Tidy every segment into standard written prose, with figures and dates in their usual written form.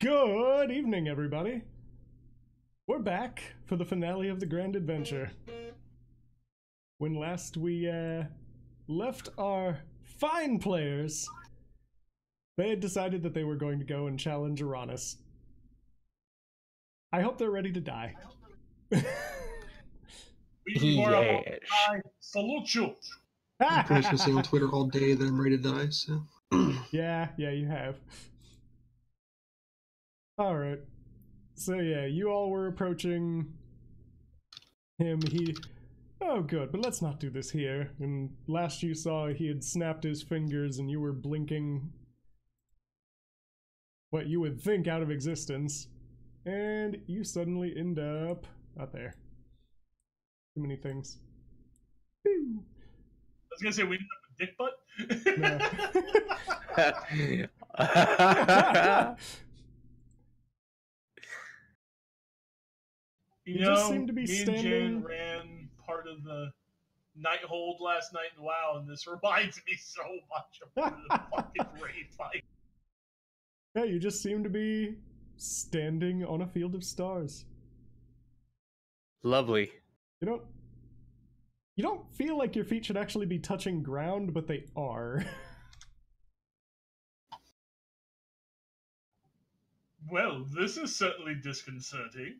Good evening, everybody. We're back for the finale of the Grand Adventure. When last we left our fine players, they had decided that they were going to go and challenge Arannis. I hope they're ready to die. I salute you. I've pretty much been saying on Twitter all day that I'm ready to die, so. Yeah, you have. Alright. So yeah, you all were approaching him. Oh good, but let's not do this here. And last you saw, he had snapped his fingers and you were blinking what you would think out of existence. And you suddenly end up out there. Too many things. I was gonna say we end up with dick butt. No. You just seem to be me standing... and Jen ran part of the night hold last night in WoW, and this reminds me so much of the fucking raid fight. Yeah, you just seem to be standing on a field of stars. Lovely. You don't feel like your feet should actually be touching ground, but they are. Well, this is certainly disconcerting.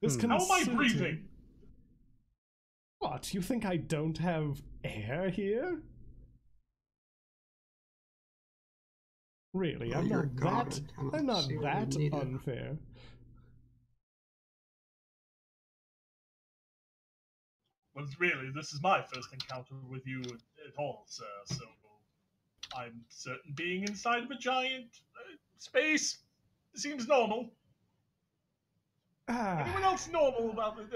How am I breathing? What, you think I don't have air here? Really, I'm not that unfair. Well, really, this is my first encounter with you at all, sir, so I'm certain being inside of a giant space seems normal. Anyone else normal about it?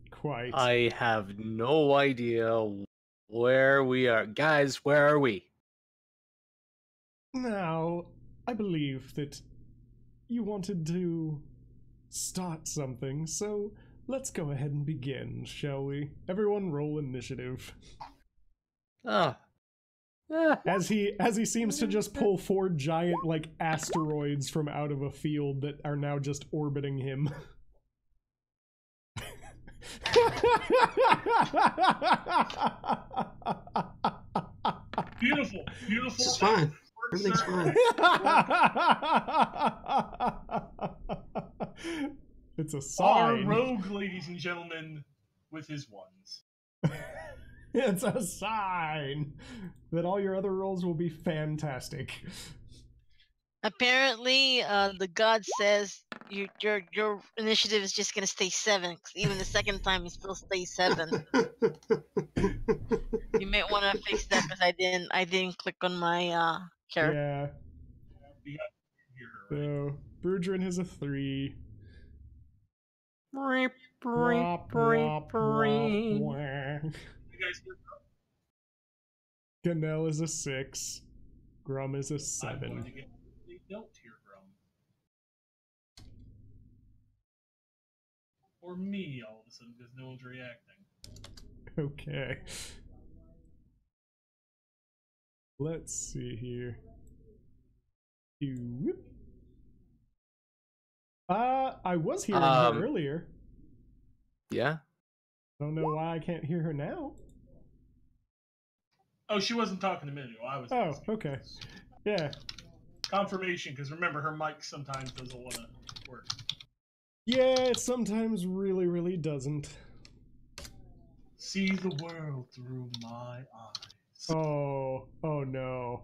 Quite. I have no idea where we are. Guys, where are we? Now, I believe that you wanted to start something, so let's go ahead and begin, shall we? Everyone roll initiative. As he seems to just pull 4 giant, like, asteroids from out of a field that are now just orbiting him. Beautiful. It's fine. Everything's fine. It's a sign. Our rogue, ladies and gentlemen, with his ones. It's a sign that all your other rolls will be fantastic. Apparently, the god says your initiative is just gonna stay 7. 'Cause even the second time, it still stays 7. You might want to fix that because I didn't click on my character. Yeah. So Brudrin has a 3. You guys hear Ganel is a 6. Grum is a 7. They don't hear Grum. Or me all of a sudden because no one's reacting. Okay. Let's see here. I was hearing her earlier. Yeah? I don't know why I can't hear her now. Oh, she wasn't talking to me. I was. Oh, okay. Yeah. Confirmation, because remember, her mic sometimes doesn't want to work. Yeah, it sometimes really, really doesn't. See the world through my eyes. Oh no.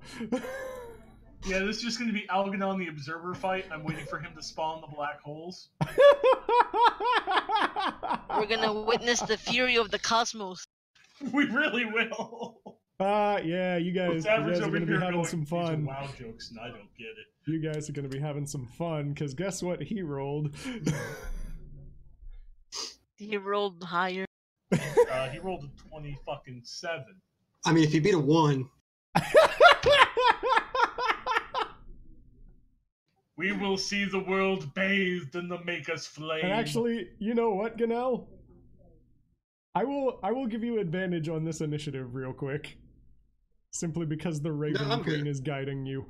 Yeah, this is just going to be Algernon the Observer fight. I'm waiting for him to spawn the black holes. We're gonna witness the fury of the cosmos. We really will. Yeah, you guys are going to be having some fun. Wow jokes, and I don't get it. You guys are going to be having some fun, because guess what he rolled? He rolled higher. He rolled a 27. I mean, if you beat a 1... We will see the world bathed in the Maker's flame. And actually, you know what, Ganel? I will give you advantage on this initiative real quick. Simply because the Raven Queen is guiding you.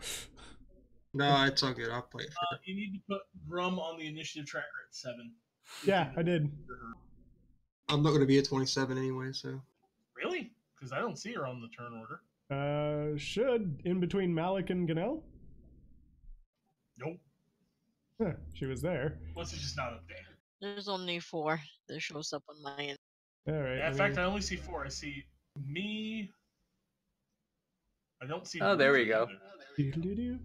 No, it's all good. I'll play it. You need to put Grum on the initiative tracker at 7. Yeah, I did. I'm not going to be at 27 anyway, so. Really? Because I don't see her on the turn order. Should in between Malik and Ganel? Nope. Huh, she was there. Unless it's just not up there. There's only 4 that shows up on my end. All right. Yeah, in fact, I only see 4. I see me. I don't see. Oh, there we go. Doodle-doo-doo.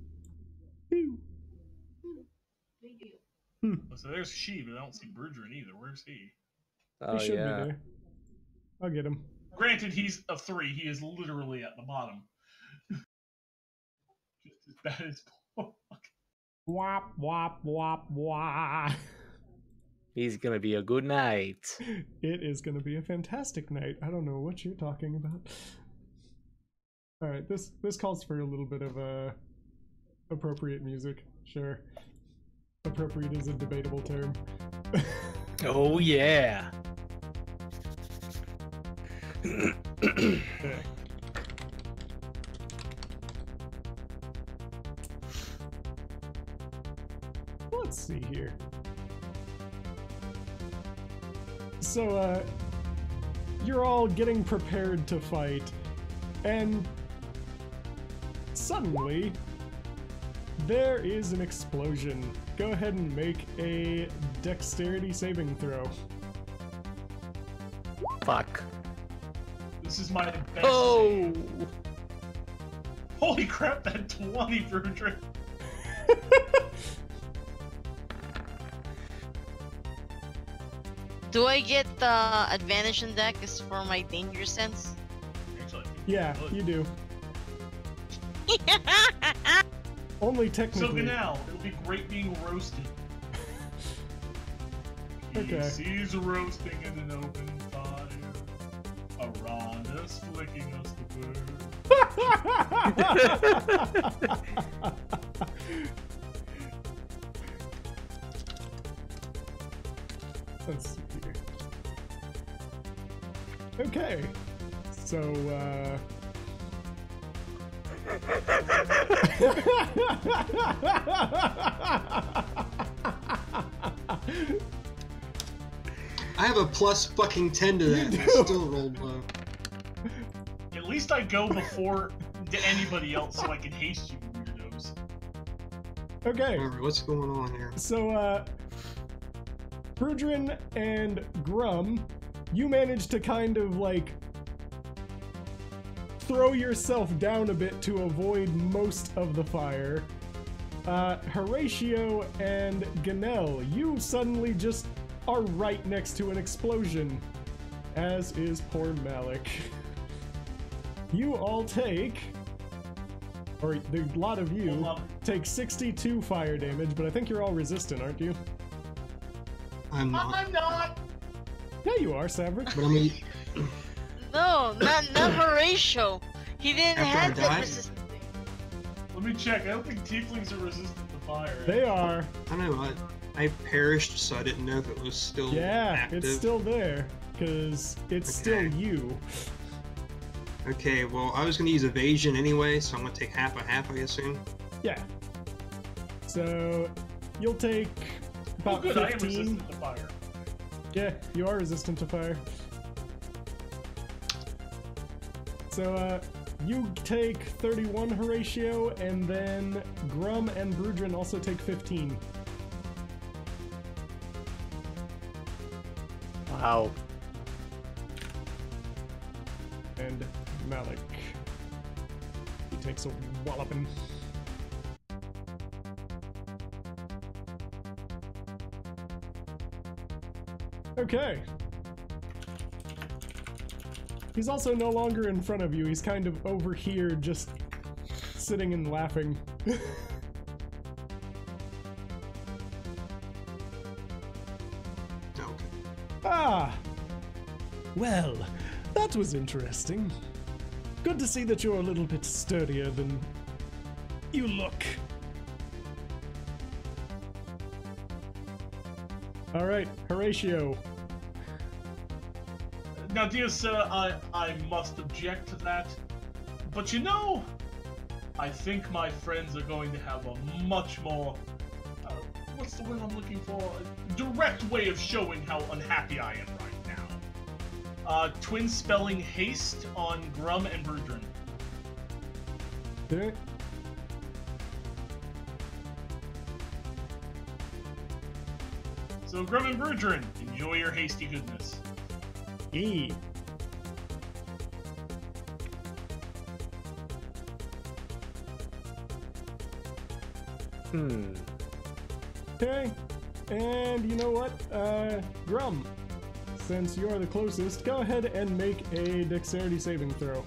So there's she, but I don't see Brudrin either. Where's he? Oh, He should yeah. be there. I'll get him. Granted, he's a 3. He is literally at the bottom. Just as bad as. Wop, wop, wop, wop. He's gonna be a good night. It is going to be a fantastic night. I don't know what you're talking about. All right, this calls for a little bit of appropriate music. Sure. Appropriate is a debatable term. Oh, yeah. Okay. Let's see here. So, you're all getting prepared to fight, and suddenly, there is an explosion. Go ahead and make a dexterity saving throw. Fuck. This is my best. Oh! save. Holy crap! That 20 Brudrin. Do I get the advantage in deck is for my danger sense? Actually, Yeah, you do. Only so technically. now it'll be great being roasted. Okay. He sees roasting in an open fire. Arannis flicking us the bird. Let's see here. Okay. So, I have a plus fucking 10 to that. You And I do. still rolled low. At least I go before anybody else so I can haste you weirdos. okay. Alright, what's going on here? So, Brudrin and Grum, you managed to kind of like throw yourself down a bit to avoid most of the fire. Horatio and Ganel, you suddenly just are right next to an explosion, as is poor Malik. You all take, or the lot of you, Hold on. take 62 fire damage, but I think you're all resistant, aren't you? I'm not. I'm not. Yeah, you are, Saevrick. But I mean, No, not Horatio. He didn't After I have that died? resistance. Let me check. I don't think tieflings are resistant to fire. They are. I don't know. I perished, so I didn't know if it was still Yeah, active. it's still there, because it's still Okay. you. Okay, well, I was going to use evasion anyway, so I'm going to take half a half, I assume. Yeah. So, you'll take Oh, about good. I am 15. resistant to fire. Yeah, you are resistant to fire. So, you take 31, Horatio, and then Grum and Brudrin also take 15. Wow. And Malik. He takes a walloping. Okay. He's also no longer in front of you. He's kind of over here, just sitting and laughing. Okay. Ah! Well, that was interesting. Good to see that you're a little bit sturdier than you look. Alright, Horatio. Now, dear sir, I must object to that. But you know, I think my friends are going to have a much more, what's the word I'm looking for? A direct way of showing how unhappy I am right now. Twin spelling haste on Grum and Verdrin. Okay. So Grum and Verdrin, enjoy your hasty goodness. E. Okay, and you know what? Grum, since you're the closest, go ahead and make a dexterity saving throw.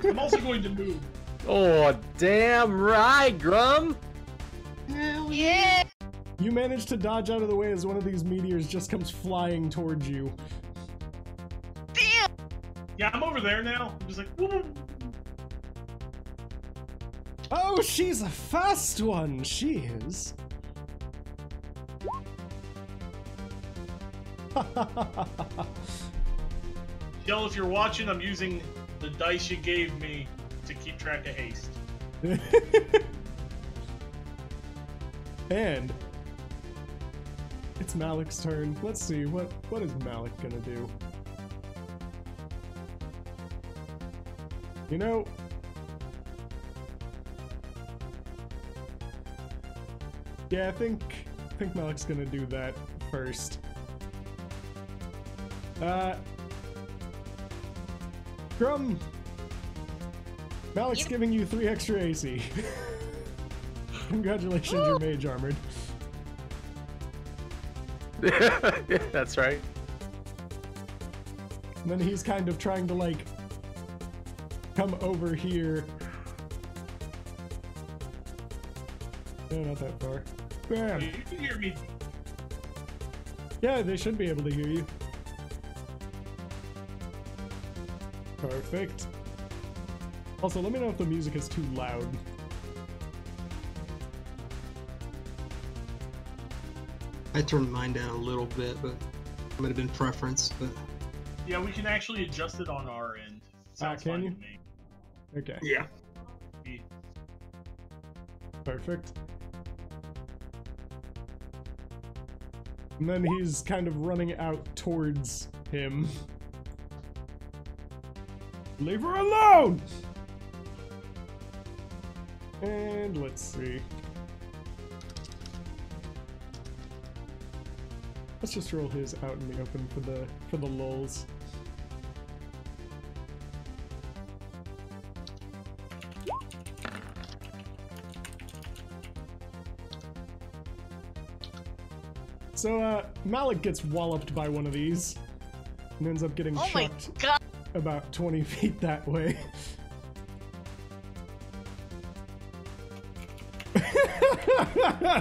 I'm also going to move. Oh, damn right, Grum! Yeah. You manage to dodge out of the way as one of these meteors just comes flying towards you. Damn. Yeah, I'm over there now. I'm just like, woo. Oh, she's a fast one, she is. Shell, if you're watching, I'm using the dice you gave me to keep track of haste. And it's Malik's turn. Let's see, what is Malik gonna do? You know, yeah, I think Malik's gonna do that first. Grum, Malik's giving you 3 extra AC. Congratulations, you're mage armored. That's right. And then he's kind of trying to like come over here. No, not that far. Bam! You can hear me. Yeah, they should be able to hear you. Perfect. Also, let me know if the music is too loud. I turned mine down a little bit, but it might have been preference. But Yeah, we can actually adjust it on our end. Sounds can fine you? to me. Okay, yeah, perfect. And then he's kind of running out towards him. Leave her alone! And let's see. Let's just roll his out in the open for the lulz. So Malik gets walloped by one of these and ends up getting Oh my chucked god. about 20 feet that way.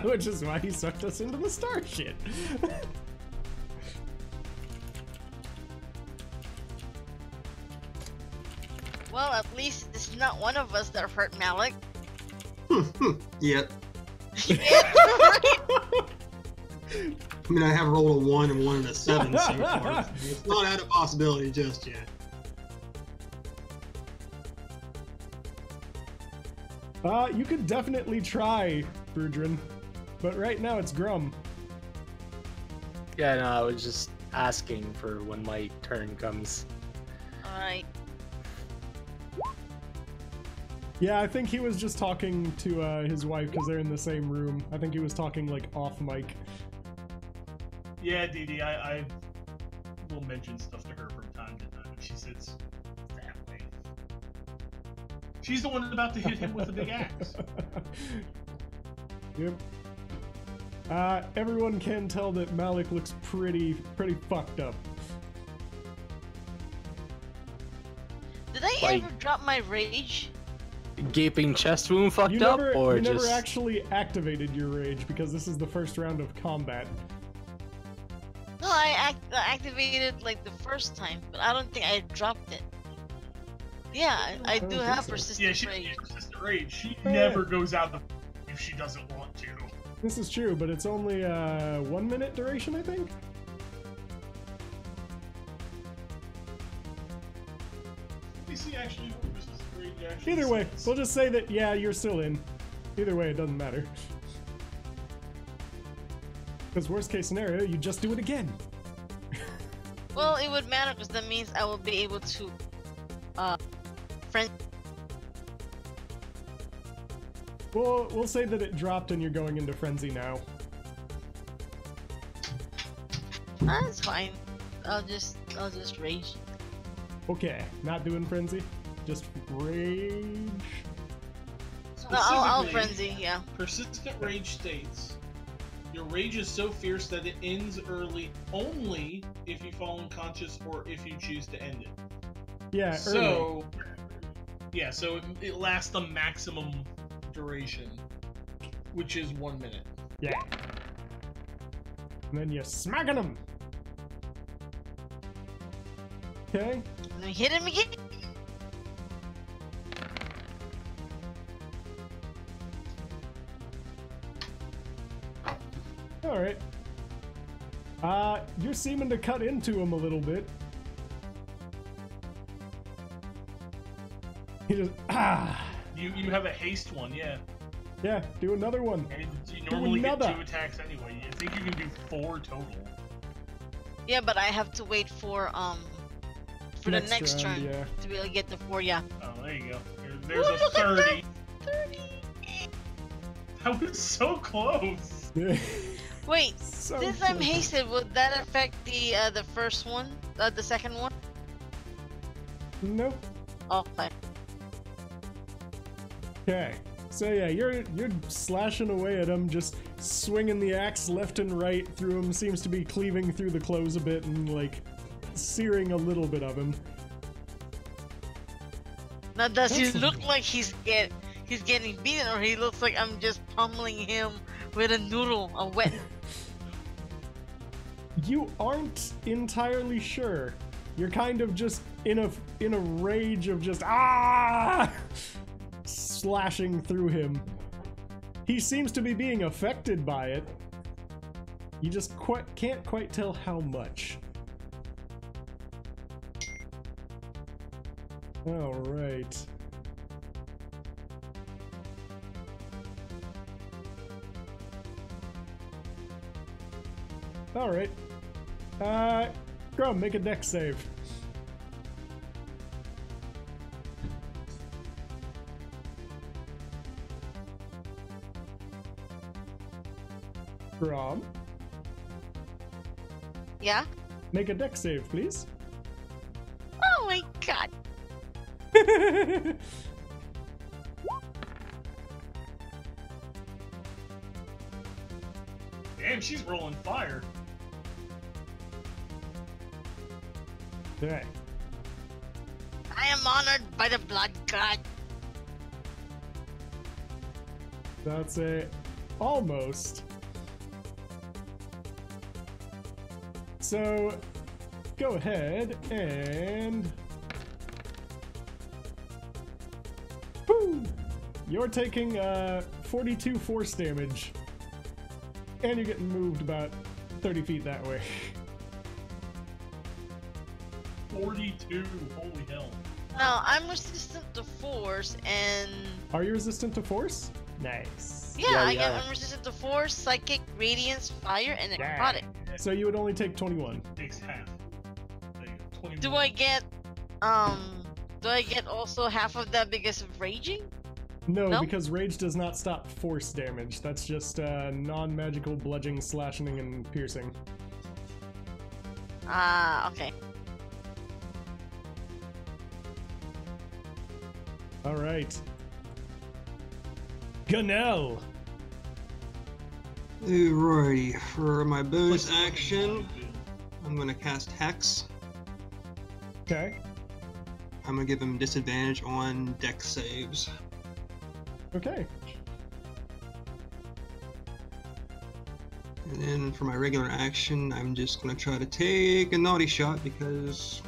Which is why he sucked us into the star shit. Well, at least it's not one of us that hurt Malik. yep. Yeah, right. I mean, I have rolled a 1 and 1 and a 7 so far. It's not out of possibility just yet. You could definitely try, Brudrin, but right now it's Grum. Yeah, no, I was just asking for when my turn comes. Alright. Yeah, I think he was just talking to his wife because they're in the same room. I think he was talking like off mic. Yeah, Dee Dee, I will mention stuff to her from time to time if she sits that way. She's the one about to hit him with a big axe. Yep. Everyone can tell that Malik looks pretty fucked up. Did I Like- ever drop my rage? Gaping chest wound fucked up, or you just never actually activated your rage because this is the first round of combat. No, I activated like the first time, but I don't think I dropped it. Yeah, I don't do think have so. persistent Yeah, she has rage. persistent rage. She Yeah. never goes out if she doesn't want to. This is true, but it's only 1 minute duration, I think. me see actually what resistant rage actually Either way, says. we'll just say that, yeah, you're still in. Either way, it doesn't matter. Because worst case scenario, you just do it again. Well, it would matter because that means I will be able to, friend. We'll say that it dropped and you're going into frenzy now. That's fine. I'll just rage. Okay, not doing frenzy, just rage. No, I'll Specifically, frenzy. Yeah. Persistent rage states, your rage is so fierce that it ends early only if you fall unconscious or if you choose to end it. Yeah, So, yeah, so it lasts the maximum duration, which is 1 minute. yeah. And then you're smacking them. Okay. And then hit him again. All right. You're seeming to cut into him a little bit. He just You have a haste one, yeah. Yeah, do another one. And you normally get another. 2 attacks anyway. I think you can do 4 total. Yeah, but I have to wait for the next round, turn yeah. to be able to get the 4. Yeah. Oh, there you go. There's Ooh, a look at 30. 30. That was so close. Wait, So since I'm close. hasted, would that affect the first one, the second one? Nope. Okay. Okay. So yeah, you're slashing away at him, just swinging the axe left and right through him. Seems to be cleaving through the clothes a bit and like searing a little bit of him. Now, does he That's look like he's getting beaten, or he looks like I'm just pummeling him with a noodle, a wet? You aren't entirely sure. You're kind of just in a rage of just slashing through him. He seems to be being affected by it. You just can't quite tell how much. All right. All right. Grum, make a dex save. Grum, Yeah. make a dex save, please. Oh my god. Damn, she's rolling fire. Okay. I am honored by the blood god. That's a almost. So go ahead and boom! You're taking 42 force damage. And you're getting moved about 30 feet that way. 42. Holy hell. Now I'm resistant to force, and Are you resistant to force? Nice. Yeah, I'm resistant to force, psychic, radiance, fire, and Yeah. necrotic. So you would only take 21. Takes half. There you go. 21. Do I get also half of that because of raging? No, No? because rage does not stop force damage. That's just non-magical bludgeoning, slashing, and piercing. Okay. All right. Gunnell. Alrighty, for my bonus What's the action, fucking do? I'm gonna cast Hex. Okay. I'm gonna give him disadvantage on dex saves. Okay. And then for my regular action, I'm just gonna try to take a naughty shot because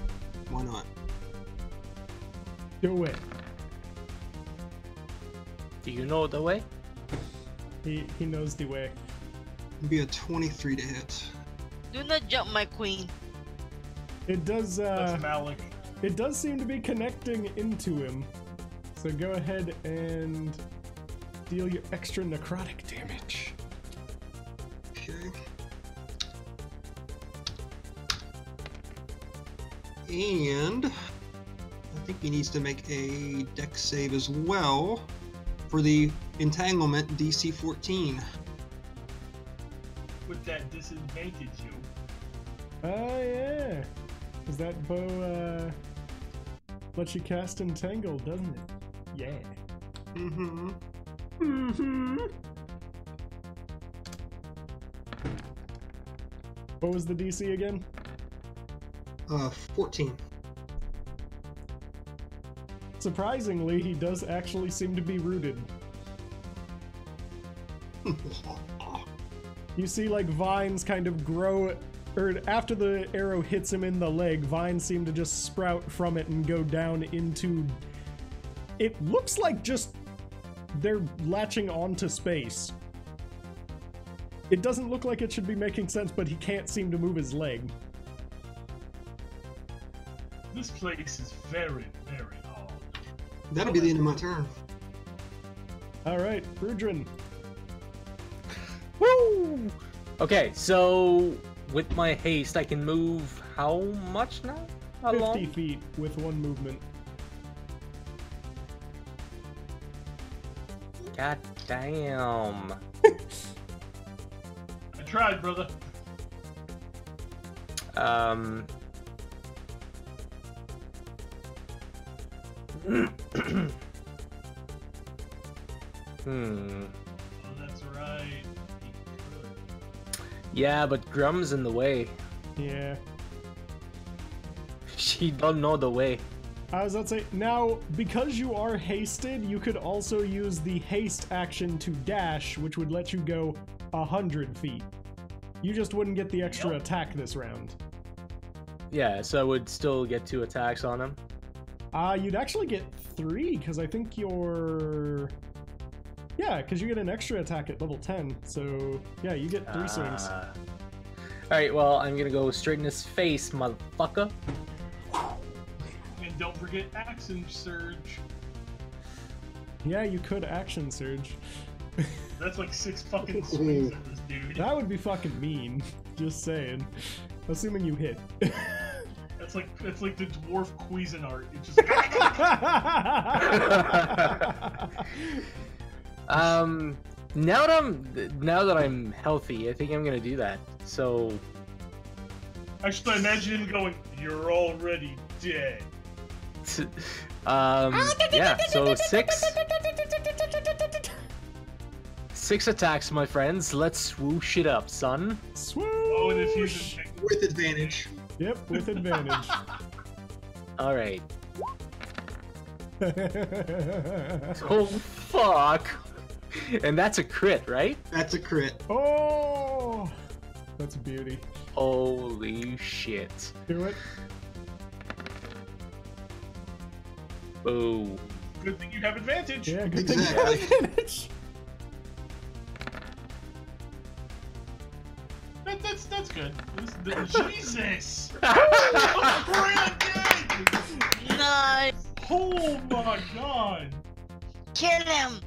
why not? Do it. Do you know the way? He knows the way. It'd be a 23 to hit. Do not jump, my queen. It does. That's Malik. It does seem to be connecting into him. So go ahead and deal your extra necrotic damage. Okay. And I think he needs to make a dex save as well for the entanglement DC 14. Would that disadvantage you? Oh yeah. Cause that bow lets you cast entangle, doesn't it? Yeah. Mm-hmm. Mm-hmm. What was the DC again? 14. Surprisingly, he does actually seem to be rooted. You see, like, vines kind of grow, or after the arrow hits him in the leg, vines seem to just sprout from it and go down into... It looks like just they're latching onto space. It doesn't look like it should be making sense, but he can't seem to move his leg. This place is very, very odd. That'll be the end of my turn. Alright, Rudrin. Woo! Okay, so with my haste, I can move how much now? How 50 long? feet with one movement. God damn. I tried, brother. Hmm. Oh, that's right. He could. Yeah, but Grum's in the way. Yeah. She don't know the way. I was about to say, now, because you are hasted, you could also use the haste action to dash, which would let you go 100 feet. You just wouldn't get the extra attack this round. Yeah, so I would still get 2 attacks on him. You'd actually get 3, because I think you're... Yeah, because you get an extra attack at level 10, so yeah, you get 3 swings. Alright, well, I'm gonna go straight in his face, motherfucker. And don't forget Action Surge. Yeah, you could action surge. That's like 6 fucking swings at this dude. That would be fucking mean, just saying. Assuming you hit. That's like the dwarf Cuisinart. It's just like now that I'm healthy, I think I'm gonna do that. So actually, I imagine him going, "You're already dead." yeah, so 6 attacks, my friends. Let's swoosh it up, son. Swoosh! Oh, and if he's With advantage. Yep, with advantage. Alright. Oh, fuck. And that's a crit, right? That's a crit. Oh! That's a beauty. Holy shit. Do it. Boo. good thing you have advantage. Yeah, good thing you have Exactly. advantage. That's good. Jesus! Oh, Brandon! Nice. Oh my god! Kill him.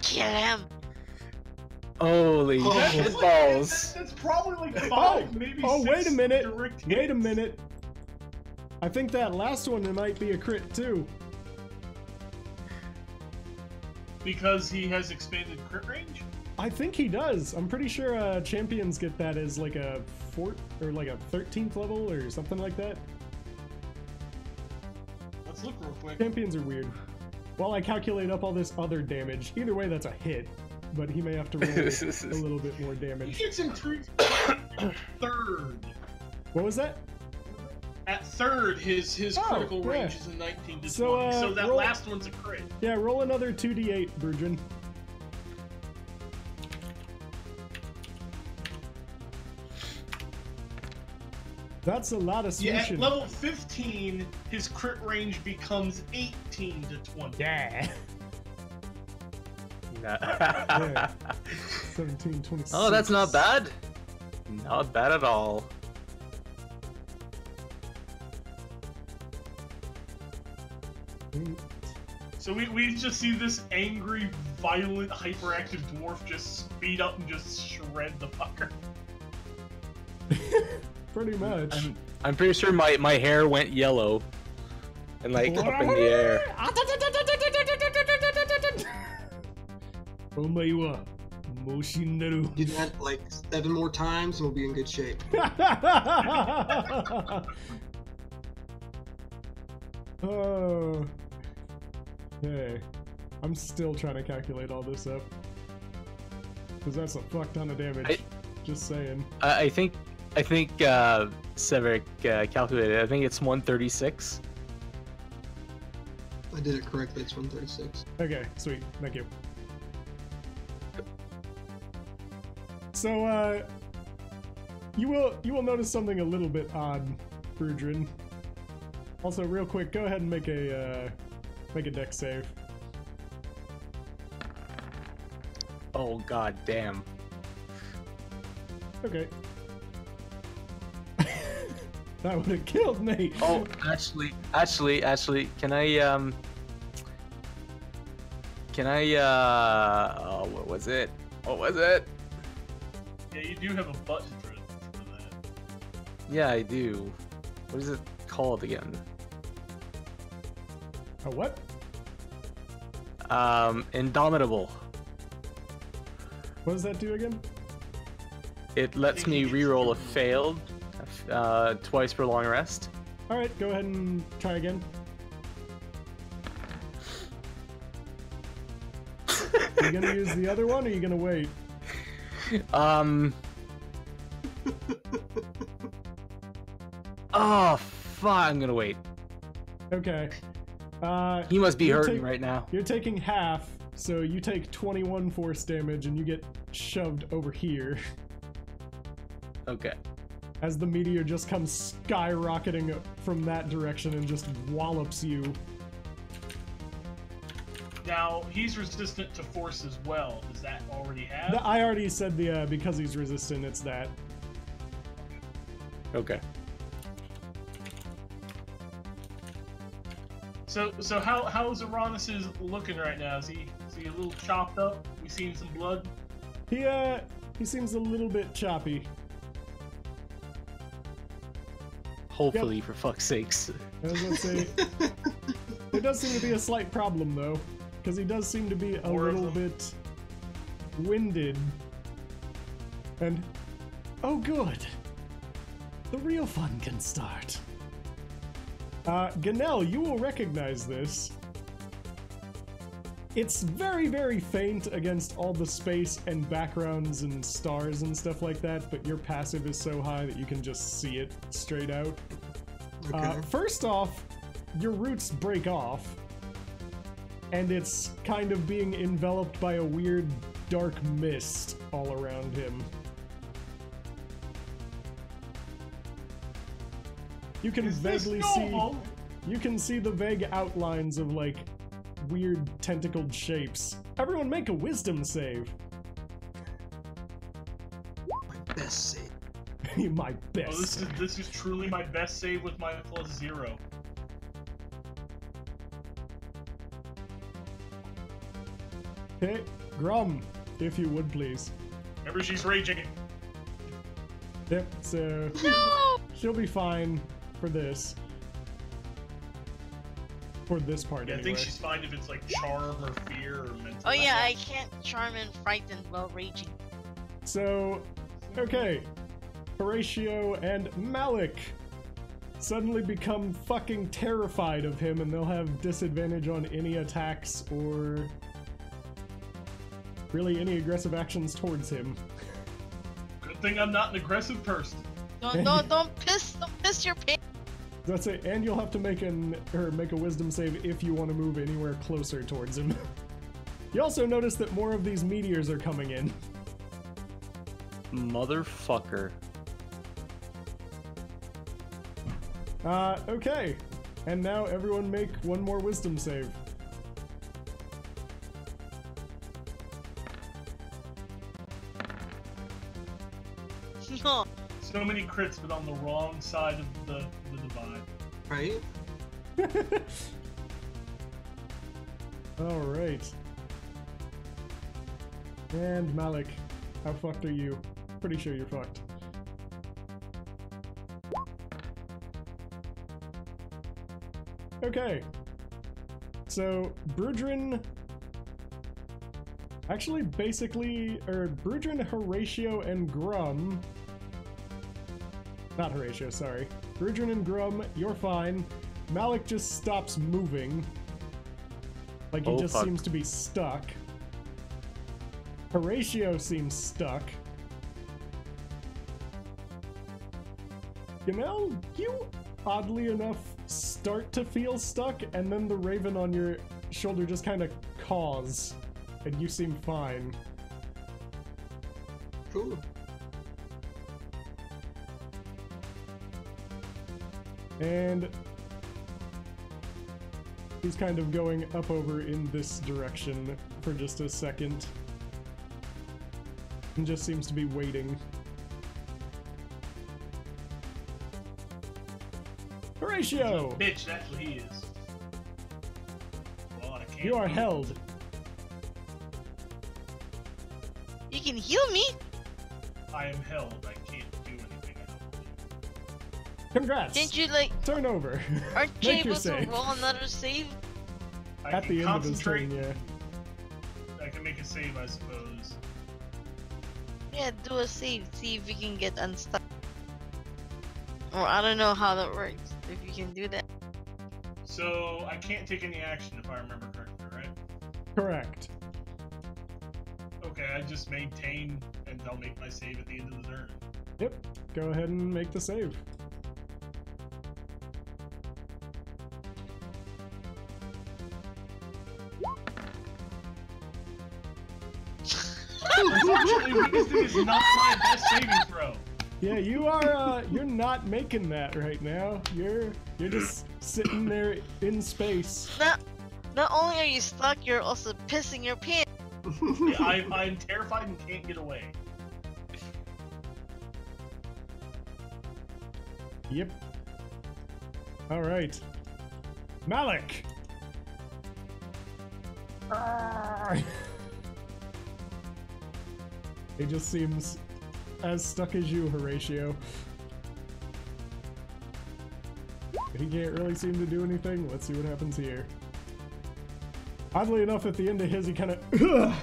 Kill him. Holy Oh. shit balls. That's probably like 5, maybe Oh, 6 wait a minute. direct Wait a hits. minute. I think that last one might be a crit too. Because he has expanded crit range? I think he does. I'm pretty sure champions get that as like a 4th or like a 13th level or something like that. Let's look real quick. Champions are weird. While I calculate up all this other damage, either way that's a hit, but he may have to roll a little bit more He damage. gets increased third. What was that? At third, his Oh, critical yeah. range is a 19 to So, 20. So that roll- last one's a crit. Yeah, roll another 2d8, Brudrin. That's a lot of Yeah, swishing. at level 15, his crit range becomes 18 to 20. Yeah. Yeah. 17, 26. Oh, that's not bad. Not bad at all. So we just see this angry, violent, hyperactive dwarf just speed up and just shred the fucker. Pretty much. I'm pretty sure my hair went yellow and like up in the air. Do that like 7 more times and we'll be in good shape. Oh. Hey. I'm still trying to calculate all this up. Because that's a fuck ton of damage. Just saying. I think Saevrick calculated it. I think it's 136. I did it correctly. It's 136. Okay, sweet. Thank you. So, you will notice something a little bit odd, Brudrin. Also, real quick, go ahead and make a dex save. Oh god damn. Okay. That would have killed me. Oh, actually, can I oh, what was it? Yeah, you do have a button for that. Yeah, I do. What is it called again? A what? Indomitable. What does that do again? It lets me reroll a failed twice for long rest. Alright, go ahead and try again. Are you gonna use the other one or are you gonna wait? Oh fuck, I'm gonna wait. Okay. He must be hurting right now. You're taking half, so you take 21 force damage and you get shoved over here. Okay. As the meteor just comes skyrocketing from that direction and just wallops you. Now, he's resistant to force as well. Does that already have? I already said because he's resistant, it's that. Okay. So how's Arannis looking right now? Is he a little chopped up? We seen some blood? He seems a little bit choppy. Hopefully, for fuck's sakes. I was gonna say, there does seem to be a slight problem though, because he does seem to be a little bit winded. And oh good, the real fun can start. Ganel, you will recognize this. It's very, very faint against all the space and backgrounds and stars and stuff like that, but your passive is so high that you can just see it straight out. Okay. First off, your roots break off, and it's kind of being enveloped by a weird dark mist all around him. You can vaguely see. You can see the vague outlines of like weird tentacled shapes. Everyone, make a wisdom save. My best save. My best. Oh, this is truly my best save with my +0. Okay, Grum, if you would please. Remember, she's raging. Yep. So No! she'll be fine for this. For this part, Yeah, I anyway. think she's fine if it's like charm or fear or mental. Oh yeah, I can't charm and frighten while raging. So, okay. Horatio and Malik suddenly become fucking terrified of him, and they'll have disadvantage on any attacks or really any aggressive actions towards him. Good thing I'm not an aggressive person. Don't piss your pants. That's it, and you'll have to make a wisdom save if you want to move anywhere closer towards him. You also notice that more of these meteors are coming in. Motherfucker. Okay. And now everyone make one more wisdom save. No. So many crits, but on the wrong side of the divide. Right? Alright. And Malik, how fucked are you? Pretty sure you're fucked. Okay. So, Brudrin... Actually, basically, Brudrin, Horatio, and Grum... Not Horatio, sorry. Brudrin and Grum, you're fine. Malik just stops moving. Like, he just seems to be stuck. Horatio seems stuck. Gamel, you, oddly enough, start to feel stuck, and then the raven on your shoulder just kind of caws, and you seem fine. Cool. And he's kind of going up over in this direction for just a second. And just seems to be waiting. Horatio! Bitch, that's what he is. Well, I can't You are move. held. You can heal me. I am held. I can't do anything. I don't believe. Congrats! Can't you like? Turn over. Aren't you Make your able to save. roll another save? I At can the end of his concentrate. turn, yeah. I can make a save, I suppose. Yeah, do a save. See if you can get unstuck. Or I don't know how that works. If you can do that. So I can't take any action if I remember correctly, right? Correct. Okay, I just maintain and I'll make my save at the end of the turn. Yep. Go ahead and make the save. Unfortunately, this is not my best saving throw. Yeah, you are, you're not making that right now. You're just sitting there in space. Not only are you stuck, you're also pissing your pants. Yeah, I'm terrified and can't get away. Yep. Alright. Malik! He just seems as stuck as you, Horatio. He can't really seem to do anything. Let's see what happens here. Oddly enough, at the end of his, he kind of...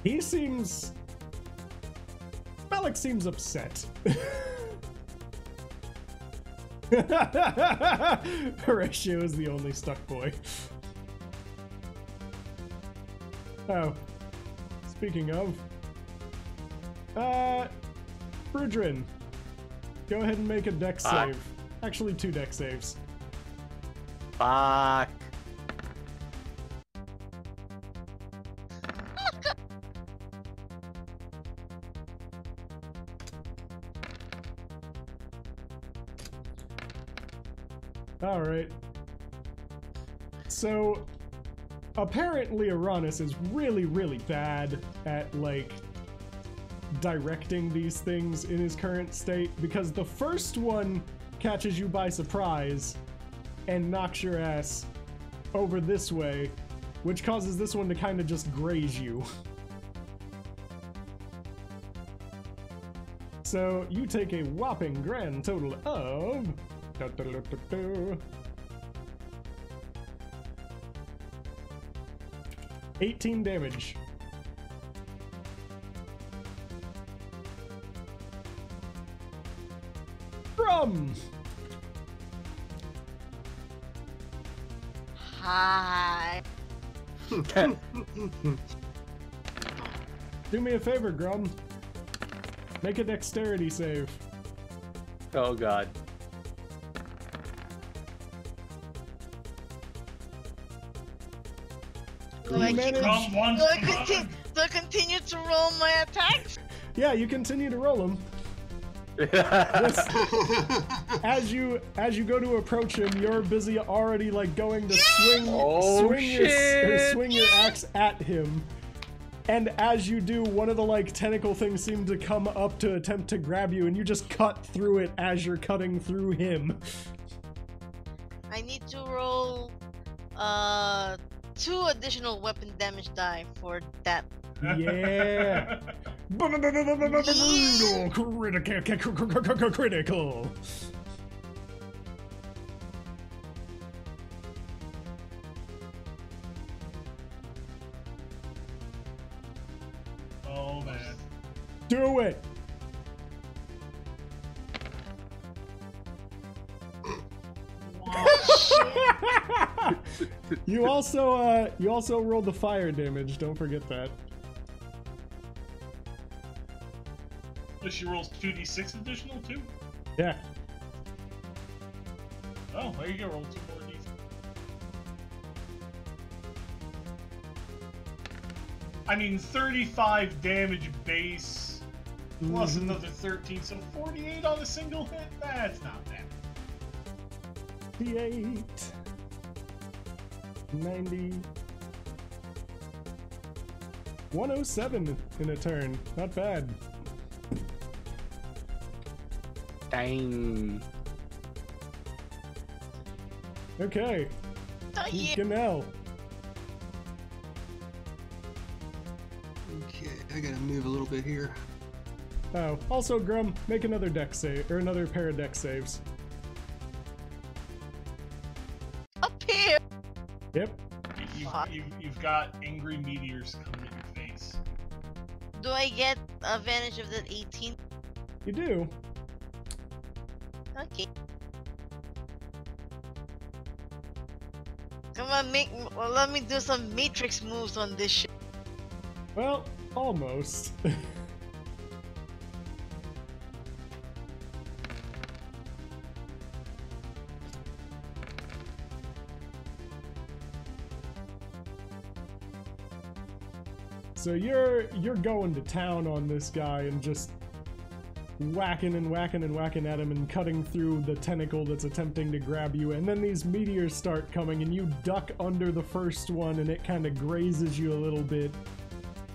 He seems... Malik seems upset. Horatio is the only stuck boy. Oh. Speaking of... Brudrin. Go ahead and make a dex save. Actually, 2 dex saves. Fuck. Alright. So, apparently Arannis is really, really bad at, like, directing these things in his current state, because the first one catches you by surprise and knocks your ass over this way, which causes this one to kind of just graze you. So, you take a whopping grand total of... 18 damage. From Hi. do me a favor, Grum. Make a dexterity save. Oh god. Do I, You keep, manage- From one do, I to continue, do I continue to roll my attacks? Yeah, you continue to roll him. As you go to approach him, you're busy already like going to swing swing your axe at him. And as you do, one of the like tentacle things seem to come up to attempt to grab you, and you just cut through it as you're cutting through him. I need to roll 2 additional weapon damage die for that. Yeah. Brutal critical. Oh man. Do it. You also rolled the fire damage. Don't forget that. So she rolls 2d6 additional too? Yeah. Oh, there you go. Roll 2 more d6. I mean, 35 damage base plus another 13, so 48 on a single hit. That's not bad. 58. 90. 107 in a turn. Not bad. Dang. Okay. Yeah. Ganel. Okay, I gotta move a little bit here. Oh, also Grum, make another deck save, or another pair of deck saves. Up here. Yep. You've got angry meteors coming at your face. Do I get advantage of that 18? You do. Okay. Come on, let me do some matrix moves on this shit. Well, almost. So you're going to town on this guy and just whacking and whacking and whacking at him and cutting through the tentacle that's attempting to grab you, and then these meteors start coming and you duck under the first one and it kind of grazes you a little bit.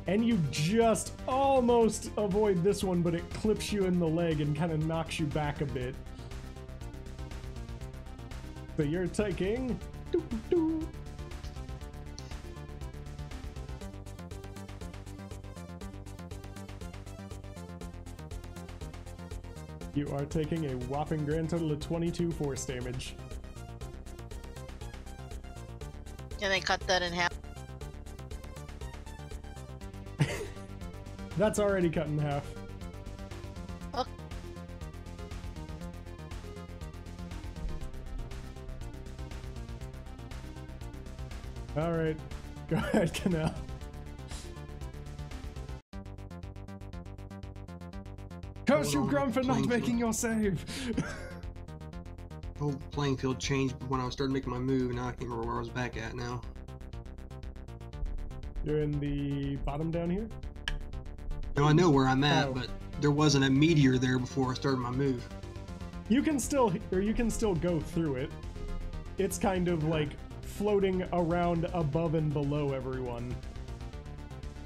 And you just almost avoid this one, but it clips you in the leg and kind of knocks you back a bit. So you're taking... You are taking a whopping grand total of 22 force damage. Can I cut that in half? That's already cut in half. Okay. Alright, go ahead, Canal. Curse you, Grum, for not making your save! The whole playing field changed when I started making my move, and now I can't remember where I was back at now. You're in the bottom down here? Now I know where I'm at, Oh. but there wasn't a meteor there before I started my move. You can still go through it. It's kind of like floating around above and below everyone.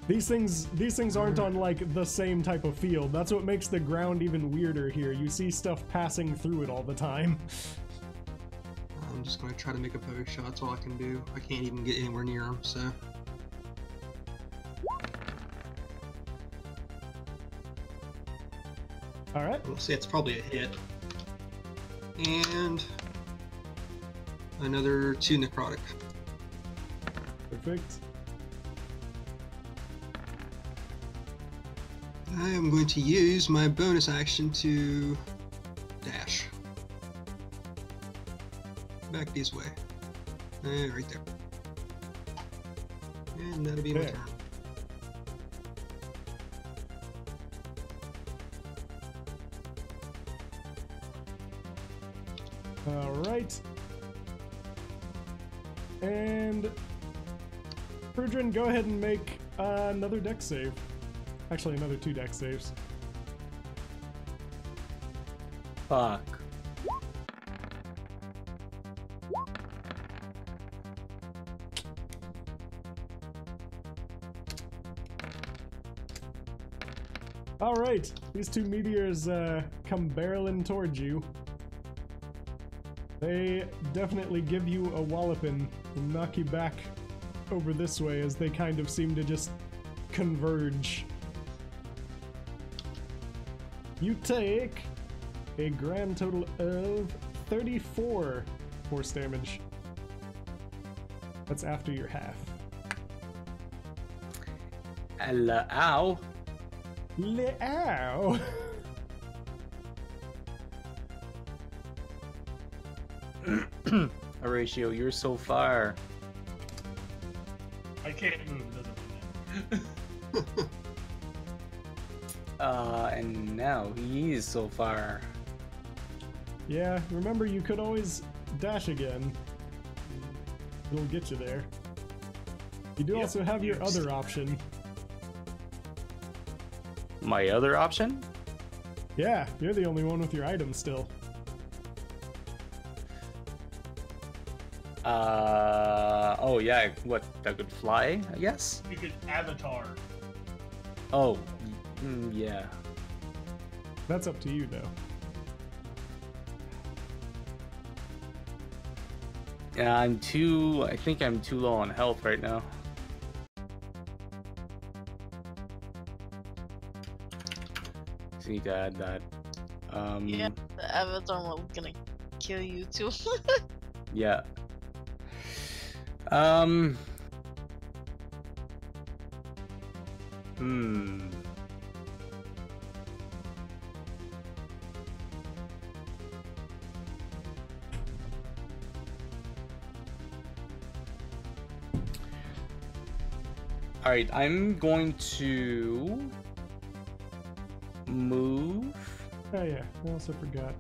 These things aren't on like the same type of field. That's what makes the ground even weirder here. You see stuff passing through it all the time. I'm just gonna try to make a poke shot. That's all I can do. I can't even get anywhere near him, so. All right. We'll say it's probably a hit. And another 2 necrotic. Perfect. I am going to use my bonus action to dash. Back this way. Right there. And that'll be my There. turn. All right. And Prudrin, go ahead and make another dex save. Actually, another 2 dex saves. Fuck. All right, these 2 meteors come barreling towards you. They definitely give you a walloping and knock you back over this way as they kind of seem to just converge. You take a grand total of 34 force damage. That's after your half. Ow. Ow! Horatio, you're so far. I can't move, it doesn't mean that. And now he is so far. Yeah, remember you could always dash again. It'll get you there. You do Yep, also have your used. other option. My other option? Yeah, you're the only one with your items still. Oh yeah, what, that could fly, I guess? You could avatar. Oh, yeah. That's up to you, though. Yeah, I think I'm too low on health right now. So you gotta add that. Yeah, the avatar was gonna kill you too. Yeah. Hmm. All right, I'm going to move. Oh yeah, I also forgot.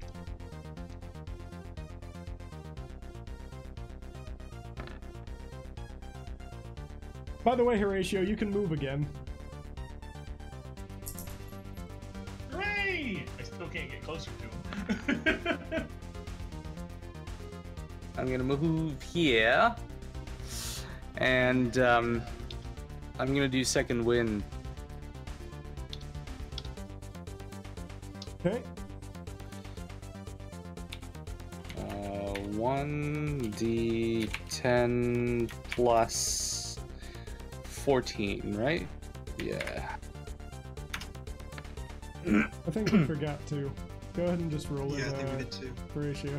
By the way, Horatio, you can move again. Hooray! I still can't get closer to him. I'm gonna move here, and I'm gonna do second wind. Okay. 1d10 plus 14, right? Yeah. I think we forgot to. Go ahead and just roll Yeah, I it, think we did too. Horatio.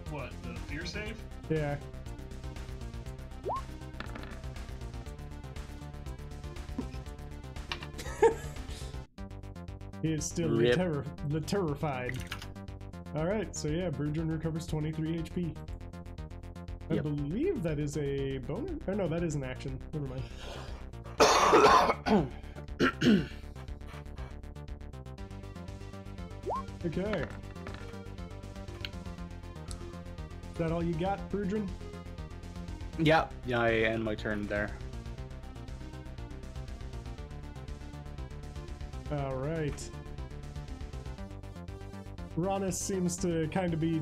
What, the fear save? Yeah. He is still Rip. terrified. Alright, so yeah, Brujin recovers 23 HP. I Yep. believe that is a bonus? Oh no, that is an action. Never mind. Okay. Is that all you got, Brujin? Yeah, I end my turn there. Alright. Arannis seems to kind of be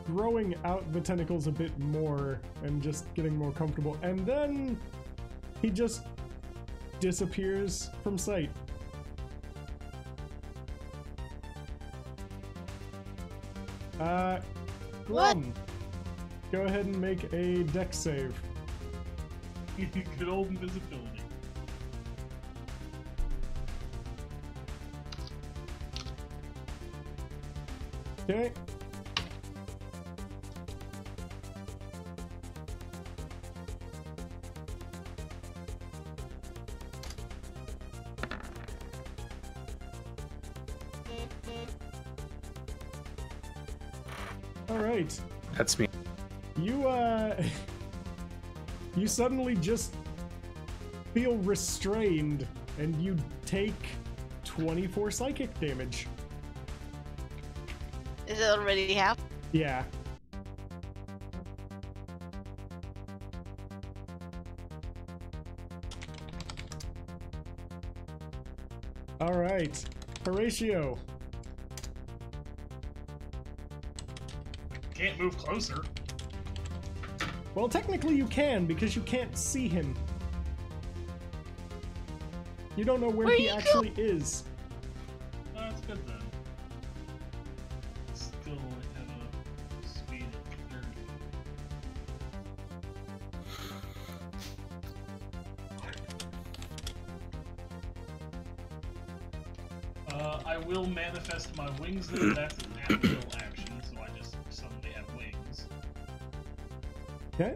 growing out the tentacles a bit more and just getting more comfortable. And then he just disappears from sight. Glenn, go ahead and make a dex save. Good old invisibility. Okay. All right. That's me. You you suddenly just feel restrained and you take 24 psychic damage. Is it already happened? Yeah. All right, Horatio. Can't move closer. Well, technically you can because you can't see him. You don't know where Where he you go? actually is. That's good then. still only have a speed of 30. I will manifest my wings though. That's an actual action, so I just suddenly have wings. Okay.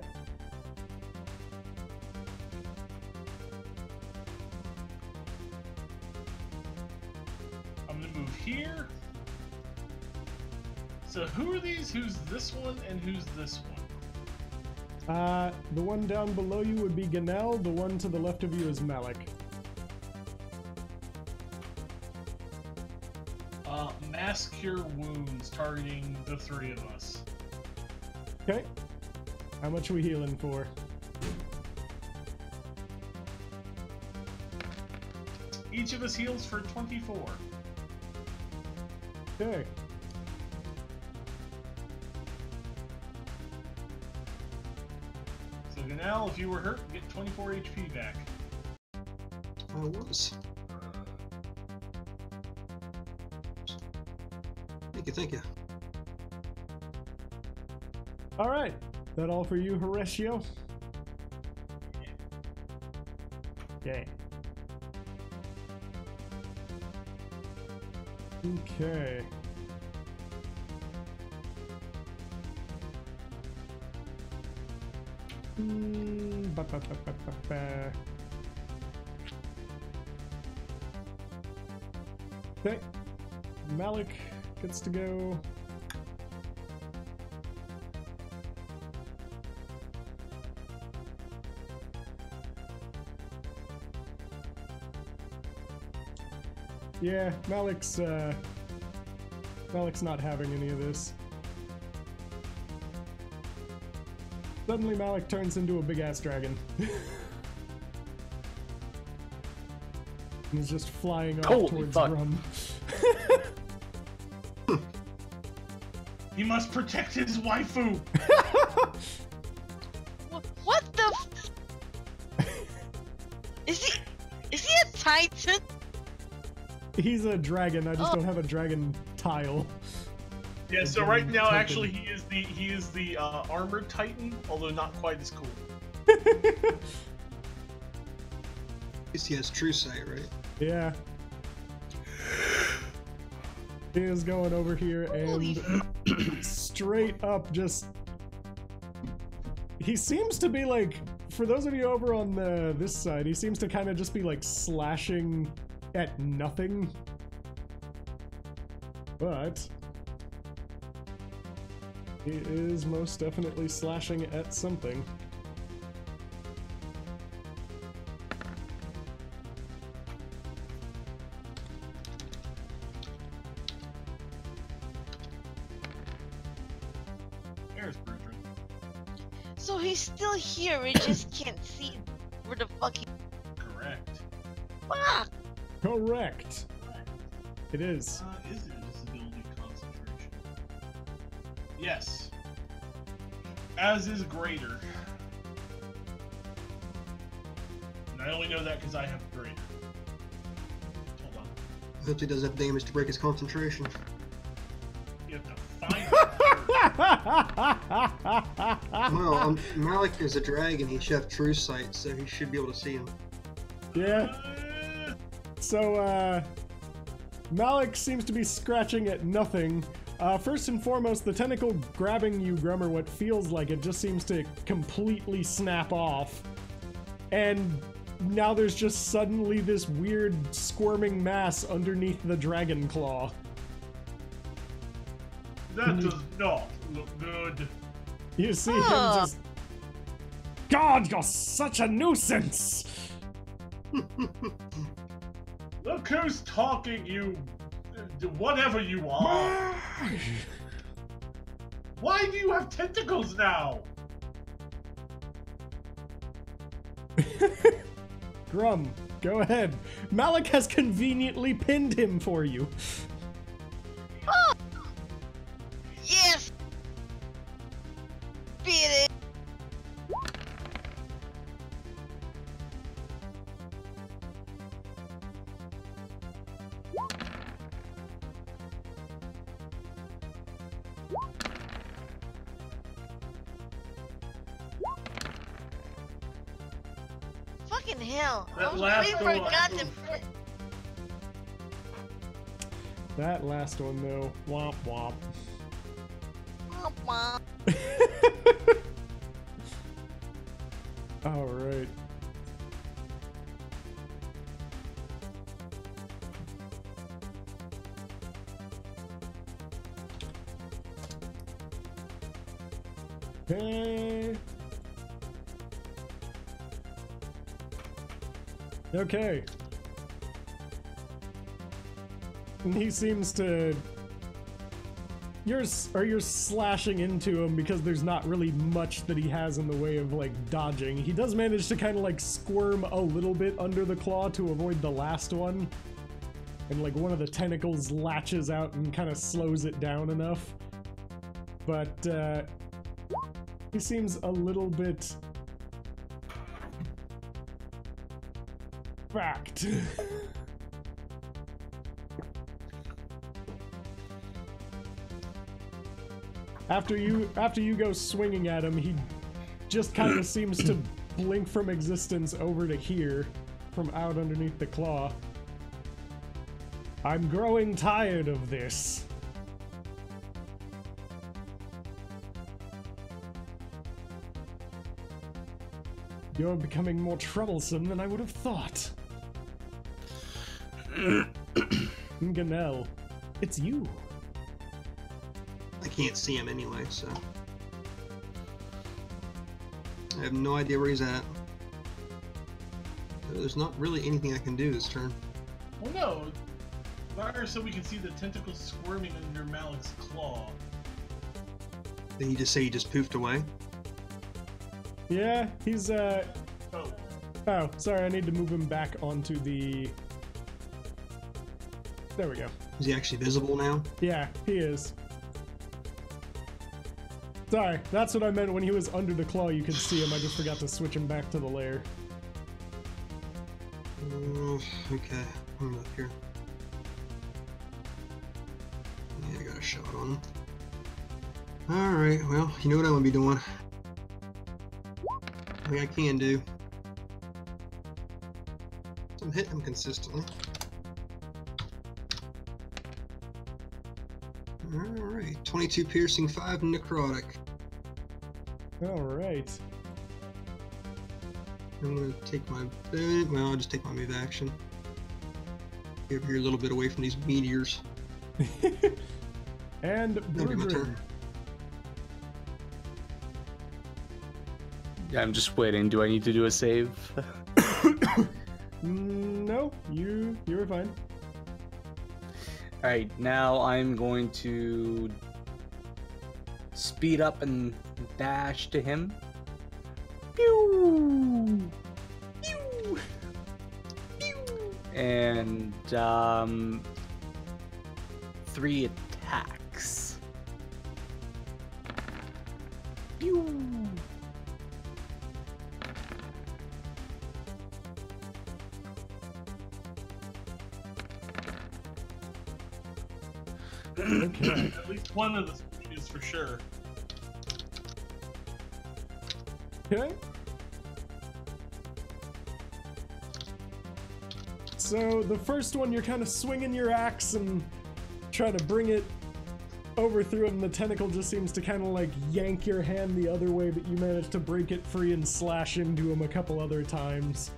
I'm gonna move here. So who are these? Who's this one and who's this one? The one down below you would be Ganel. The one to the left of you is Malik. Mass cure wounds targeting the three of us. Okay. How much are we healing for? Each of us heals for 24. Okay. So Ganel, if you were hurt, get 24 HP back. I was. Thank you. All right. That all for you, Horatio? Okay. Okay. Ba, ba, ba, ba, ba, ba. Okay. Malik gets to go. Yeah, Malik's not having any of this. Suddenly Malik turns into a big-ass dragon. He's just flying off Holy towards fuck. Grum. He must protect his waifu! What the Is he a titan? He's a dragon, I just don't have a dragon tile. Yeah, so right now actually he is the armored titan, although not quite as cool. At least he has true sight, right? Yeah. He is going over here Holy and straight up just... He seems to be like, for those of you over on this side, he seems to kind of just be like slashing at nothing. But he is most definitely slashing at something. There's Bertrand. So he's still here, we just can't see where the fuck he... Correct. Fuck! Correct. It is. Is it a disability concentration? Yes. As is greater. And I only know that because I have greater. Hold on. I hope he doesn't have damage to break his concentration. You have to find it. Well, Malik is a dragon. He should have true sight, so he should be able to see him. Yeah. So, Malik seems to be scratching at nothing. First and foremost, the tentacle grabbing you, Grummer, what feels like it just seems to completely snap off. And now there's just suddenly this weird squirming mass underneath the dragon claw. That does not look good. You see him just... God, you're such a nuisance! Look who's talking, you... whatever you are. Why do you have tentacles now? Grum, go ahead. Malik has conveniently pinned him for you. Oh! Yes! Beat it! Fucking hell. I That was last waiting for a one. goddamn crit. That last one though, womp womp. Womp womp. All right. Hey. Okay. And he seems to. You're slashing into him because there's not really much that he has in the way of like dodging. He does manage to kind of like squirm a little bit under the claw to avoid the last one. And like one of the tentacles latches out and kind of slows it down enough. But he seems a little bit cracked. After you go swinging at him, he just kind of seems to blink from existence over to here, from out underneath the claw. I'm growing tired of this. You're becoming more troublesome than I would have thought. Ganel, it's you. I can't see him anyway, so I have no idea where he's at. There's not really anything I can do this turn. Oh no! Varner said we can see the tentacles squirming under Malik's claw. Did he just say he just poofed away? Yeah, he's Oh. Oh, sorry, I need to move him back onto the... There we go. Is he actually visible now? Yeah, he is. Sorry, that's what I meant when he was under the claw, you could see him. I just forgot to switch him back to the lair. Okay, I'm up here. Yeah, I got a shot on him. Alright, well, you know what I'm gonna be doing. I think I can do. So I'm hitting him consistently. Alright, 22 piercing, 5 necrotic. Alright. I'm gonna take my well, I'll just take my move action. Get over here a little bit away from these meteors. And That'll be my turn. Yeah, I'm just waiting. Do I need to do a save? No, you were fine. Alright, now I'm going to speed up and dash to him. Pew! Pew! Pew! And 3 attacks. Pew! Okay. At least one of the three is for sure. Okay. So the first one, you're kind of swinging your axe and trying to bring it over through it, and the tentacle just seems to kind of like yank your hand the other way, but you manage to break it free and slash into him a couple other times.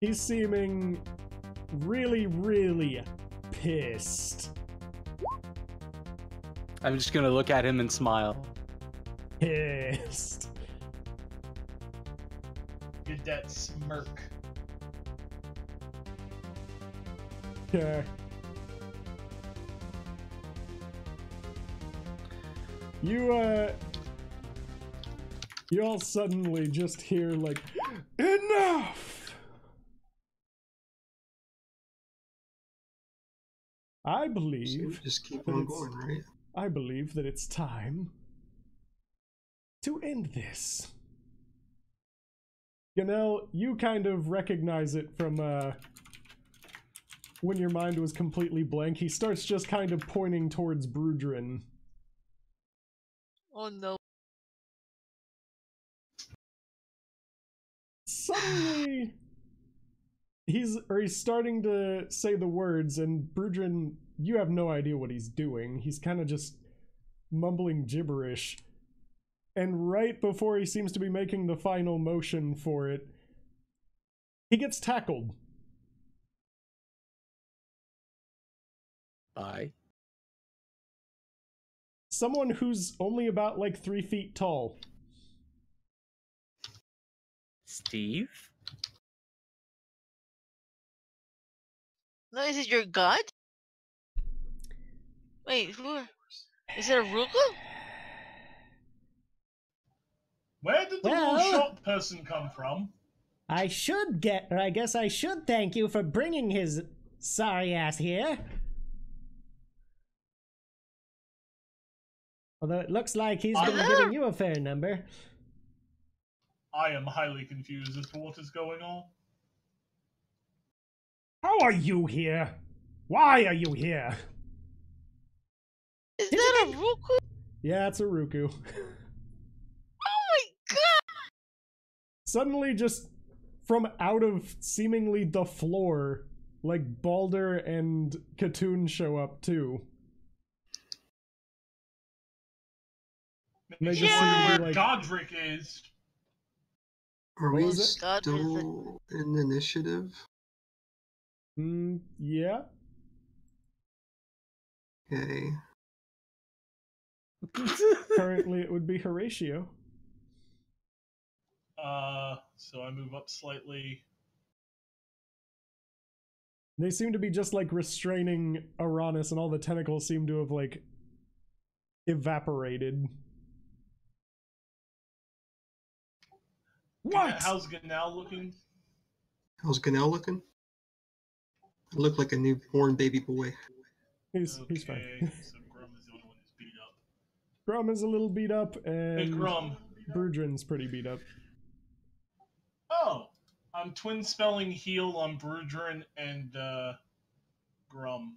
He's seeming really, really pissed. I'm just gonna look at him and smile. Pissed. Get that smirk. Okay. You all suddenly just hear like, enough! I So believe just keep that on it's- going, right? I believe that it's time to end this. Ganel, you kind of recognize it from when your mind was completely blank. He starts just kind of pointing towards Brudrin. Oh no. Suddenly, he's starting to say the words, and Brudrin, you have no idea what he's doing. He's kind of just mumbling gibberish. And right before he seems to be making the final motion for it, he gets tackled. Bye. Someone who's only about like 3 feet tall. Steve? No, is it your god? Wait, who? Is it a Ruku? Where did the little short person come from? I guess I should thank you for bringing his sorry ass here. Although it looks like he's been giving you a fair number. I am highly confused as to what is going on. How are you here? Why are you here? Is that a Ruku? Yeah, it's a Ruku. Oh my god! Suddenly, just from out of seemingly the floor, like Balder and Katoon show up too. And they just seem to be Where like, Godric is. Are What we was it? still in initiative? Yeah. Okay. Currently, it would be Horatio. So I move up slightly. They seem to be just like restraining Arannis, and all the tentacles seem to have like evaporated. What? How's Ganal looking? How's Ganel looking? I look like a newborn baby boy. He's fine. So Grum is the only one who's beat up. Grum is a little beat up, Hey, and Grum. Brudrin's pretty beat up. Oh, I'm twin spelling heal on Brudrin and Grum.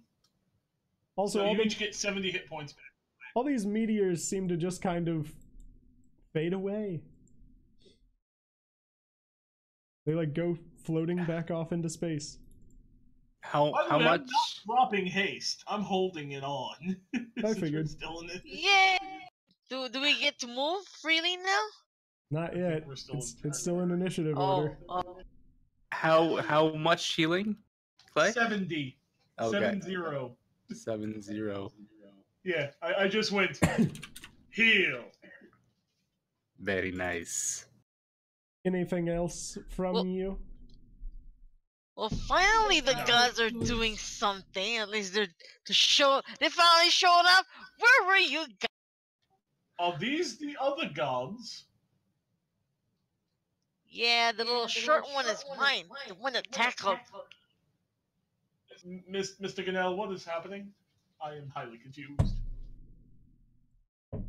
Also, So you each get 70 hit points back. all these meteors seem to just kind of fade away. They like go floating back off into space. How By the how way, much? I'm not dropping haste. I'm holding it on. I Since we're figured. Still in it. Yay! Do we get to move freely now? Not I yet. think we're still It's in still in initiative Oh, order. How much healing? Clay? 70. Okay. 7-0. 7-0. Yeah, I just went heal. Very nice. Anything else from Well- you? Well, finally the gods are doing something. At least they finally showed up. Where were you guys? Are these the other gods? Yeah, the little short one is mine. The one that tackled. Mr. Ganel, what is happening? I am highly confused. I'm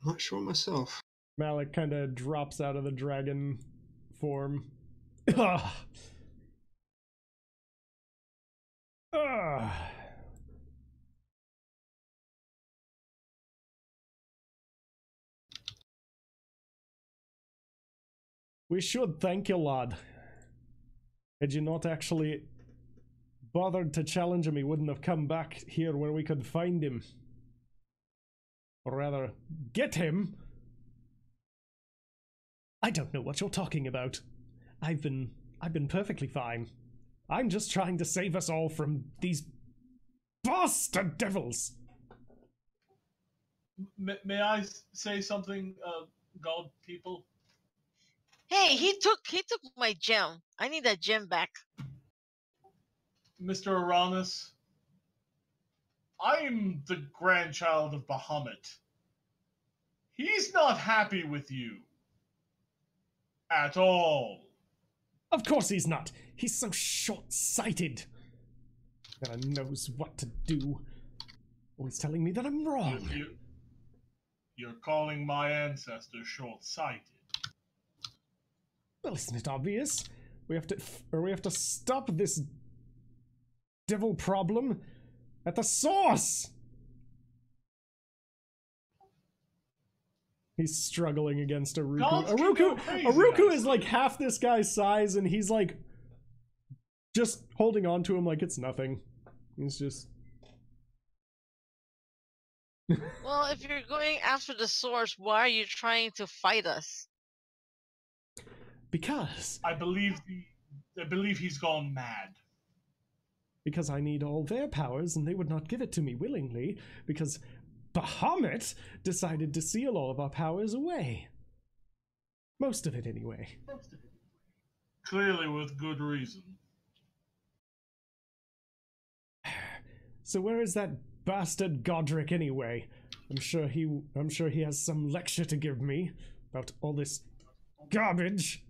not sure myself. Malik kind of drops out of the dragon form. Ugh. Ugh. We should thank you, lad. Had you not actually bothered to challenge him, he wouldn't have come back here where we could find him. Or rather, get him. I don't know what you're talking about. I've been perfectly fine. I'm just trying to save us all from these bastard devils. May I say something, god people? Hey, he took my gem. I need that gem back. Mr. Arannis, I'm the grandchild of Bahamut. He's not happy with you. At all. Of course he's not. He's so short-sighted. Never knows what to do. Always telling me that I'm wrong. You're calling my ancestors short-sighted. Well, isn't it obvious? We have to stop this devil problem at the source. He's struggling against Aruku. Gods can go crazy, Aruku guys. is like half this guy's size, and he's like just holding on to him like it's nothing. He's just. Well, if you're going after the source, why are you trying to fight us? Because I believe he's gone mad. because I need all their powers, and they would not give it to me willingly, because Bahamut decided to seal all of our powers away. Most of it, anyway. Clearly with good reason. So where is that bastard Godric anyway? I'm sure he has some lecture to give me about all this garbage.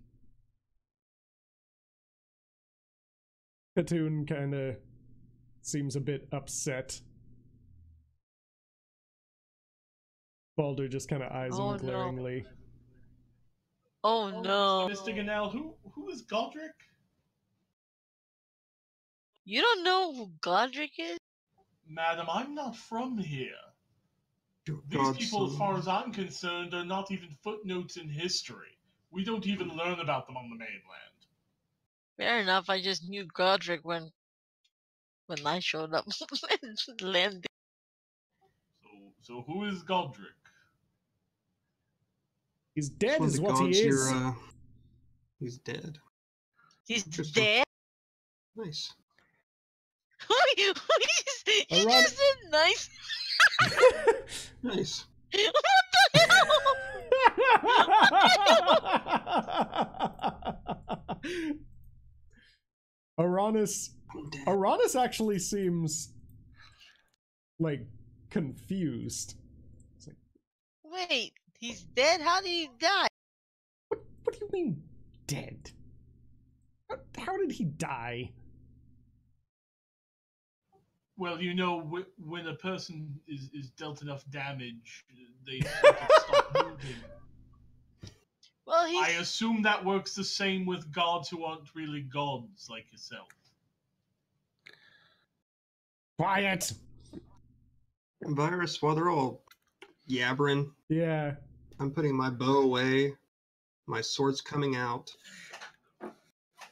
Katoon kinda seems a bit upset. Baldur just kinda eyes him glaringly. Oh no. Mr. Ganel, who is Godric? You don't know who Godric is? Madam, I'm not from here. Your These people, as godson. far as I'm concerned, are not even footnotes in history. We don't even learn about them on the mainland. Fair enough, I just knew Godric when I showed up. Landed. So who is Godric? He's dead One of is the what he gods is. He's dead. He's Interesting. dead? Nice. He Aran- just said nice. Nice. What the hell? Arannis I'm dead. Arannis actually seems like confused. It's like, Wait, he's dead? How did he die? what do you mean dead? How did he die? Well, you know, when a person is dealt enough damage, they sort of stop moving. Well, I assume that works the same with gods who aren't really gods like yourself. Quiet. Virus, while they're all yabbering, Yeah. I'm putting my bow away. My sword's coming out.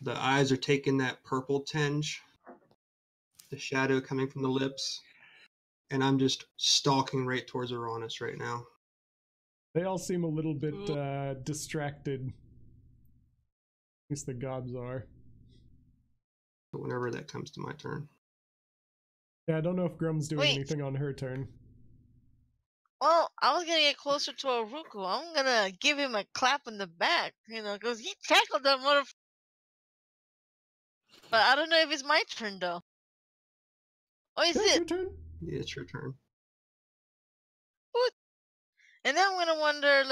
The eyes are taking that purple tinge. The shadow coming from the lips. And I'm just stalking right towards Arannis right now. They all seem a little bit distracted. At least the gods are. But whenever that comes to my turn. Yeah, I don't know if Grum's doing Wait. anything on her turn. Well, I was gonna get closer to Aruku. I'm gonna give him a clap in the back, because he tackled that motherfucker. But I don't know if it's my turn though. Oh, is Yeah, it's it? your turn. Yeah, it's your turn. And then I'm gonna wonder,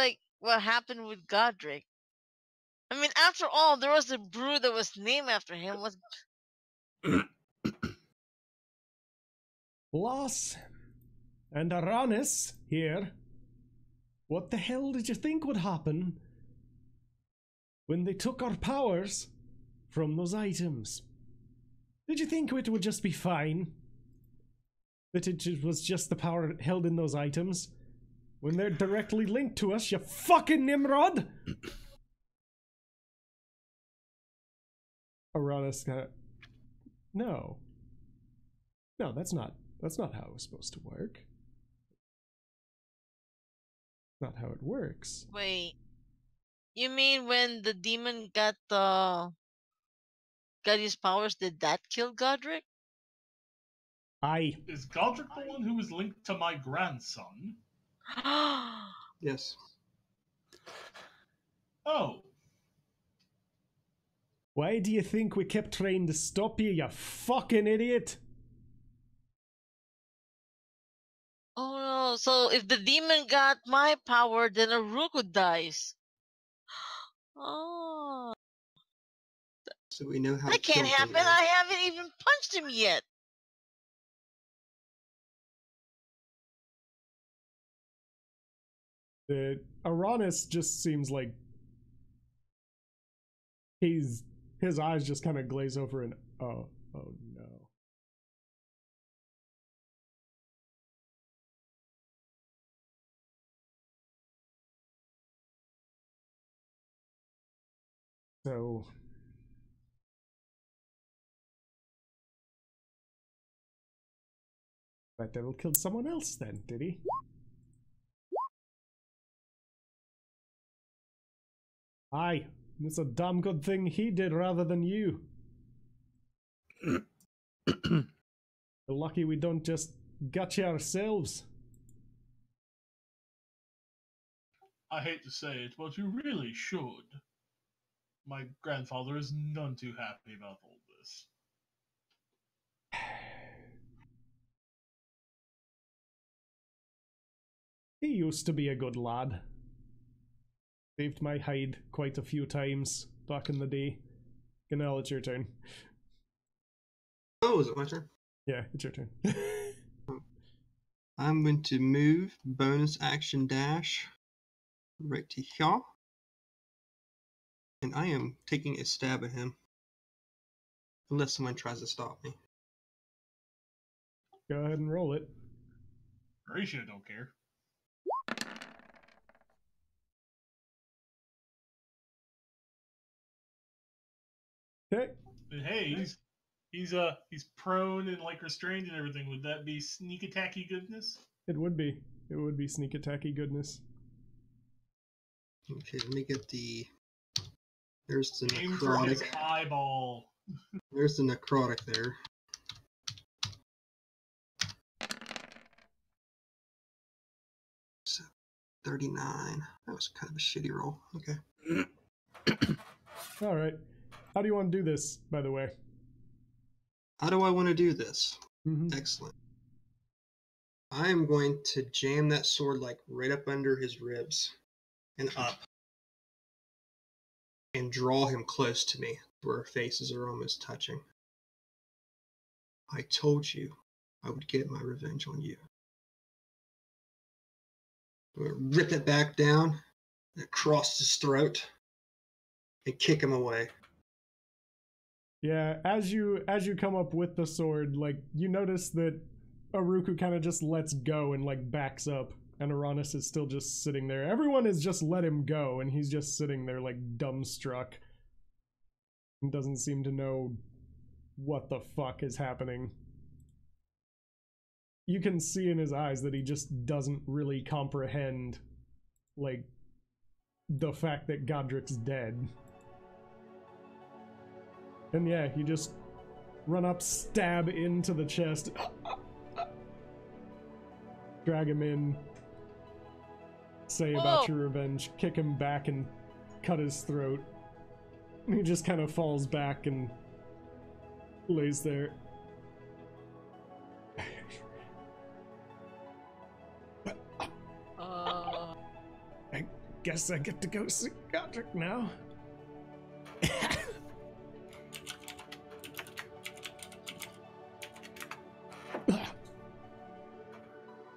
what happened with Godric. I mean, after all, there was a brew that was named after him. Loss and Arannis here. What the hell did you think would happen when they took our powers from those items? Did you think it would just be fine? That it was just the power held in those items? When they're directly linked to us, you fucking Nimrod! Arannis got... No. No, that's not how it was supposed to work. Not how it works. Wait, you mean when the demon got his powers, did that kill Godric? Is Godric the one who is linked to my grandson? Yes. Oh, Why do you think we kept trying to stop you, you fucking idiot? Oh no, so if the demon got my power, then Aruku dies. Oh, So we know how that to can't kill happen. them now. I haven't even punched him yet. Arannis just seems like his eyes just kind of glaze over and oh no. So... That devil killed someone else then, did he? Aye, it's a damn good thing he did rather than you. We're lucky we don't just gut you ourselves. I hate to say it, but you really should. My grandfather is none too happy about all this. He used to be a good lad. Saved my hide quite a few times back in the day. Now it's your turn. Oh, is it my turn? Yeah, it's your turn. I'm going to move, bonus action dash, right to here. And I am taking a stab at him. Unless someone tries to stop me. Go ahead and roll it. Horatio don't care. Okay. Hey, he's prone and like restrained and everything. Would that be sneak attacky goodness? It would be. It would be sneak attacky goodness. Okay, let me get the... There's the Aim for his necrotic. eyeball. There's the necrotic there. So, 39. That was kind of a shitty roll. Okay. Alright. How do you want to do this, by the way? How do I want to do this? Mm-hmm. Excellent. I am going to jam that sword like right up under his ribs and up. And draw him close to me, where our faces are almost touching. I told you I would get my revenge on you. I'm going to rip it back down across his throat and kick him away. Yeah, as you come up with the sword, like, you notice that Aruku kind of just lets go and, like, backs up, and Arannis is still just sitting there. Everyone has just let him go, and he's just sitting there, like, dumbstruck. And doesn't seem to know what the fuck is happening. You can see in his eyes that he just doesn't really comprehend, like, the fact that Godric's dead. And yeah, you just run up, stab into the chest, drag him in, say about your revenge, kick him back and cut his throat. And he just kind of falls back and lays there. I guess I get to go see Godric now.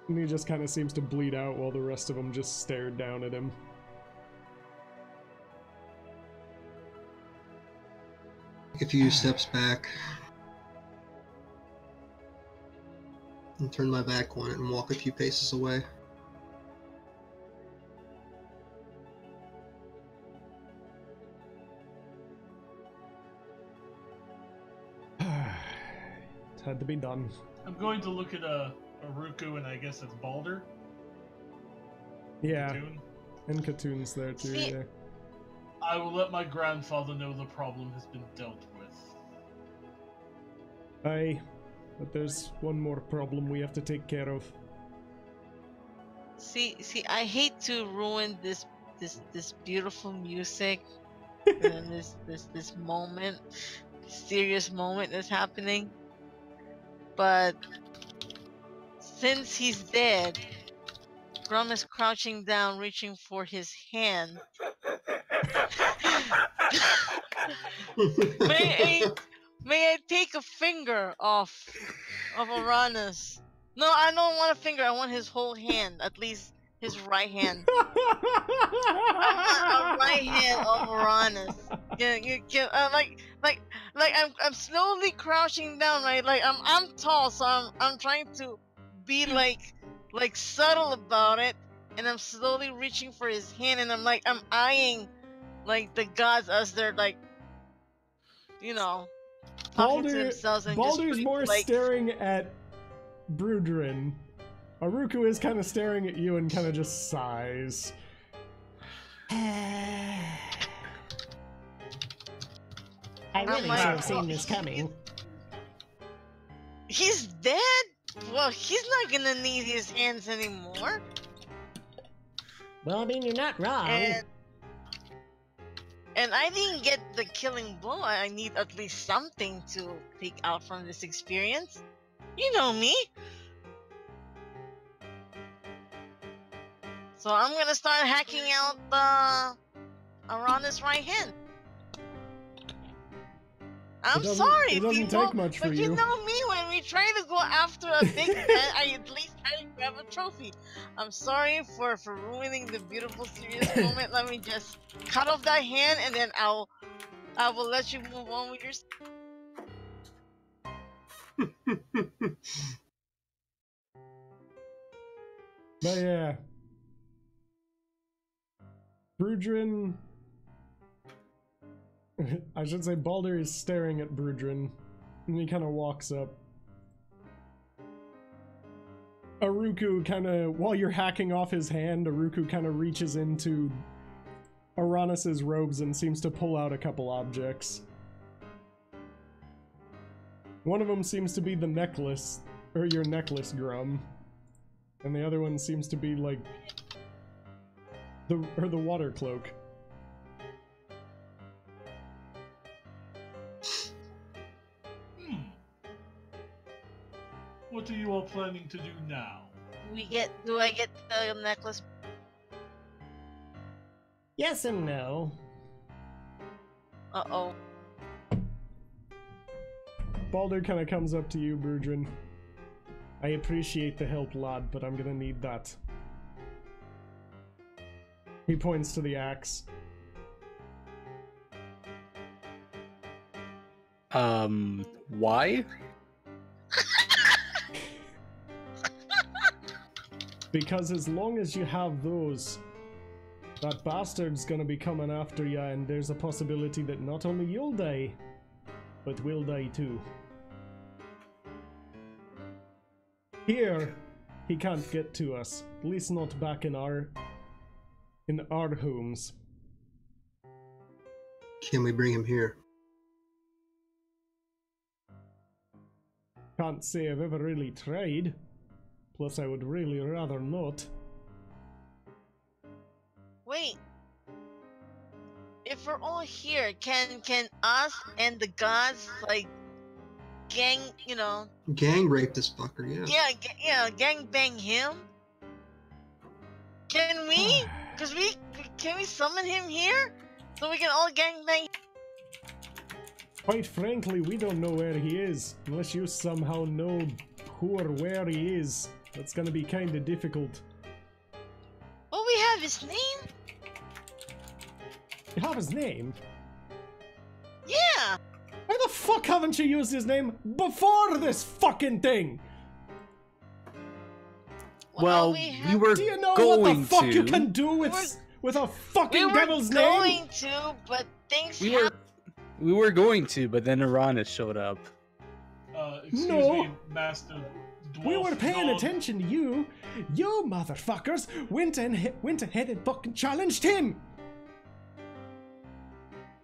And he just kind of seems to bleed out while the rest of them just stare down at him. Take a few steps back. And turn my back on it and walk a few paces away. It had to be done. I'm going to look at Aruku, and I guess it's Balder. Yeah, Katoon. and Katoon's there too, See- yeah. I will let my grandfather know the problem has been dealt with. Aye, but there's one more problem we have to take care of. See, I hate to ruin this beautiful music and this moment, serious moment that's happening. But since he's dead, Grum is crouching down, reaching for his hand. May I take a finger off of Arannis? No, I don't want a finger. I want his whole hand, at least his right hand. I want a right hand of Arannis. I'm slowly crouching down, right? Like I'm tall, so I'm trying to be like subtle about it, and I'm slowly reaching for his hand, and I'm eyeing like the gods as they're like you know, talking to themselves and Baldur's just more like, staring at Brudrin. Aruku is kind of staring at you and kind of just sighs. I I'm really like, should have seen this coming. He's dead? Well, he's not gonna need his hands anymore. Well, I mean, you're not wrong. And I didn't get the killing blow. I need at least something to take out from this experience. You know me. So I'm gonna start hacking out Arannis' right hand. I'm sorry, it doesn't people, take much for but you. you know me, when we try to go after a big man, I at least try to grab a trophy. I'm sorry for ruining the beautiful, serious moment. Let me just cut off that hand, and then I will let you move on with your. But yeah. Brudrin... I should say Baldur is staring at Brudrin, and he kind of walks up. Aruku kind of, while you're hacking off his hand, Aruku kind of reaches into Arannis' robes and seems to pull out a couple objects. One of them seems to be the necklace, or your necklace, Grum. And the other one seems to be like the water cloak. What are you all planning to do now? Do I get the necklace? Yes and no. Uh-oh. Baldur kind of comes up to you, Brudrin. I appreciate the help, lad, but I'm gonna need that. He points to the axe. Why? Because as long as you have those, that bastard's gonna be coming after you, and there's a possibility that not only you'll die, but we'll die too. Here, he can't get to us, at least not back in our homes. Can we bring him here? Can't say I've ever really tried. Plus, I would really rather not. Wait. If we're all here, can us and the gods like gang, you know? Gang rape this fucker, yeah. Yeah, gang bang him. Can we? Cause can we summon him here so we can all gang bang? Quite frankly, we don't know where he is, unless you somehow know who or where he is. That's gonna be kinda difficult. Well, we have his name. You have his name? Yeah. Why the fuck haven't you used his name before this fucking thing? Well, we were Do you know going what the fuck to. you can do with a fucking We were devil's going name? to, but things We were going to, but then Arannis showed up. Excuse No. me, Master Dwarf. We were paying Lord. attention to you. You motherfuckers went ahead and fucking challenged him.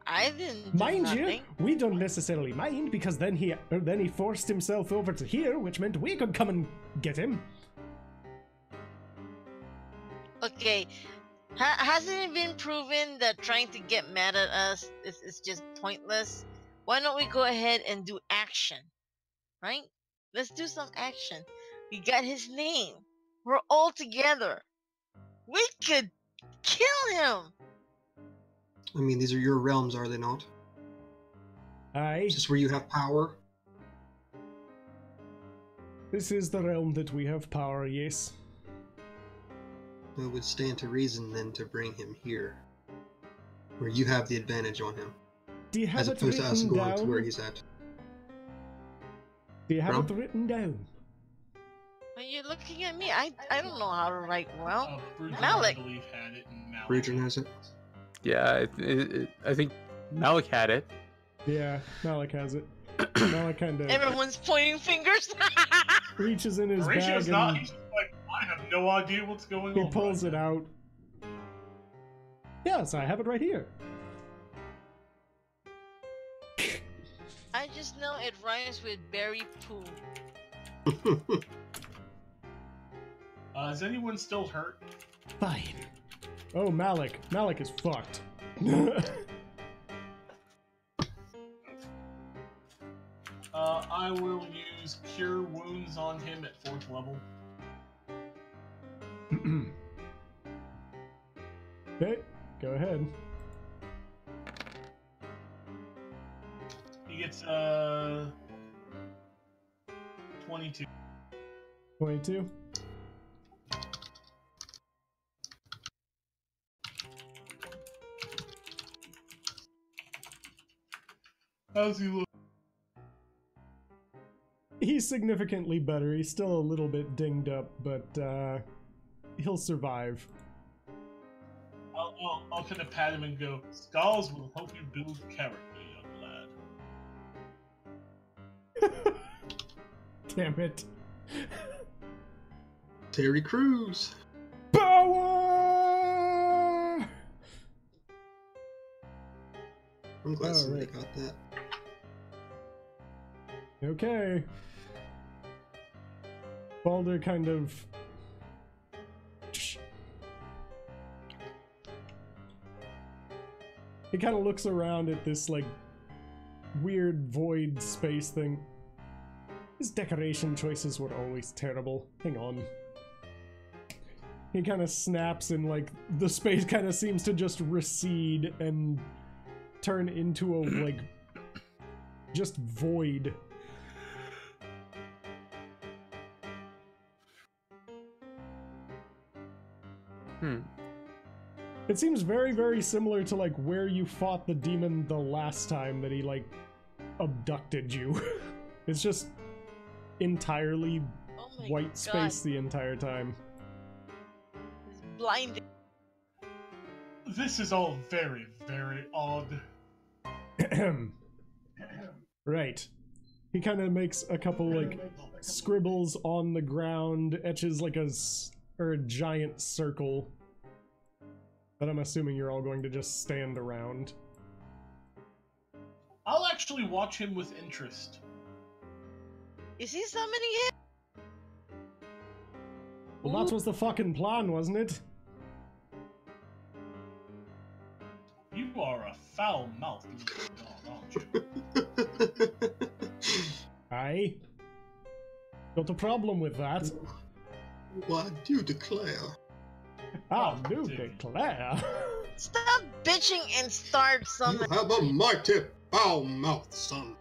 I didn't do Mind nothing. you, we don't necessarily mind because then he forced himself over to here, which meant we could come and get him. Okay, hasn't it been proven that trying to get mad at us is just pointless? Why don't we go ahead and do action, right? Let's do some action. We got his name. We're all together. We could kill him. I mean, these are your realms, are they not? Aye, Is this where you have power? this is the realm that we have power, yes. It would stand to reason then to bring him here, where you have the advantage on him, Do you have as it opposed to us written going to where down? he's at. Do you have Bro? it written down? Are you looking at me? I don't know how to write well. Brudrin, I Malik. believe, had it, and Malik. Brudrin has it. Yeah, I think Malik had it. Yeah, Malik has it. Malik kind of Everyone's pointing fingers. reaches in his Horatio's bag not. and He's just like, I have no idea what's going he on. pulls right it out. Yes, I have it right here. I just know it rhymes with berry poo. Is anyone still hurt? Fine. Oh, Malik. Malik is fucked. I will use Cure Wounds on him at 4th level. Okay, go ahead. He gets 22. 22. How's he look? He's significantly better. He's still a little bit dinged up, but he'll survive. I'll kind of pat him and go, Scars will help you build character, young lad. Damn it. Terry Crews. Power! I'm glad somebody Alright. got that. Okay. Balder kind of... He kind of looks around at this, like, weird void space thing. His decoration choices were always terrible. Hang on. He kind of snaps and, like, the space kind of seems to just recede and turn into a, like, just void. It seems very, very similar to, like, where you fought the demon the last time that he, like, abducted you. It's just entirely Oh my white space God. the entire time. It's blinding. This is all very, very odd. Right. He kind of makes a couple, like, scribbles on the ground, etches, like, a giant circle. But I'm assuming you're all going to just stand around. I'll actually watch him with interest. Is he summoning him? Well, that was the fucking plan, wasn't it? You are a foul-mouthed little dog, aren't you? Aye. Got a problem with that. Why do declare? I Oh, do dude. declare. Stop bitching and start You summoning. have a mighty foul mouth, son.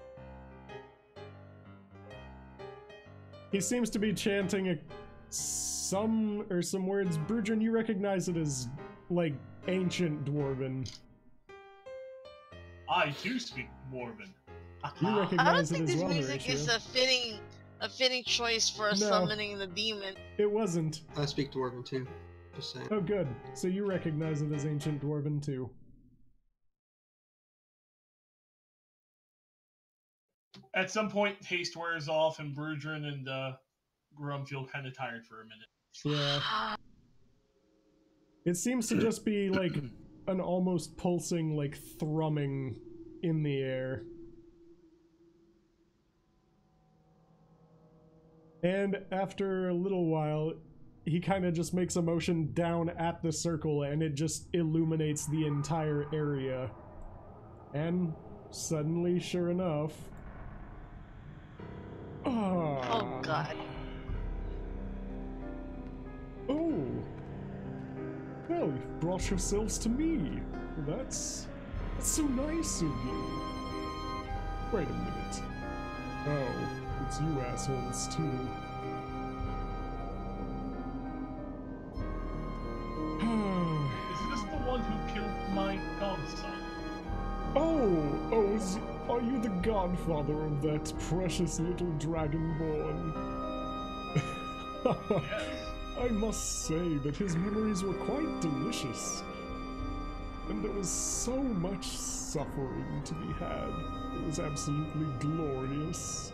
He seems to be chanting some words. Brudrin, you recognize it as, like, ancient Dwarven. I do speak Dwarven. You I don't recognize it think as this well, music is Horatio. a fitting choice for No. summoning the demon. It wasn't. I speak Dwarven too. Just saying. Oh, good. So you recognize it as ancient Dwarven, too. At some point, haste wears off, and Brudrin and Grum feel kind of tired for a minute. Yeah. It seems to just be, like, an almost pulsing, like, thrumming in the air. And after a little while, he kind of just makes a motion down at the circle and it just illuminates the entire area. And suddenly, sure enough... Oh God. Oh! Well, you've brought yourselves to me. That's so nice of you. Wait a minute. Oh, it's you assholes too. Is this the one who killed my godson? Are you the godfather of that precious little dragonborn? Yes. I must say that his memories were quite delicious. And there was so much suffering to be had. It was absolutely glorious.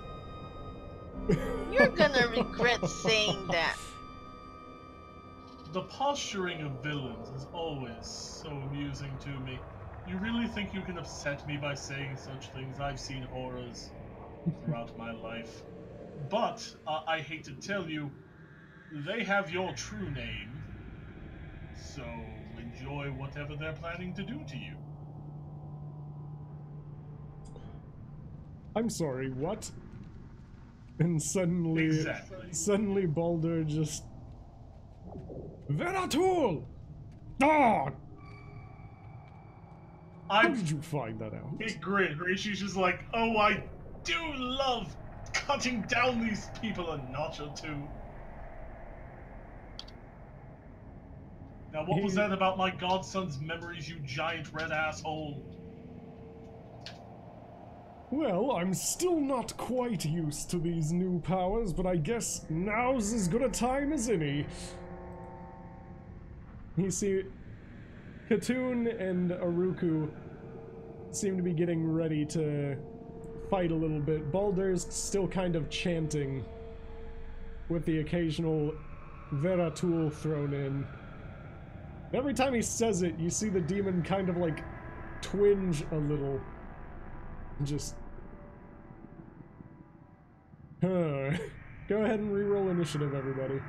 You're gonna regret saying that. The posturing of villains is always so amusing to me. You really think you can upset me by saying such things? I've seen horrors throughout my life. But, I hate to tell you, they have your true name. So, enjoy whatever they're planning to do to you. I'm sorry, what? And Exactly. suddenly Baldur just... Veratul! Ah! How did you find that out? Big grin, right? She's just like, oh, I do love cutting down these people a notch or two. Now, what was that about my godson's memories, you giant red asshole? Well, I'm still not quite used to these new powers, but I guess now's as good a time as any. You see, Katoon and Aruku seem to be getting ready to fight a little bit. Baldur's still kind of chanting, with the occasional Veratul thrown in. Every time he says it, you see the demon kind of like twinge a little. Just... Go ahead and reroll initiative, everybody.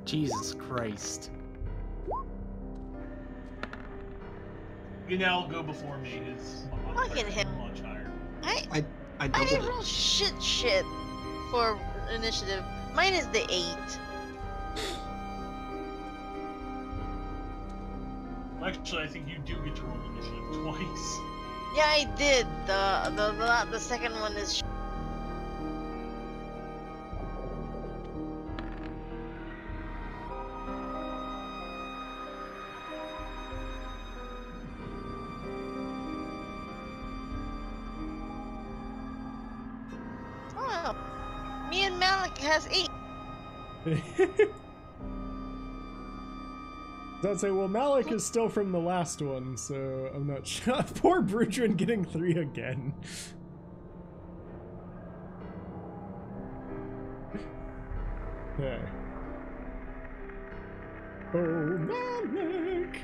Jesus Christ. You now go before me. His Fucking hell. much higher. I I doubled didn't it. roll shit for initiative. Mine is the 8. Actually, I think you do get to roll initiative twice. Yeah, I did. The second one is. Oh, me and Malik has 8. I'd say, well, Malik is still from the last one, so I'm not sure. Poor Brudrin getting 3 again. Okay. Oh, Malik!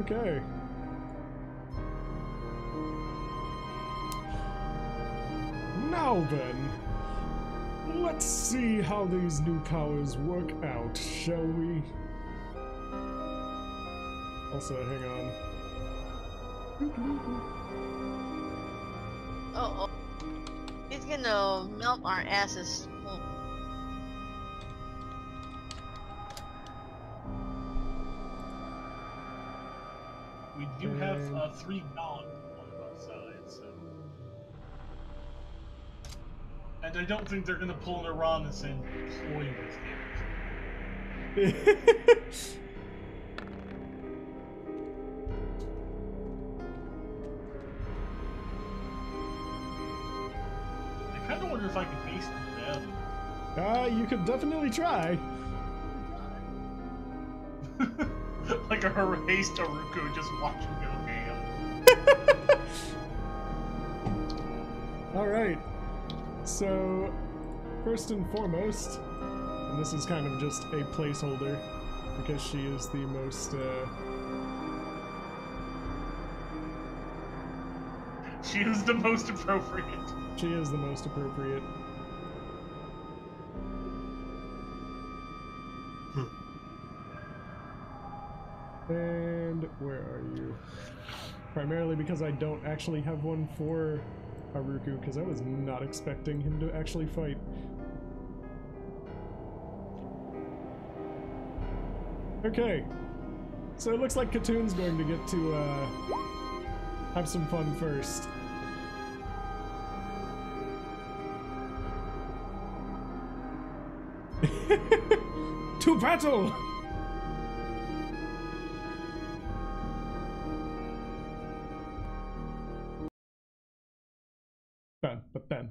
Okay. Now then, let's see how these new powers work out, shall we? Also, hang on. Oh, he's gonna melt our asses. We do have 3 gone on both sides, so. And I don't think they're gonna pull an Arannis and toy with him. I kinda wonder if I can haste them. You could definitely try. Like a haste Aruku just watching go ham. Alright. So, first and foremost, and this is kind of just a placeholder, because she is the most, She is the most appropriate. she is the most appropriate. And where are you? Primarily because I don't actually have one for Haruku, because I was not expecting him to actually fight. Okay, so it looks like Katoon's going to get to have some fun first. To battle! Ba-bam.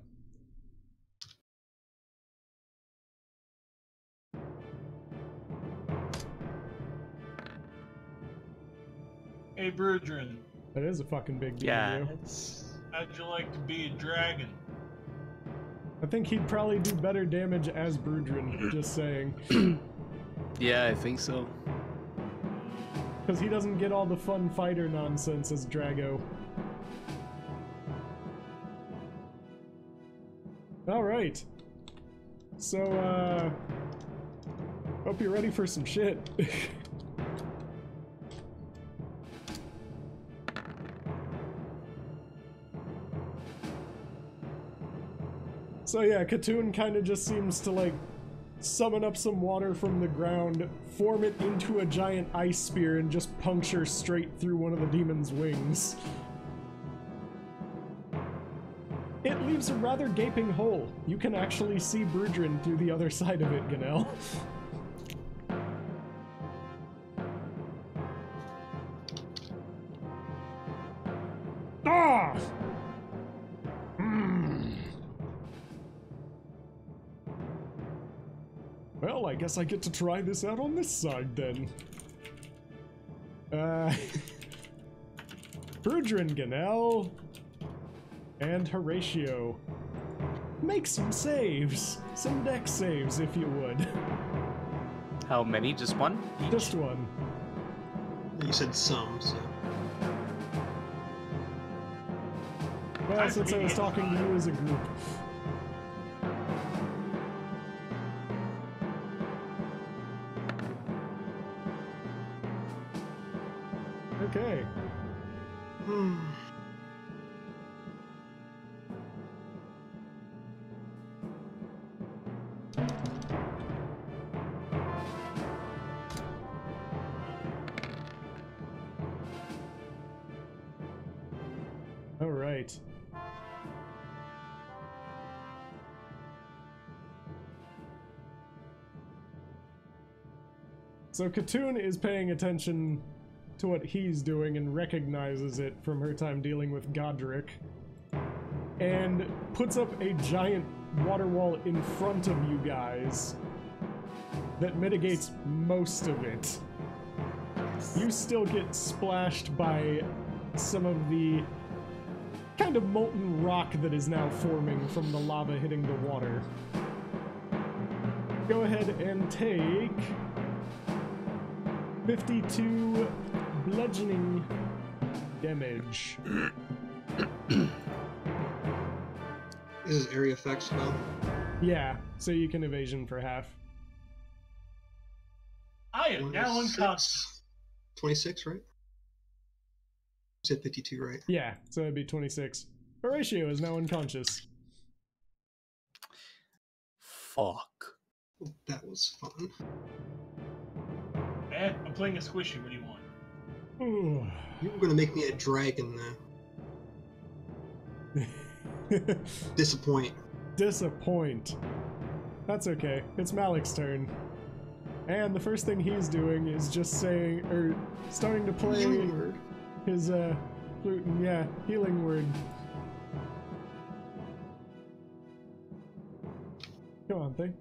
Hey, Brudrin, That is a fucking big deal. Yeah. Yo. how'd you like to be a dragon? I think he'd probably do better damage as Brudrin, just saying. Yeah, I think so. Because he doesn't get all the fun fighter nonsense as Drago. Alright. So, hope you're ready for some shit. So yeah, Katoon kind of just seems to like summon up some water from the ground, form it into a giant ice spear, and just puncture straight through one of the demon's wings. It leaves a rather gaping hole. You can actually see Brudrin through the other side of it, Ganel. Ah! Well, I guess I get to try this out on this side then. Brudrin, Ganel, and Horatio. Make some saves. Some dex saves, if you would. How many? Just one? Each? Just one. You said some, so. Well, since I was talking to you as a group. Okay. All right. So Katoon is paying attention to what he's doing and recognizes it from her time dealing with Godric, and puts up a giant water wall in front of you guys that mitigates most of it. You still get splashed by some of the kind of molten rock that is now forming from the lava hitting the water. Go ahead and take 52 bludgeoning damage. Is this area effect spell? Yeah, so you can evasion for half. I am now unconscious. 26, right? You said 52, right? Yeah, so it'd be 26. Horatio is now unconscious. Fuck. That was fun. I'm playing a squishy. What do you want? Ooh. You were gonna make me a dragon, though. Disappoint. Disappoint. That's okay. It's Malik's turn. And the first thing he's doing is just saying, or starting to play Healing word. his flute and yeah, healing word. Come on, thing.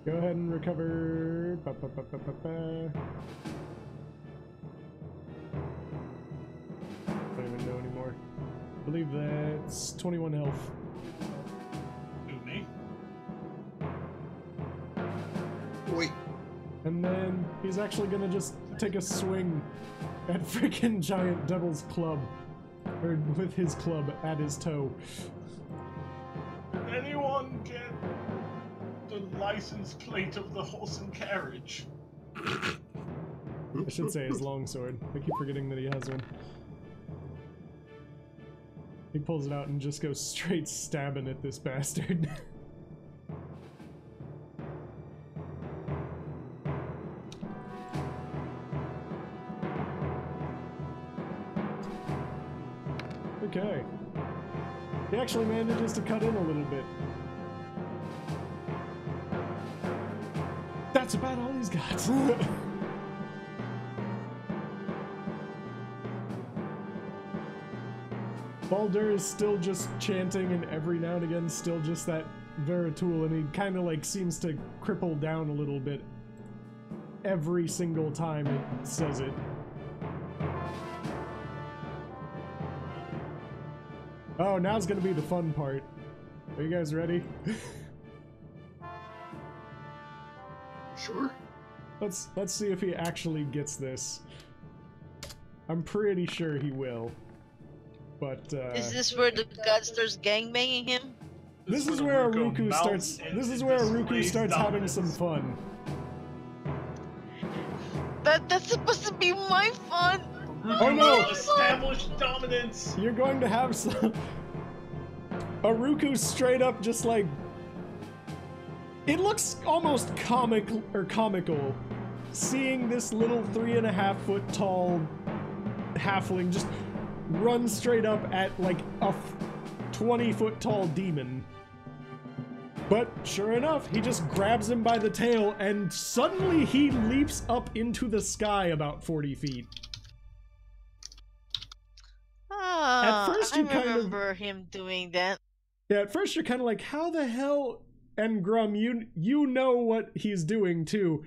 Go ahead and recover. Ba, ba, ba, ba, ba, ba. I don't even know anymore. I believe that's 21 health. Who, me? Wait. And then he's actually gonna just take a swing at freaking Giant Devil's club. Or with his club at his toe. Did anyone get the license plate of the horse and carriage? I should say his longsword. I keep forgetting that he has one. He pulls it out and just goes straight stabbing at this bastard. Okay. He actually manages to cut in a little bit. That's about all he's got. Baldur is still just chanting, and every now and again still just that Veritool, and he kind of like seems to cripple down a little bit every single time it says it. Oh, now's gonna be the fun part. Are you guys ready? Sure. Let's see if he actually gets this. I'm pretty sure he will. But Is this where the god starts gangbanging him? this is where Aruku starts. This is where Aruku starts having some fun. That's supposed to be my fun. Oh no! Established dominance. You're going to have some. Aruku straight up just like. It looks almost comical, seeing this little 3.5 foot tall halfling just run straight up at like a 20 foot tall demon. But sure enough, he just grabs him by the tail and suddenly he leaps up into the sky about 40 feet. Ah, first you I kind of- remember him doing that. Yeah, at first you're kind of like, how the hell? And Grum, you know what he's doing too.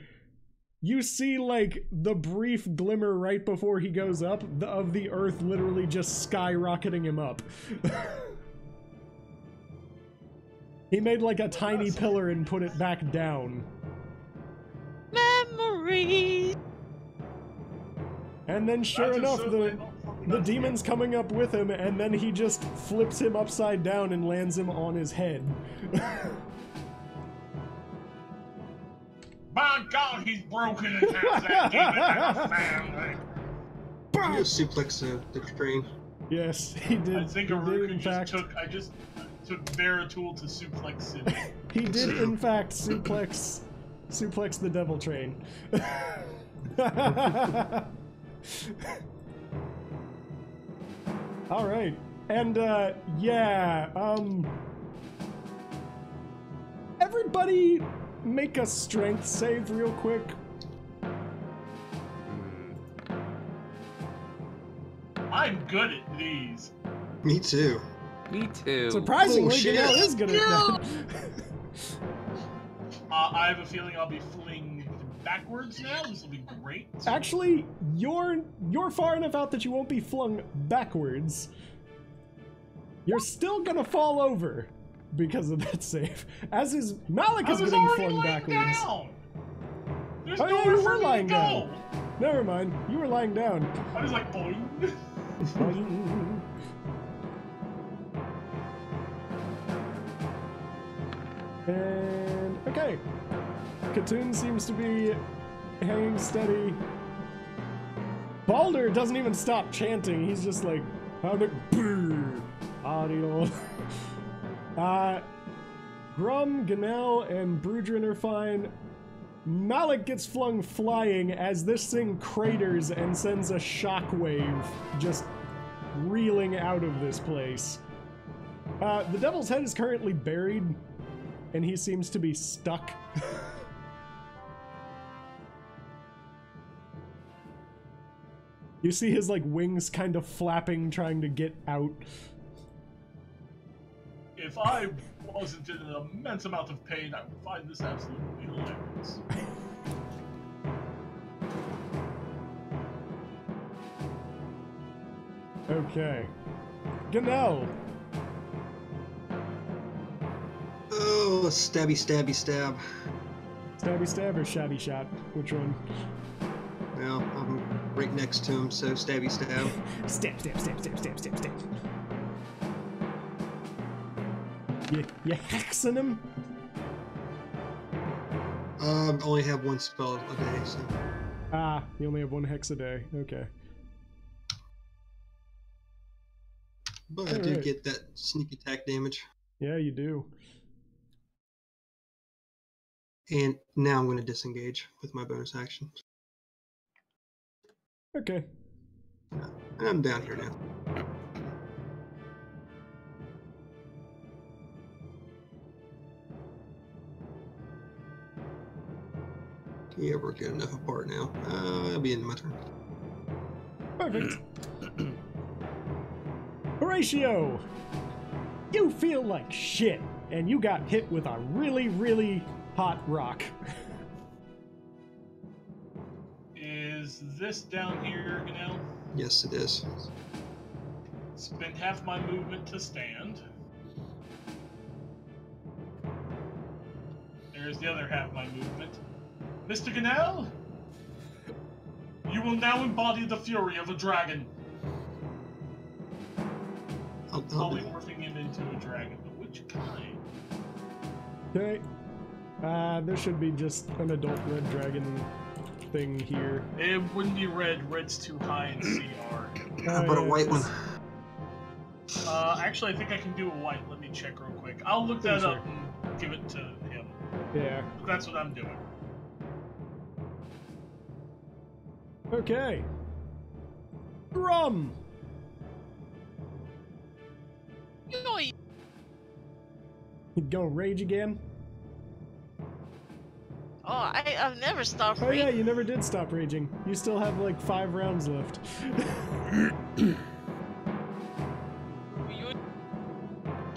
You see like the brief glimmer right before he goes up of the earth literally just skyrocketing him up. He made like a tiny pillar and put it back down. Memories. And then sure enough, the demon's coming up with him, and then he just flips him upside down and lands him on his head. My God, he's broken in half. That demon has a family. You suplex the train. Yes, he did. I think he did, Aruku in fact. I just took Veritool to suplex him. He did, in fact, suplex the devil train. All right, and yeah, everybody, make a strength save real quick. I'm good at these. Me too. Me too. Surprisingly, shit. Ganelle is good at that. I have a feeling I'll be fleeing backwards now. This will be great. Actually, you're far enough out that you won't be flung backwards. You're still gonna fall over because of that save. As is Malik I is was getting already flung lying backwards. down. There's Oh yeah, nowhere you for were me lying to go. down. Never mind, you were lying down. I was like, boing. And okay, Katoon seems to be hanging steady. Baldur doesn't even stop chanting. He's just like, how'd it audio. Grum, Ganelle, and Brudrin are fine. Malik gets flung flying as this thing craters and sends a shockwave just reeling out of this place. The devil's head is currently buried, and he seems to be stuck. You see his like wings kind of flapping, trying to get out. If I wasn't in an immense amount of pain, I would find this absolutely hilarious. Okay. Ganelle. Oh, stabby, stabby, stab. Stabby stab or shabby shot? Which one? Well, I'm right next to him, so stabby, stab. Stab, stab, stab, stab, stab, stab, stab. You hexing him? Only have one spell a day, so. Ah, you only have one hex a day. Okay. But I do Alright. get that sneak attack damage. Yeah, you do. And now I'm going to disengage with my bonus action. Okay. And I'm down here now. Yeah, we're good enough apart now. That'll be in my turn. Perfect. Horatio, you feel like shit, and you got hit with a really, really hot rock. Is this down here, Ganel? Yes, it is. Spend half my movement to stand. There's the other half of my movement. Mr. Ganel, you will now embody the fury of a dragon. I'll Polymorphing him into a dragon, but which kind? Okay. There should be just an adult red dragon thing here. It wouldn't be red. Red's too high in CR. How about a white one? Actually, I think I can do a white. Let me check real quick. I'll look that up and give it to him. Yeah. That's what I'm doing. Okay. Grum! Yoy. You gonna rage again? Oh, I've never stopped Oh yeah, reading. you never did stop raging. You still have like 5 rounds left.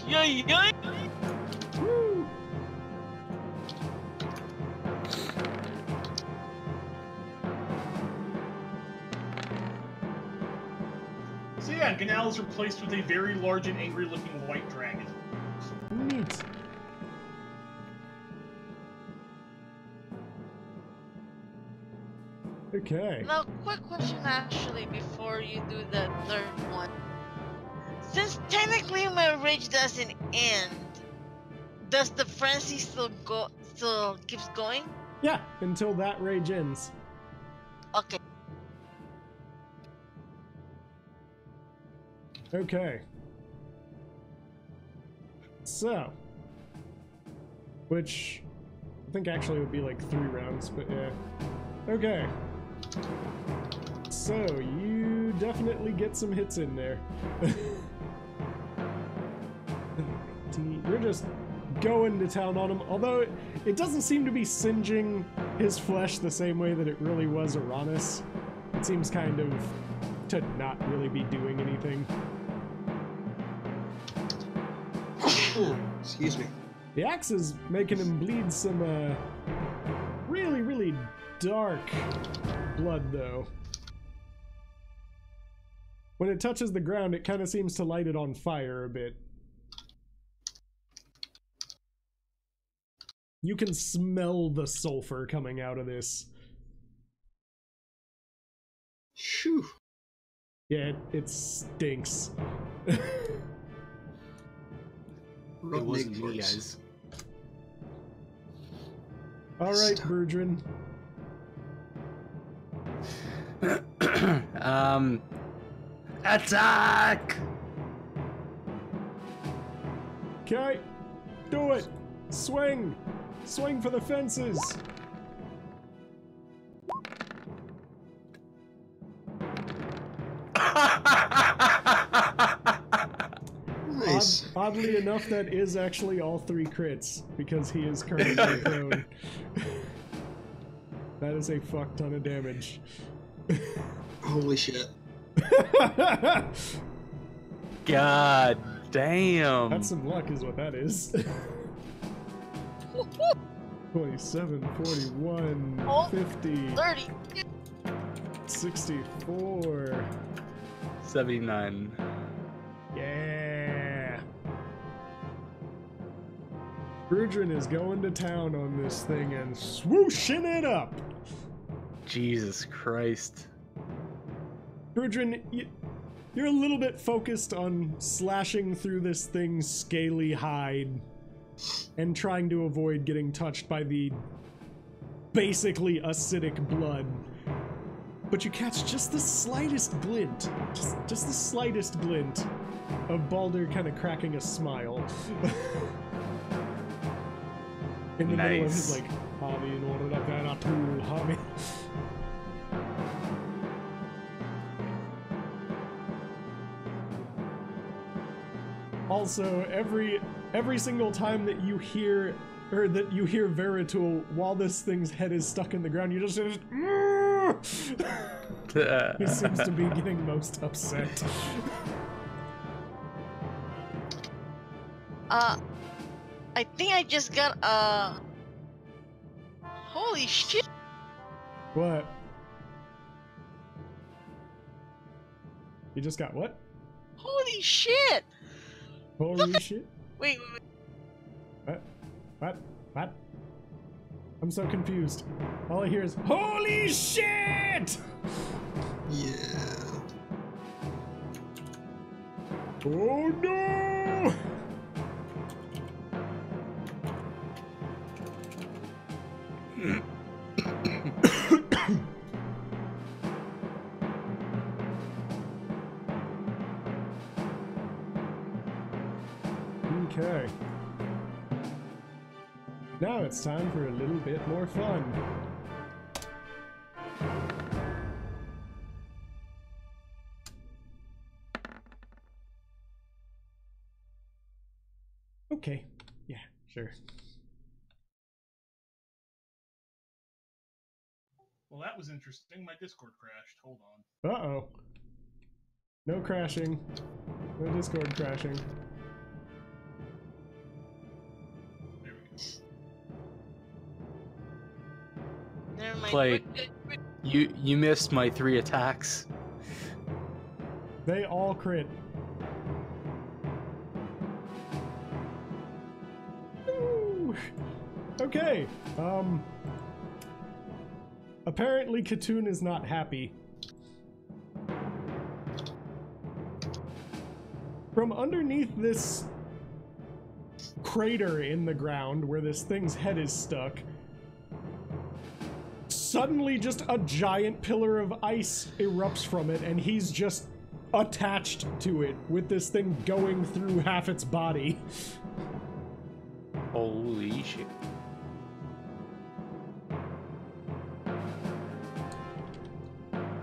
Yoy, yoy. Woo! So yeah, Ganal is replaced with a very large and angry-looking white dragon. Neat. Okay. Now, quick question actually before you do the third one. Since technically my rage doesn't end, does the frenzy still keeps going? Yeah, until that rage ends. Okay. Okay. So. Which I think actually would be like 3 rounds, but yeah. Okay. So, you definitely get some hits in there. You're just going to town on him, although it doesn't seem to be singeing his flesh the same way that it really was Arannis. It seems kind of to not really be doing anything. Excuse me. The axe is making him bleed some, really, really dark blood, though. When it touches the ground, it kind of seems to light it on fire a bit. You can smell the sulfur coming out of this. Shoo. Yeah, it stinks. It Rotten wasn't egg me, farts. guys. Alright, Stop. Bergrin. Attack! Okay, do it! Swing! Swing for the fences! Nice. Oddly enough, that is actually all 3 crits, because he is currently prone. That is a fuck ton of damage. Holy shit. God damn. That's some luck is what that is. 27, 41, Oh, 50, 30. 64. 79. Yeah. Bergrin is going to town on this thing and swooshing it up. Jesus Christ. Bergrin, you're a little bit focused on slashing through this thing's scaly hide and trying to avoid getting touched by the basically acidic blood. But you catch just the slightest glint, just the slightest glint of Baldur kind of cracking a smile. In the middle of his Nice. like, hobby in order to get a tool, hobby. Also, every single time that you hear or that you hear Veritul while this thing's head is stuck in the ground. You just hear he seems to be getting most upset. I think I just got holy shit! What? You just got what? Holy shit! Holy shit! Wait. What? I'm so confused. All I hear is holy shit! Yeah. Oh no! Okay. Now it's time for a little bit more fun. Okay. Yeah, sure. Well, that was interesting. My Discord crashed. Hold on. Uh-oh. No crashing. No Discord crashing. There we go. Never mind. Play. We're good. You missed my 3 attacks. They all crit. Woo! Okay. Apparently Katoon is not happy. From underneath this crater in the ground where this thing's head is stuck, suddenly just a giant pillar of ice erupts from it, and he's just attached to it with this thing going through half its body. Holy shit.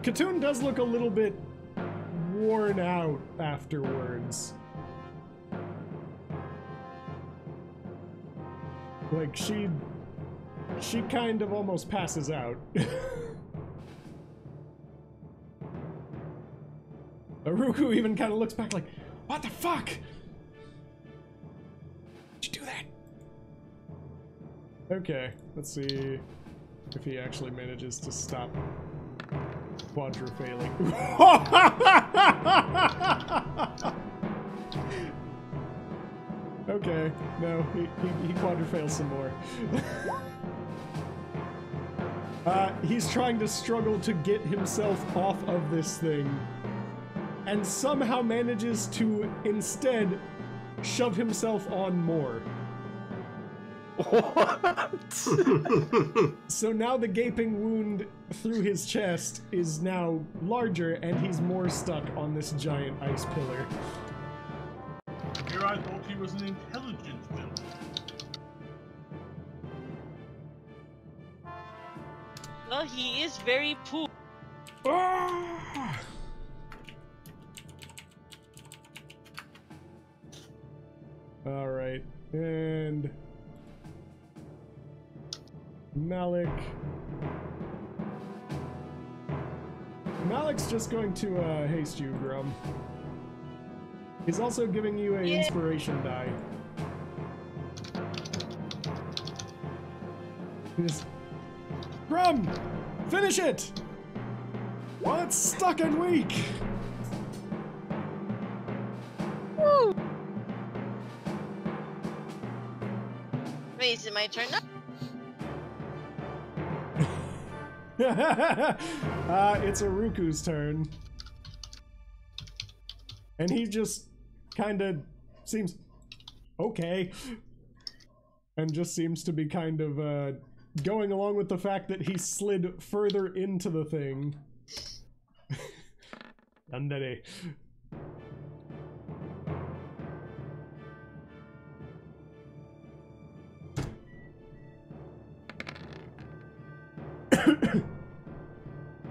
Katoon does look a little bit worn out afterwards. Like, she kind of almost passes out. Aruku even kind of looks back like, what the fuck? Did you do that? Okay, let's see if he actually manages to stop quadrifailing. Okay, no, he quadrifails some more. He's trying to struggle to get himself off of this thing, and somehow manages to instead shove himself on more. What? So now the gaping wound through his chest is now larger, and he's more stuck on this giant ice pillar. Here I thought he was an intelligent villain. Well, he is very poor. Ah! All right, and Malik's just going to haste you, Grum. He's also giving you a inspiration die. He just, Grum, finish it! While it's stuck and weak. Woo! Wait, is it my turn now? It's Aruku's turn. And he just kind of seems okay. And just seems to be kind of going along with the fact that he slid further into the thing. Andare.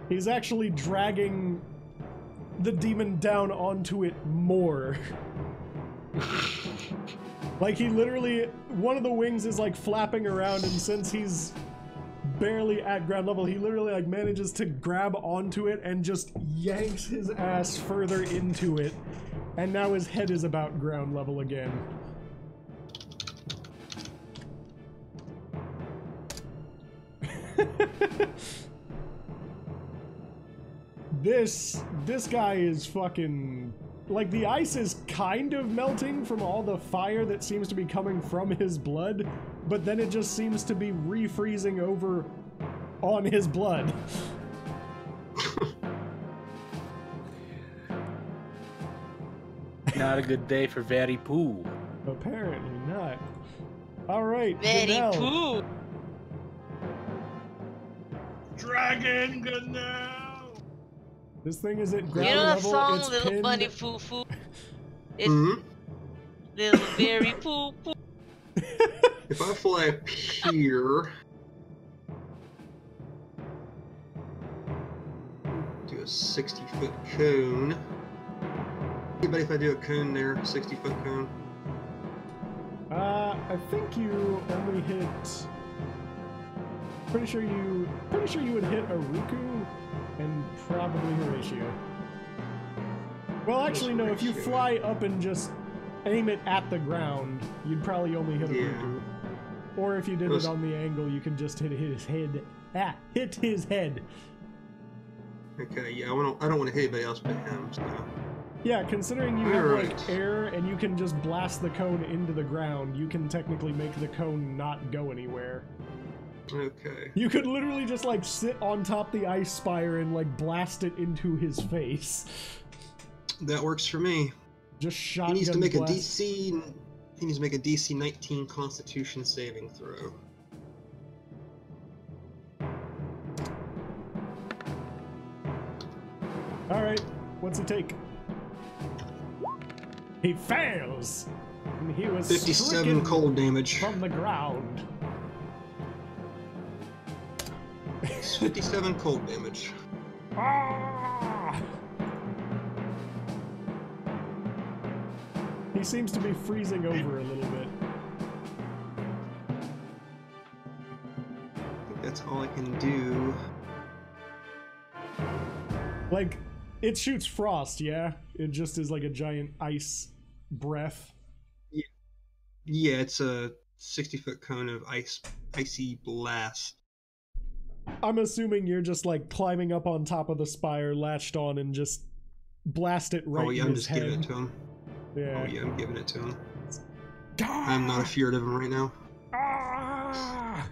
He's actually dragging the demon down onto it more. Like, he literally, one of the wings is like flapping around, and since he's barely at ground level, he literally like manages to grab onto it and just yanks his ass further into it, and now his head is about ground level again. This guy is fucking, like, the ice is kind of melting from all the fire that seems to be coming from his blood, but then it just seems to be refreezing over on his blood. Not a good day for Very Poo. Apparently not. Alright, Very Ganelle. poo. Dragon Ganelle! This thing is at You ground know that level, song, it's Little pinned. Bunny Foo Foo? It's Mhm. Little Very Poo Poo. If I fly up here, do a 60-foot cone. Anybody if I do a cone there, 60-foot cone? I think you only hit. Pretty sure you would hit Aruku and probably Horatio. Well, actually, no. If you Horatio. fly up and just aim it at the ground, you'd probably only hit Yeah. Aruku. Or if you did it on the angle, you can just hit his head. Hit his head. Okay, yeah, I don't want to hit anybody else but him, so. Yeah, considering you have like Alright. air and you can just blast the cone into the ground, you can technically make the cone not go anywhere. Okay. You could literally just like sit on top the ice spire and like blast it into his face. That works for me. Just He shotgun needs to make a blast. DC. He needs to make a DC 19 Constitution saving throw. All right, what's he take? He fails. And he was 57 stricken cold damage. from the ground. It's 57 cold damage. Ah! He seems to be freezing over a little bit. I think that's all I can do. Like, it shoots frost, yeah? It just is like a giant ice breath. Yeah, it's a 60-foot cone of icy blast. I'm assuming you're just like climbing up on top of the spire, latched on, and just blast it right Oh yeah, in I'm his just head. giving it to him. Yeah. Oh yeah, I'm giving it to him. Ah! I'm not afeard of him right now. Ah!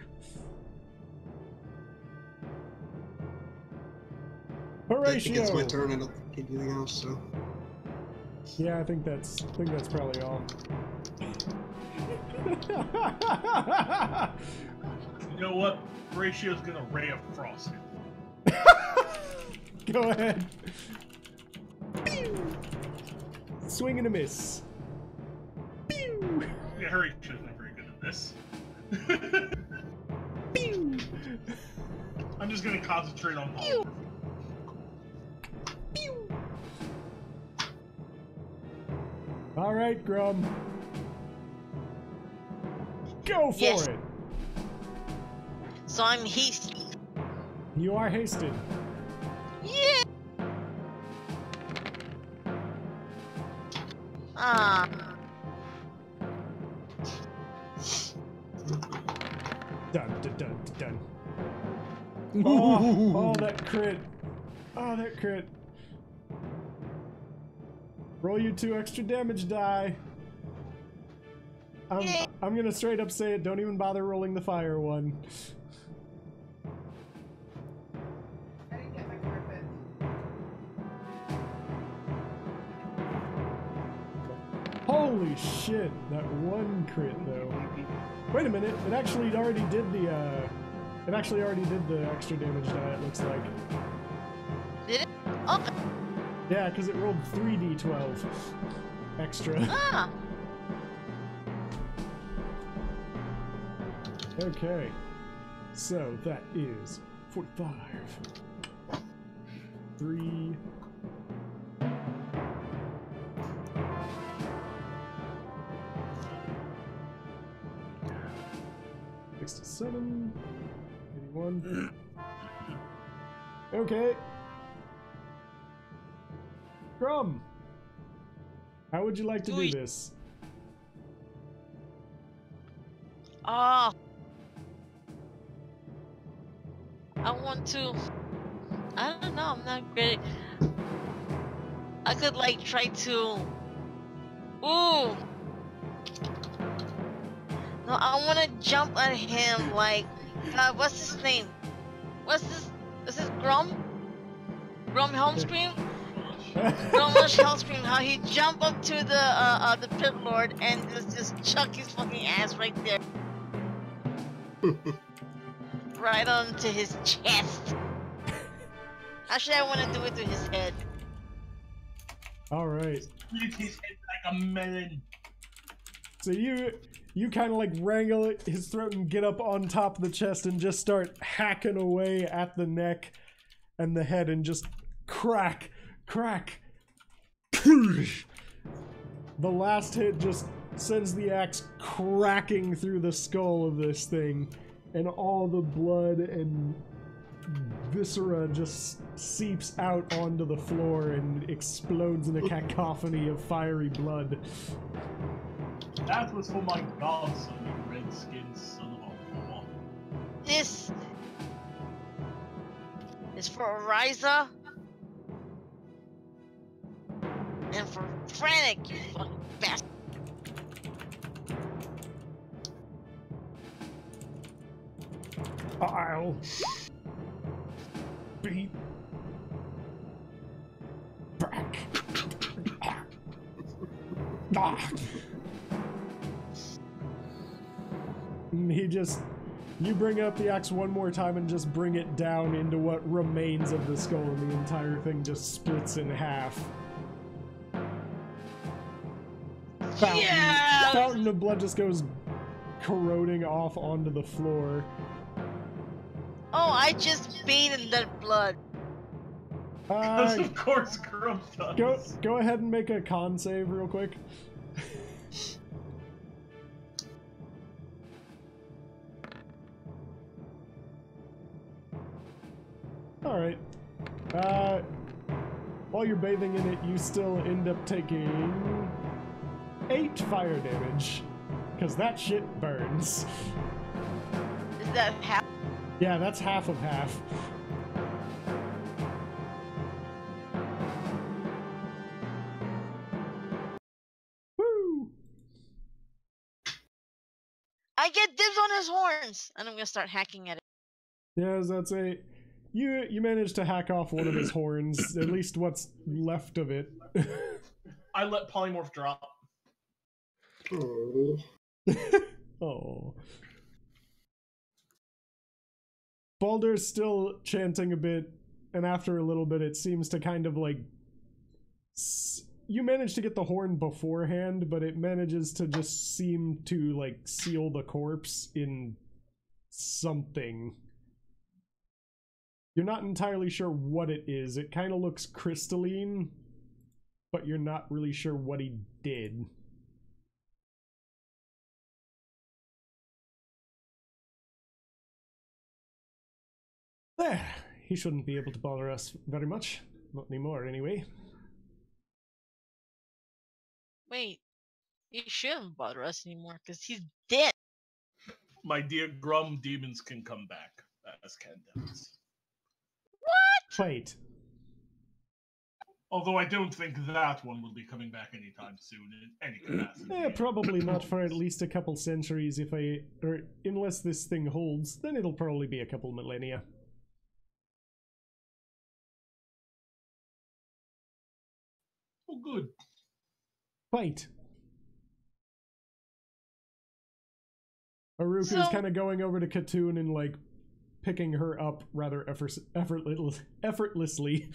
I think Horatio! it's my turn. I don't think I can do anything else. So Yeah, I think that's probably all. You know what? Horatio's gonna Ray of Frost him. Go ahead. Pew! Swing and a miss. Pew! Yeah, Horatio's not very good at this. Pew! I'm just gonna concentrate on Oliver. Pew! All right, Grum. Go for Yes. it. So I'm hasty. You are hasted. Yeah. Ah. Dun dun dun dun. Oh, that crit. Oh, that crit. Roll you 2 extra damage die. I'm gonna straight up say it. Don't even bother rolling the fire one. I didn't get my carpet. Holy shit! That one crit though. Wait a minute. It actually already did the. It actually already did the extra damage die. It looks like. Did it? Oh. Yeah, because it rolled 3d12 extra. Ah. Okay, so that is 45. 3. 67, 81. Okay. Grum, how would you like to do this? Oh, I want to. I don't know. I'm not great. I could like try to. Ooh. No, I want to jump at him like. What's his name? What's this? Is this Grum? Grum Helmscream? Grumlish Hellscream, how he jump up to the pit lord and just chuck his fucking ass right there. Right onto his chest. Actually, I want to do it to his head. Alright. Split his head like a melon. So you kind of like wrangle his throat and get up on top of the chest and just start hacking away at the neck and the head and just crack. The last hit just sends the axe cracking through the skull of this thing, and all the blood and viscera just seeps out onto the floor and explodes in a cacophony of fiery blood. That was for my godson, you red-skinned son of a whore. This is for Ariza and for Frantic, you fucking bastard. I'll beat back. You bring up the axe one more time and just bring it down into what remains of the skull, and the entire thing just splits in half. Fountain of blood just goes corroding off onto the floor. Oh, I just bathed in that blood. Because of course Grum does. Go ahead and make a con save real quick. Alright. While you're bathing in it, you still end up taking 8 fire damage. Because that shit burns. Is that half? Yeah, that's half of half. Woo! I get dibs on his horns! And I'm gonna start hacking at it. Yeah, that's a... You managed to hack off one of his horns, at least what's left of it. I let polymorph drop. Oh. Oh. Baldur's still chanting a bit, and after a little bit it seems to kind of like... You managed to get the horn beforehand, but it manages to just seem to like seal the corpse in something. You're not entirely sure what it is. It kind of looks crystalline, but you're not really sure what he did. There. He shouldn't be able to bother us very much. Not anymore, anyway. Wait, he shouldn't bother us anymore because he's dead. My dear Grum, demons can come back, as can devils. Wait. Although I don't think that one will be coming back anytime soon in any capacity. Yeah, probably not for at least a couple centuries or unless this thing holds, then it'll probably be a couple millennia. Oh, good. Wait. Aruka's kind of going over to Katoon and like picking her up rather effortlessly.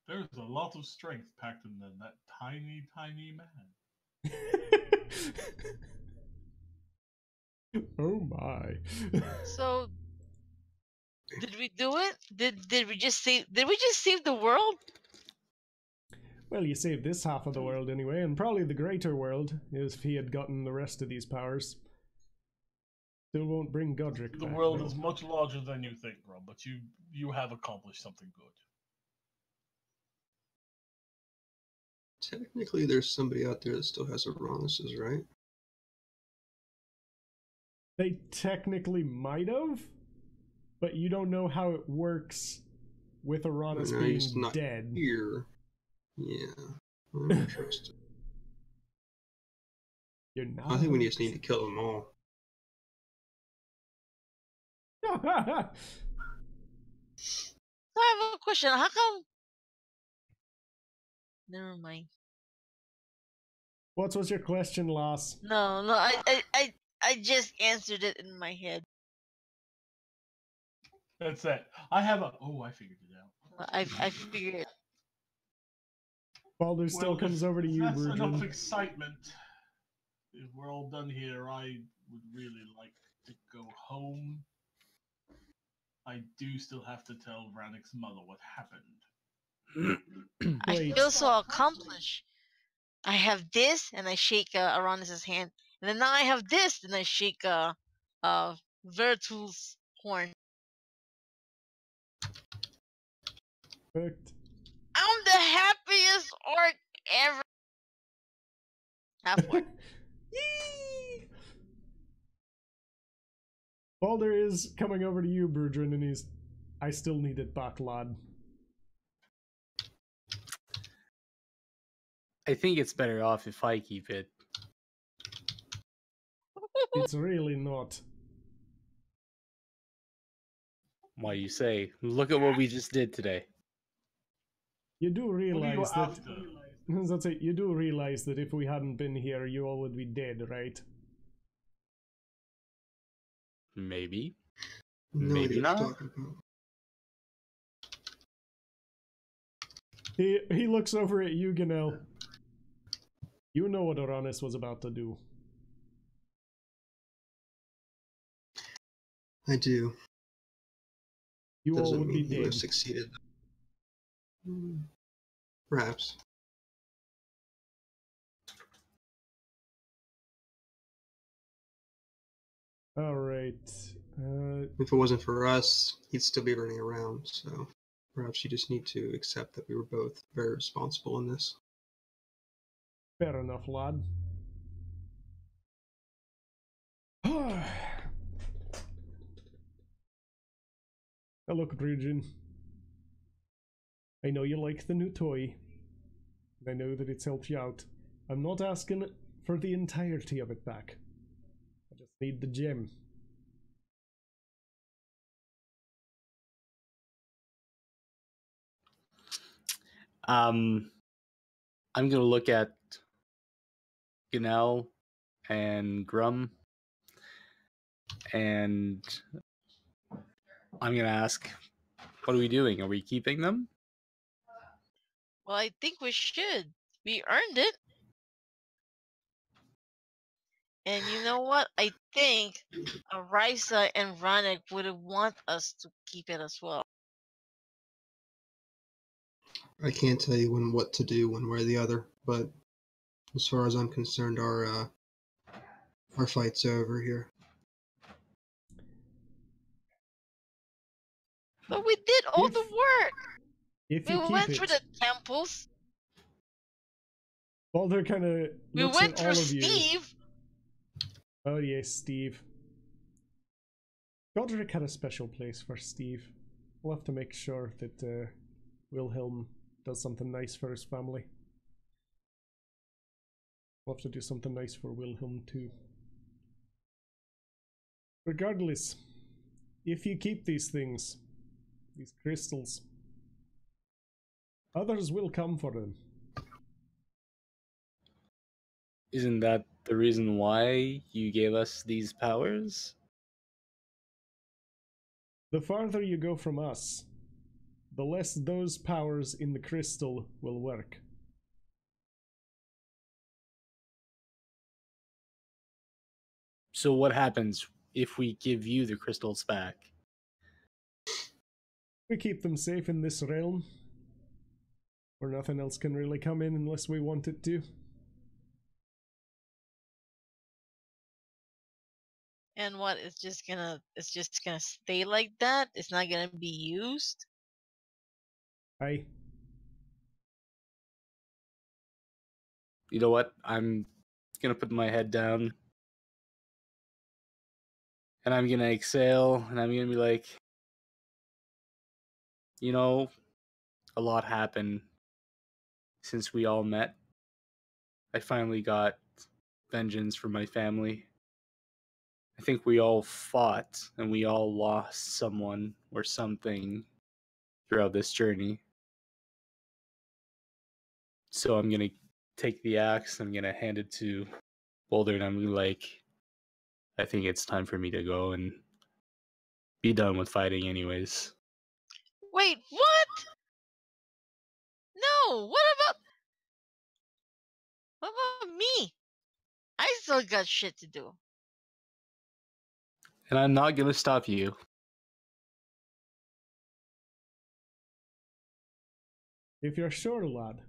There's a lot of strength packed in that tiny, tiny man. Oh my. So, did we do it? Did we just save the world? Well, you saved this half of the world anyway, and probably the greater world, if he had gotten the rest of these powers. Still won't bring Godric The back. world though. is much larger than you think, bro, but you have accomplished something good. Technically, there's somebody out there that still has Arannis's, right? They technically might have, but you don't know how it works with Arannis No, he's being not dead. here. Yeah, I don't trust it. You're not. I think we just need to kill them all. So I have a question. How come? Never mind. What was your question, Loss? No, I just answered it in my head. That's it. I have a. Oh, I figured it out. I figured. Baldur still Well, comes if over to you, that's enough Brujin. excitement. If we're all done here, I would really like to go home. I do still have to tell Rannick's mother what happened. I Wait. feel so accomplished. I have this, and I shake Arannis' hand, and then now I have this, and I shake Vertul's horn. Perfect. I'm the happiest orc ever. Half orc. Yee! Baldur is coming over to you, Brujin, and he's. I still need it back, lad. I think it's better off if I keep it. It's really not. Why you say? Look at what we just did today. You do What are you realize that. after? That's it. You do realize that if we hadn't been here, you all would be dead, right? Maybe. No Maybe idea what not. you're talking about. He looks over at you, Ganel. You know what Arannis was about to do. I do. You all Doesn't would be mean he would dead. have succeeded. Perhaps. Alright. If it wasn't for us, he'd still be running around, so perhaps you just need to accept that we were both very responsible in this. Fair enough, lad. Now look, Brujin. I know you like the new toy. I know that it's helped you out. I'm not asking for the entirety of it back. I just need the gem. I'm gonna look at Ganel and Grum, and I'm gonna ask, what are we doing? Are we keeping them? Well, I think we should. We earned it. And you know what? I think Arisa and Rannick would want us to keep it as well. I can't tell you what to do one way or the other, but as far as I'm concerned, our fight's over here. But we did all the work. If We you keep went it, through the temples. Baldur kind of We looks went at through all of you. Steve. Oh yes, Steve. Godric had a special place for Steve. We'll have to make sure that Wilhelm does something nice for his family. We'll have to do something nice for Wilhelm too. Regardless, if you keep these things, these crystals, others will come for them. Isn't that the reason why you gave us these powers? The farther you go from us, the less those powers in the crystal will work. So what happens if we give you the crystals back? We keep them safe in this realm, where nothing else can really come in unless we want it to. And what? It's just gonna stay like that? It's not gonna be used? Aye. You know what? I'm gonna put my head down and I'm gonna exhale and I'm gonna be like, you know, a lot happened since we all met. I finally got vengeance for my family. I think we all fought and we all lost someone or something throughout this journey. So I'm gonna take the axe, I'm gonna hand it to Boulder, and I'm gonna be like, I think it's time for me to go and be done with fighting anyways. Wait, what? No, what about me? I still got shit to do. And I'm not gonna stop you. If you're sure, lad.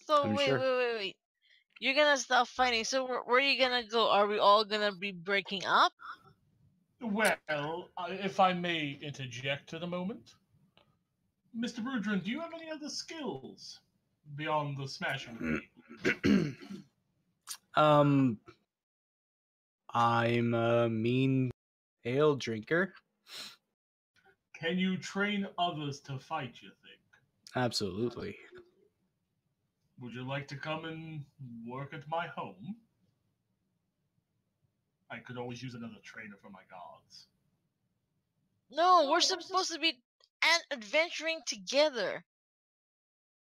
So I'm wait, sure. wait. You're gonna stop fighting. So where are you gonna go? Are we all gonna be breaking up? Well, if I may interject at a moment, Mr. Brudrin, do you have any other skills beyond the smashing tables? I'm a mean ale drinker. Can you train others to fight, you think? Absolutely. Would you like to come and work at my home? I could always use another trainer for my guards. No, we're supposed to be adventuring together.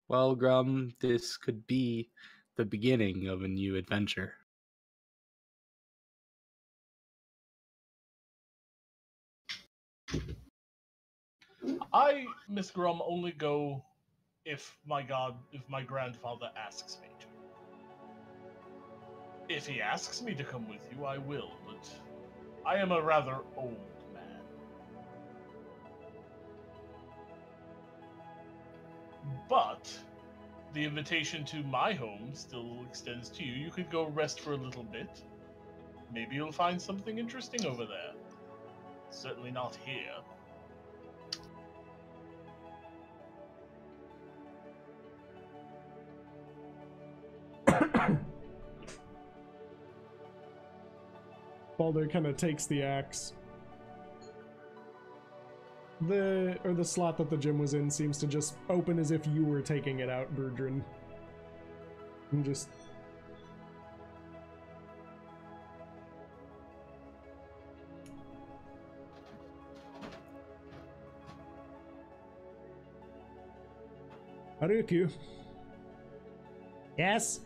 Well, Grum, this could be the beginning of a new adventure. I, Miss Grum, only go if my grandfather asks me to. If he asks me to come with you, I will, but I am a rather old man. But the invitation to my home still extends to you. You could go rest for a little bit. Maybe you'll find something interesting over there. Certainly not here. Baldur kind of takes the axe. The slot that the gem was in seems to just open as if you were taking it out, Burdrin. And just... Haruku. Yes?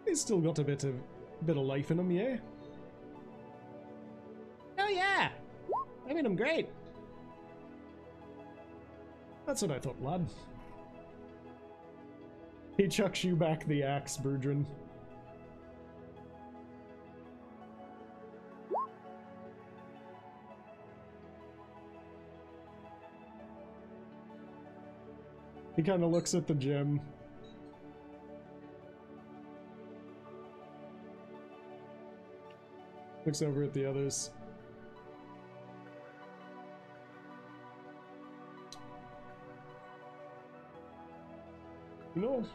He's still got a bit of life in him, yeah? Oh yeah! I mean, I'm great. That's what I thought, lad. He chucks you back the axe, Burdrin. He kind of looks at the gem. Looks over at the others. You know,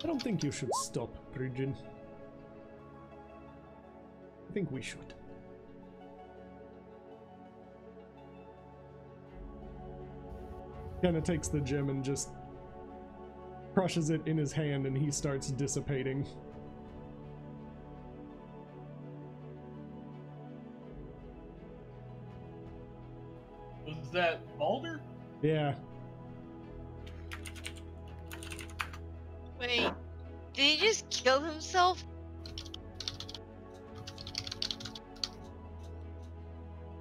I don't think you should stop, Bridgen. I think we should. Kinda takes the gem and just crushes it in his hand, and he starts dissipating. Was that Baldur? Yeah. Wait, did he just kill himself?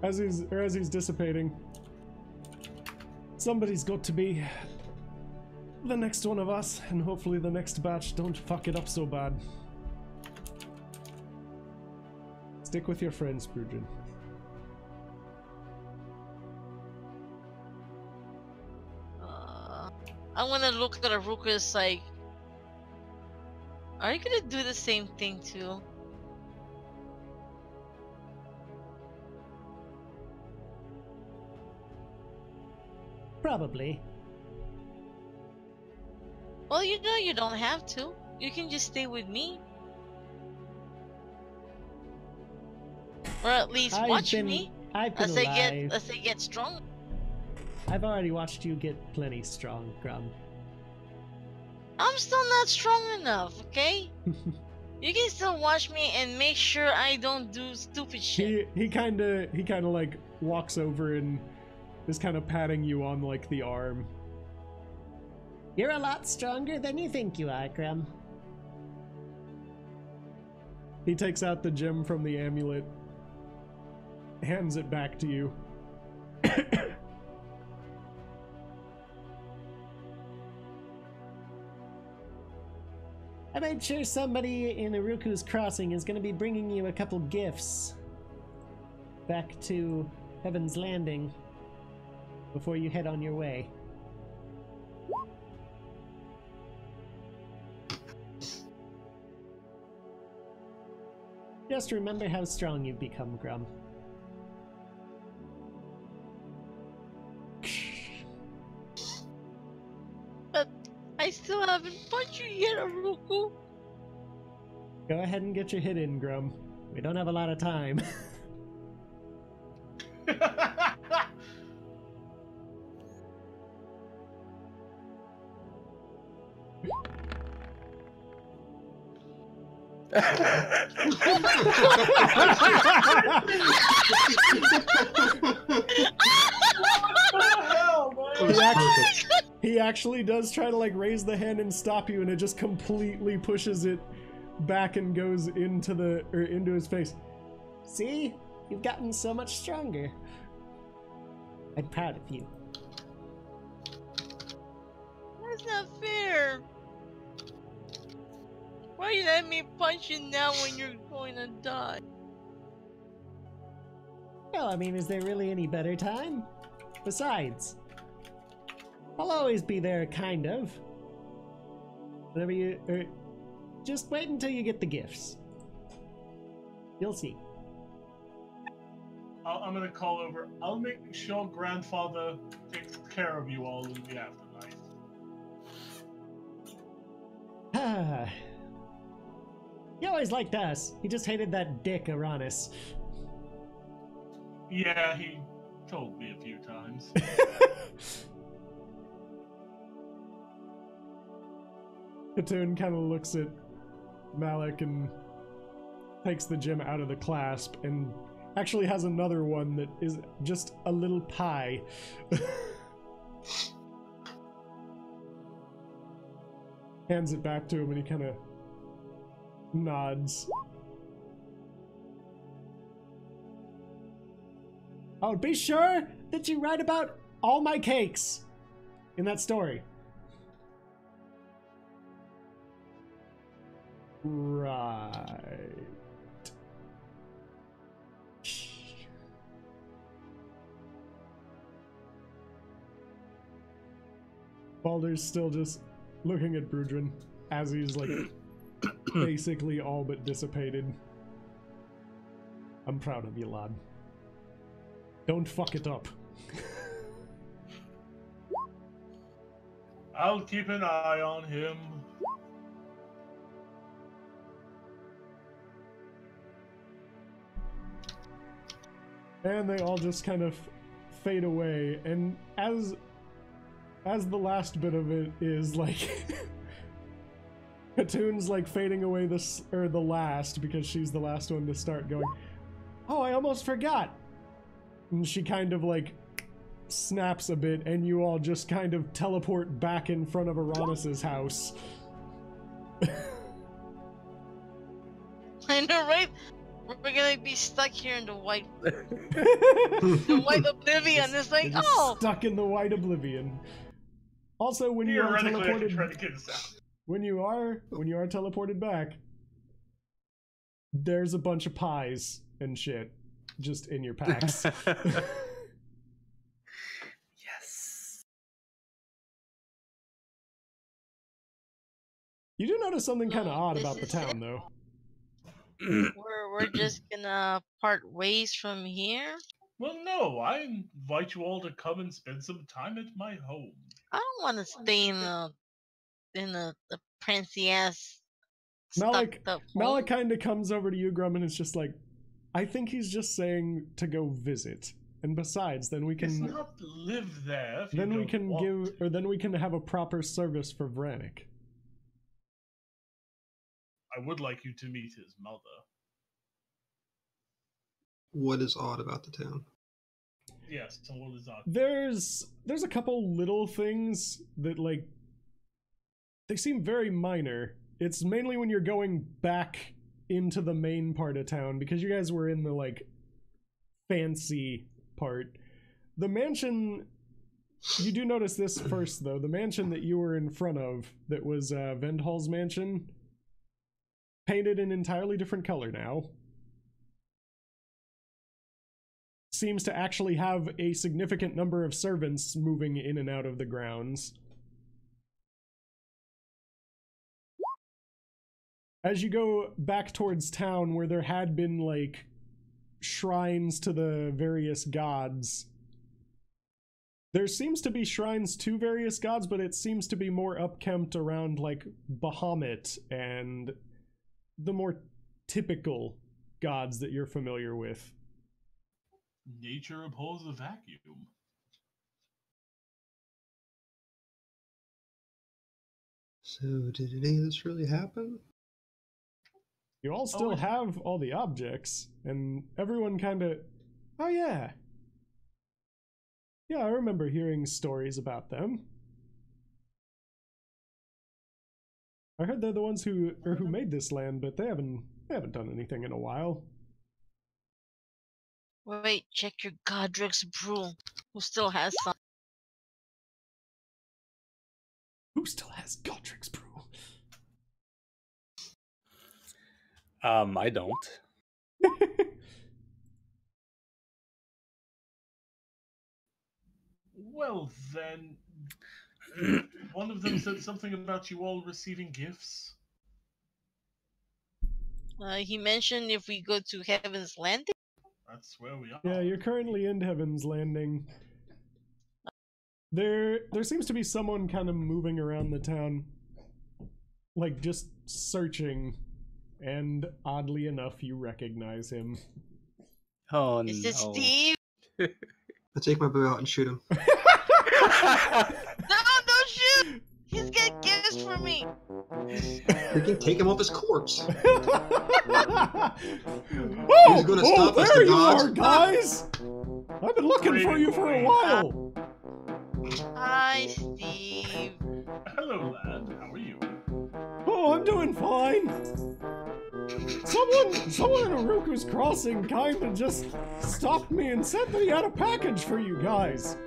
As he's dissipating, somebody's got to be the next one of us, and hopefully the next batch don't fuck it up so bad. Stick with your friends, Brujin. I want to look at Arukas like, are you gonna do the same thing too? Probably. Well, you know you don't have to. You can just stay with me. Or at least watch me I've been as alive. I get strong. I've already watched you get plenty strong, Grum. I'm still not strong enough, okay? You can still watch me and make sure I don't do stupid shit. He kind of like walks over and is kind of patting you on like the arm. You're a lot stronger than you think you are, Grum. He takes out the gem from the amulet, hands it back to you. I made sure somebody in Iruku's Crossing is going to be bringing you a couple gifts back to Heaven's Landing before you head on your way. Just remember how strong you've become, Grum. But I still haven't punched you yet, Aruku. Go ahead and get your hit in, Grum. We don't have a lot of time. He actually does try to like raise the hand and stop you, and it just completely pushes it back and goes into his face. See? You've gotten so much stronger. I'm proud of you. That's not fair. Why you let me punch you now when you're going to die? Well, I mean, is there really any better time? Besides, I'll always be there, kind of. Whenever you... just wait until you get the gifts. You'll see. I'm gonna call over. I'll make sure Grandfather takes care of you all in the afterlife. Ah. He always liked us. He just hated that dick Arannis. Yeah, he told me a few times. Katoon kind of looks at Malik and takes the gem out of the clasp and actually has another one that is just a little pie. Hands it back to him and he kind of nods. Oh, be sure that you write about all my cakes in that story. Right. Baldur's still just looking at Brudrin as he's like basically all but dissipated. I'm proud of you, lad. Don't fuck it up. I'll keep an eye on him. And they all just kind of fade away, and as the last bit of it is like Katoon's like fading away the last because she's the last one to start going, oh, I almost forgot. And she kind of like snaps a bit and you all just kind of teleport back in front of Arannis' house. I know, right? We're gonna be stuck here in the white, the white oblivion. It's like, You're just oh, stuck in the white oblivion. Also, when you are Theoretically, I can try teleported, to get us out. when you are teleported back, there's a bunch of pies and shit just in your packs. You do notice something kind of No, odd this about the is town, it. though. We're just gonna part ways from here. Well, no, I invite you all to come and spend some time at my home. I don't want to stay in the princey ass Malik, stuck up Malik kind of comes over to you, Grum, and is just like, I think he's just saying to go visit. And besides, then we It's can not live there. If then you we don't can want give, or then we can have a proper service for Vranik. I would like you to meet his mother. What is odd about the town? Yes, so what is that? There's a couple little things that, like, they seem very minor. It's mainly when you're going back into the main part of town, because you guys were in the, like, fancy part. The mansion, you do notice this first, though. The mansion that you were in front of, that was Vendhall's mansion, painted an entirely different color now. Seems to actually have a significant number of servants moving in and out of the grounds. As you go back towards town, where there had been, like, shrines to the various gods, there seems to be shrines to various gods, but it seems to be more upkept around, like, Bahamut and the more typical gods that you're familiar with. Nature abhors a vacuum. So, did any of this really happen? You all still have all the objects, and everyone kind of, oh yeah. Yeah, I remember hearing stories about them. I heard they're the ones who made this land, but they haven't done anything in a while. Wait, check your Godric's brew. Who still has some? Who still has Godric's brew? I don't. Well, then, one of them said something about you all receiving gifts. He mentioned if we go to Heaven's Landing. That's where we are. Yeah, you're currently in Heaven's Landing. There seems to be someone kind of moving around the town, like just searching, and oddly enough, you recognize him. Oh Is no. it Steve? I take my bow out and shoot him. No, don't shoot! He's got gifts for me. Freaking take him off his corpse. Oh, Who's gonna stop us, there the you gods? are, guys! I've been looking for you for a while. Hi, Steve. Hello, lad. How are you? Oh, I'm doing fine. Someone in Aruku's Crossing kind of just stopped me and said that he had a package for you guys.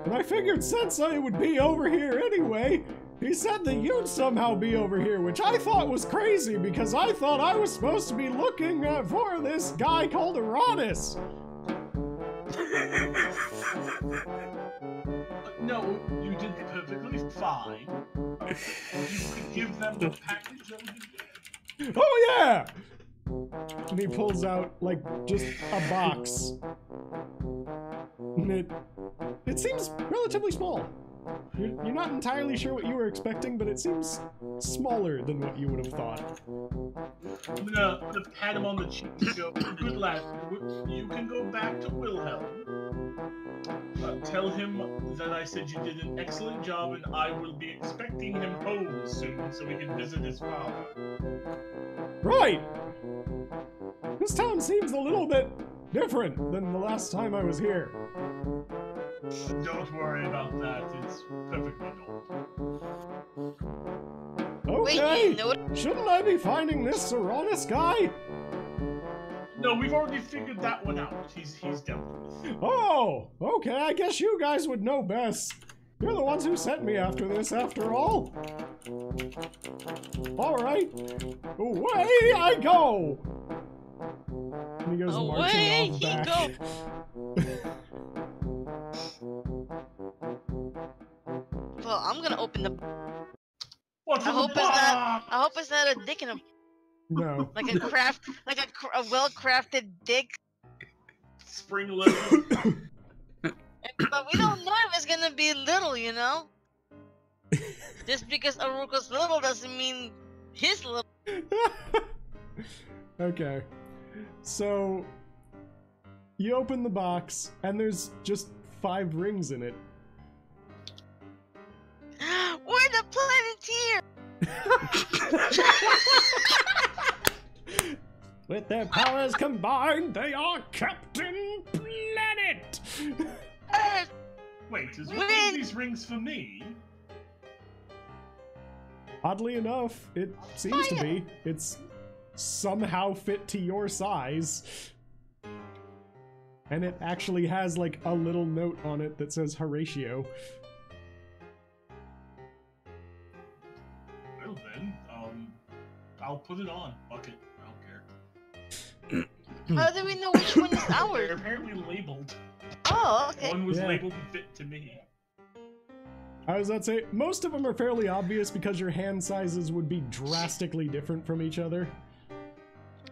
And I figured since I would be over here anyway, he said that you'd somehow be over here, which I thought was crazy because I thought I was supposed to be looking for this guy called Arannis. No, you did perfectly fine. You could give them the package that we did. Oh yeah! And he pulls out, like, just a box. And it seems relatively small. You're not entirely sure what you were expecting, but it seems smaller than what you would have thought. I'm gonna pat him on the cheek and go, good lad, you can go back to Wilhelm. Tell him that I said you did an excellent job and I will be expecting him home soon so we can visit his father. Right! This town seems a little bit different than the last time I was here. Don't worry about that, it's perfectly normal. Okay, Wait, you know shouldn't I be finding this Arannis guy? No, we've already figured that one out. He's dealt with. Oh, okay, I guess you guys would know best. You're the ones who sent me after this, after all. Alright, away I go! And he goes Away marching off he back. Well, I'm gonna open the. What's I in hope the it's not. box? I hope it's not a dick in a No. like a craft, like a well-crafted dick. Spring lemon. But we don't know if it's gonna be little, you know. Just because Aruko's little doesn't mean his little. Okay. So you open the box and there's just 5 rings in it. We're the Planeteer. With their powers combined, they are Captain Planet! Earth. Wait, is one Win. of these rings for me? Oddly enough, it seems to be. It's somehow fit to your size. And it actually has like a little note on it that says Horatio. Well then, I'll put it on. Fuck it. I don't care. How do we know which one is They're ours? apparently labeled. Oh, okay. One was Yeah. labeled fit to me. I was about to say, most of them are fairly obvious because your hand sizes would be drastically different from each other.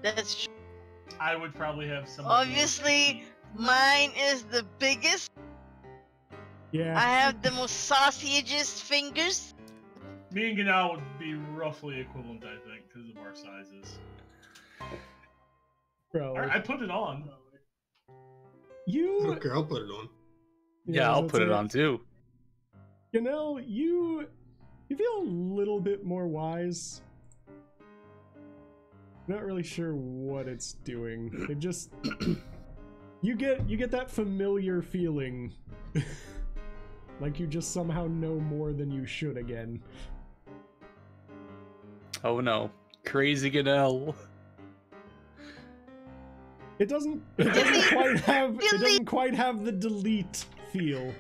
That's true. I would probably have some. Obviously, mine is the biggest. Yeah. I have the most sausageest fingers. Me and Ganal would be roughly equivalent, I think, because of our sizes. Bro, Alright, I put it on. you... Okay, I'll put it on. Yeah, I'll that's put it on too. Ganel, you feel a little bit more wise. Not really sure what it's doing. It just you get that familiar feeling like you just somehow know more than you should again. Oh no, crazy Ganel. It doesn't quite have the delete feel.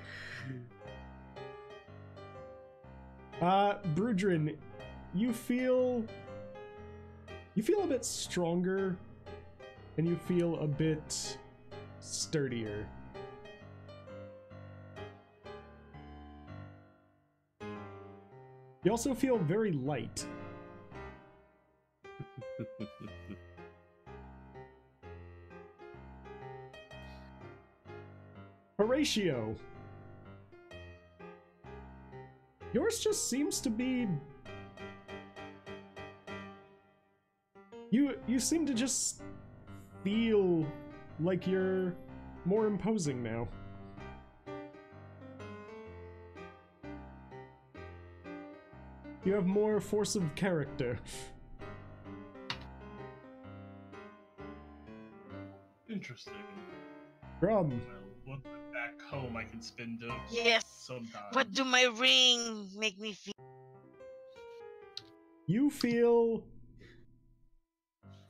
Brudrin, you feel a bit stronger and you feel a bit sturdier. You also feel very light. Horatio. Yours just seems to be... You seem to just feel like you're more imposing now. You have more force of character. Interesting. Brum. Well, back home I can spend Yes. sometime. What do my ring make me feel? You feel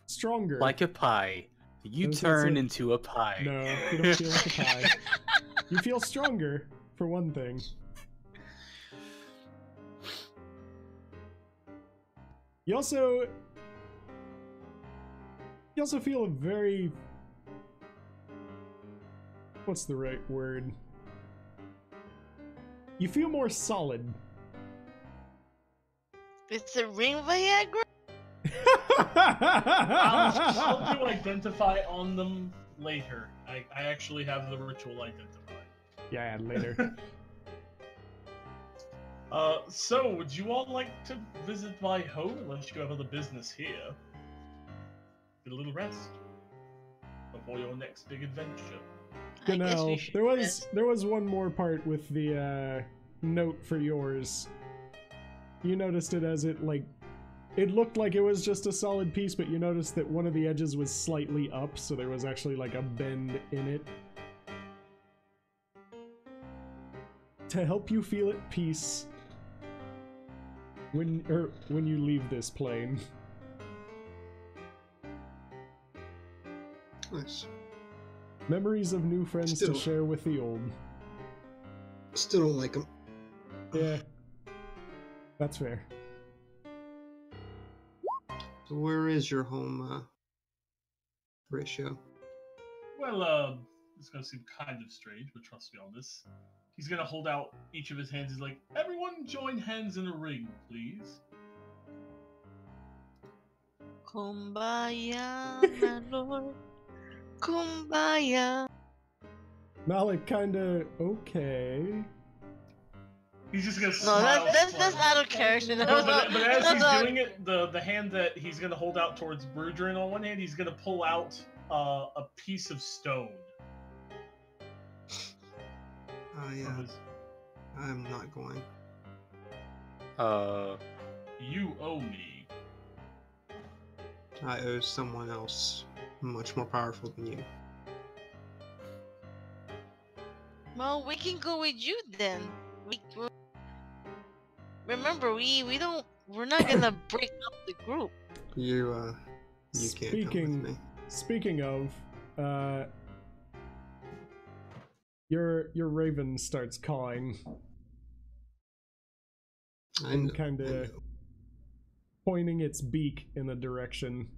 stronger. Like a pie. You That's turn it. into a pie. No, you don't feel like a pie. You feel stronger, for one thing. You also feel a very... What's the right word? You feel more solid. It's a ring Viagra? I'll do identify on them later. I actually have the ritual identify. Yeah, later. So would you all like to visit my home unless you have other business here? Get a little rest before your next big adventure. I guess we Ganel, should there was one more part with the note for yours. You noticed it as it looked like it was just a solid piece, but you noticed that one of the edges was slightly up, so there was actually like a bend in it. To help you feel at peace when you leave this plane. Nice. Memories of new friends Still. to share with the old. Still don't like him. Yeah. That's fair. So where is your home, Ratio? Well, it's gonna seem kind of strange, but trust me on this. He's gonna hold out each of his hands. He's like, everyone join hands in a ring, please. Kumbaya, my lord. Kumbaya. Malik kinda okay. He's just gonna No, smile. that's out of character. No, but as he's doing it, the hand that he's gonna hold out towards Brudrin on one hand, he's gonna pull out a piece of stone. Yeah. I'm not going. You owe me. I owe someone else much more powerful than you. Well, we can go with you then. Remember, we're not gonna break up the group. You can't come with me. Speaking of, your raven starts cawing. And kind of pointing its beak in a direction.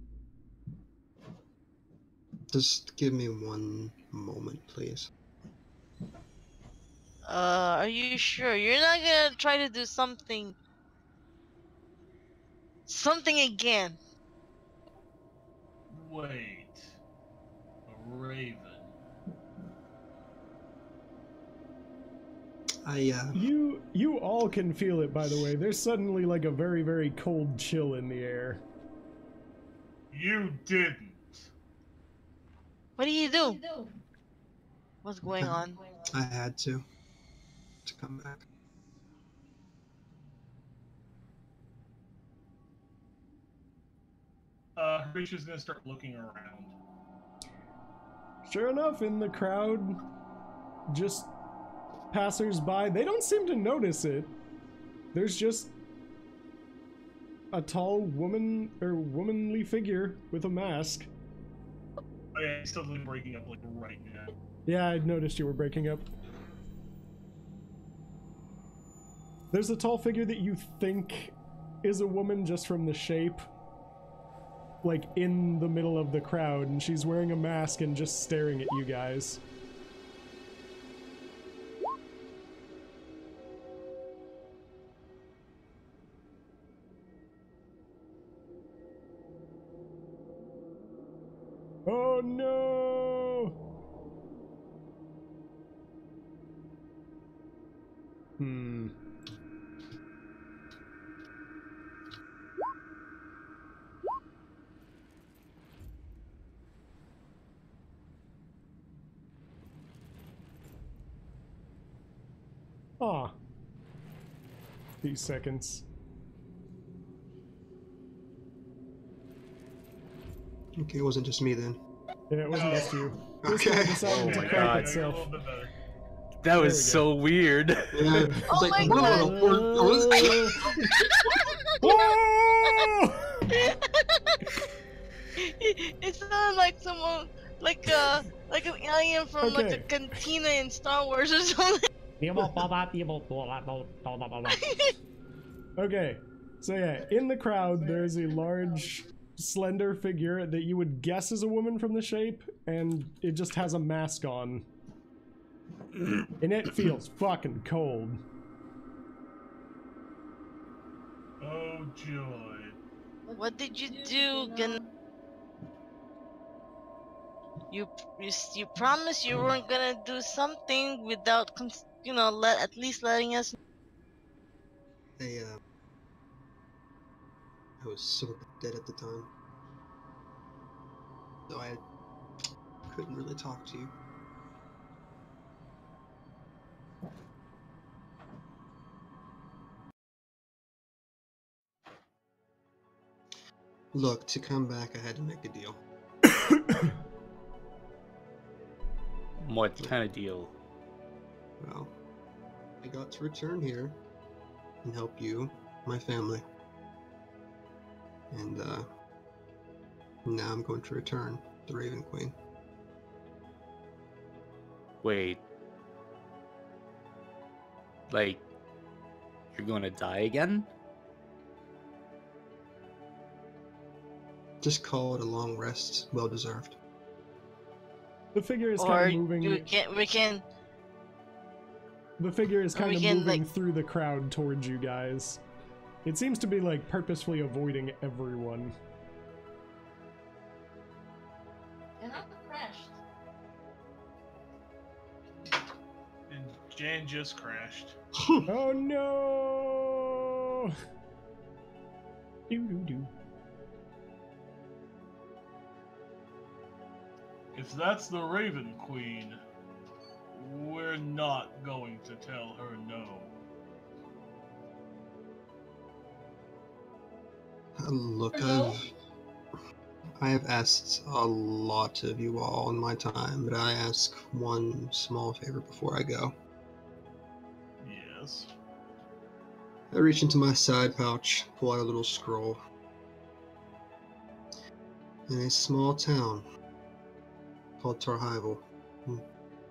Just give me one moment, please. Are you sure? You're not gonna try to do something again? Wait. A raven. You all can feel it, by the way. There's suddenly like a very, very cold chill in the air. You didn't. What do you do? What's going on? I had to come back. Horatio's gonna start looking around. Sure enough, in the crowd, just passers-by, they don't seem to notice it. There's just a tall woman or womanly figure with a mask. Oh yeah, he's totally breaking up like right now. Yeah, I noticed you were breaking up. There's a tall figure that you think is a woman just from the shape, like in the middle of the crowd, and she's wearing a mask and just staring at you guys. Oh no! Ah. These seconds. Okay, it wasn't just me then. Yeah, it wasn't just you. This Okay. one decided Oh to my crack God. itself. A little bit better. That was we so weird. Yeah, it's Oh like, my Whoa! It sounded like someone, like an alien from like a Okay. cantina in Star Wars or something. Okay, so yeah, in the crowd there's a large, slender figure that you would guess is a woman from the shape, and it just has a mask on. And it feels fucking cold. Oh joy. What did you do, You promised you weren't gonna do something without, at least letting us. I was so dead at the time, so I couldn't really talk to you. Look, to come back, I had to make a deal. What kind of deal? Well, I got to return here and help you, my family. And, now I'm going to return the Raven Queen. Wait. Like, you're gonna die again? Just call it a long rest, well deserved. The figure is Or kind of moving. we can. The figure is Or kind we of can, moving like- through the crowd towards you guys. It seems to be like purposefully avoiding everyone. And I crashed. And Jan just crashed. Oh no! Doo doo doo. If that's the Raven Queen, we're not going to tell her no. Look, Hello? I have asked a lot of you all in my time, but I ask one small favor before I go. Yes. I reach into my side pouch, pull out a little scroll. In a small town called Tarhival,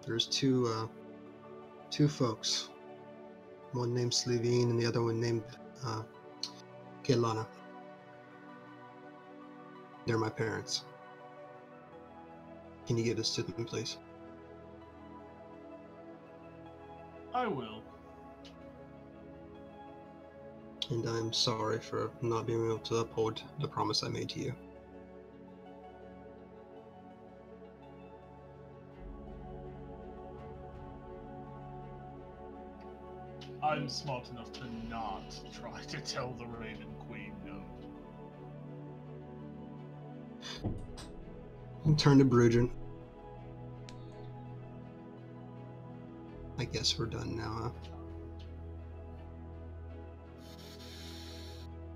there's two folks. One named Slevine and the other one named Kelana. They're my parents. Can you give this to them, please? I will. And I'm sorry for not being able to uphold the promise I made to you. I'm smart enough to not try to tell the Raven Queen no. And turn to Brujin. I guess we're done now,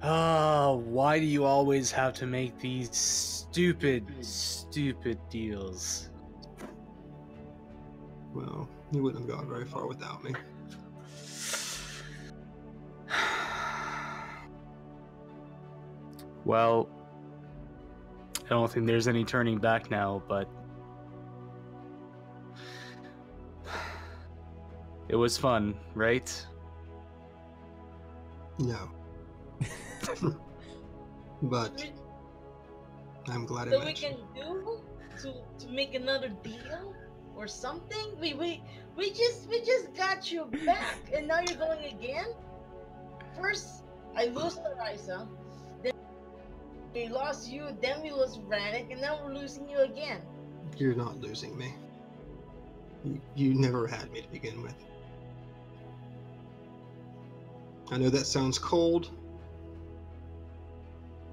huh? Why do you always have to make these stupid deals? Well, you wouldn't have gone very far without me. Well, I don't think there's any turning back now, but it was fun, right? No. But I'm glad I So we met can you. do to make another deal or something. We just got you back, and now you're going again. First, I lost Larissa, then we lost you, then we lost Rannick, and now we're losing you again. You're not losing me. You never had me to begin with. I know that sounds cold,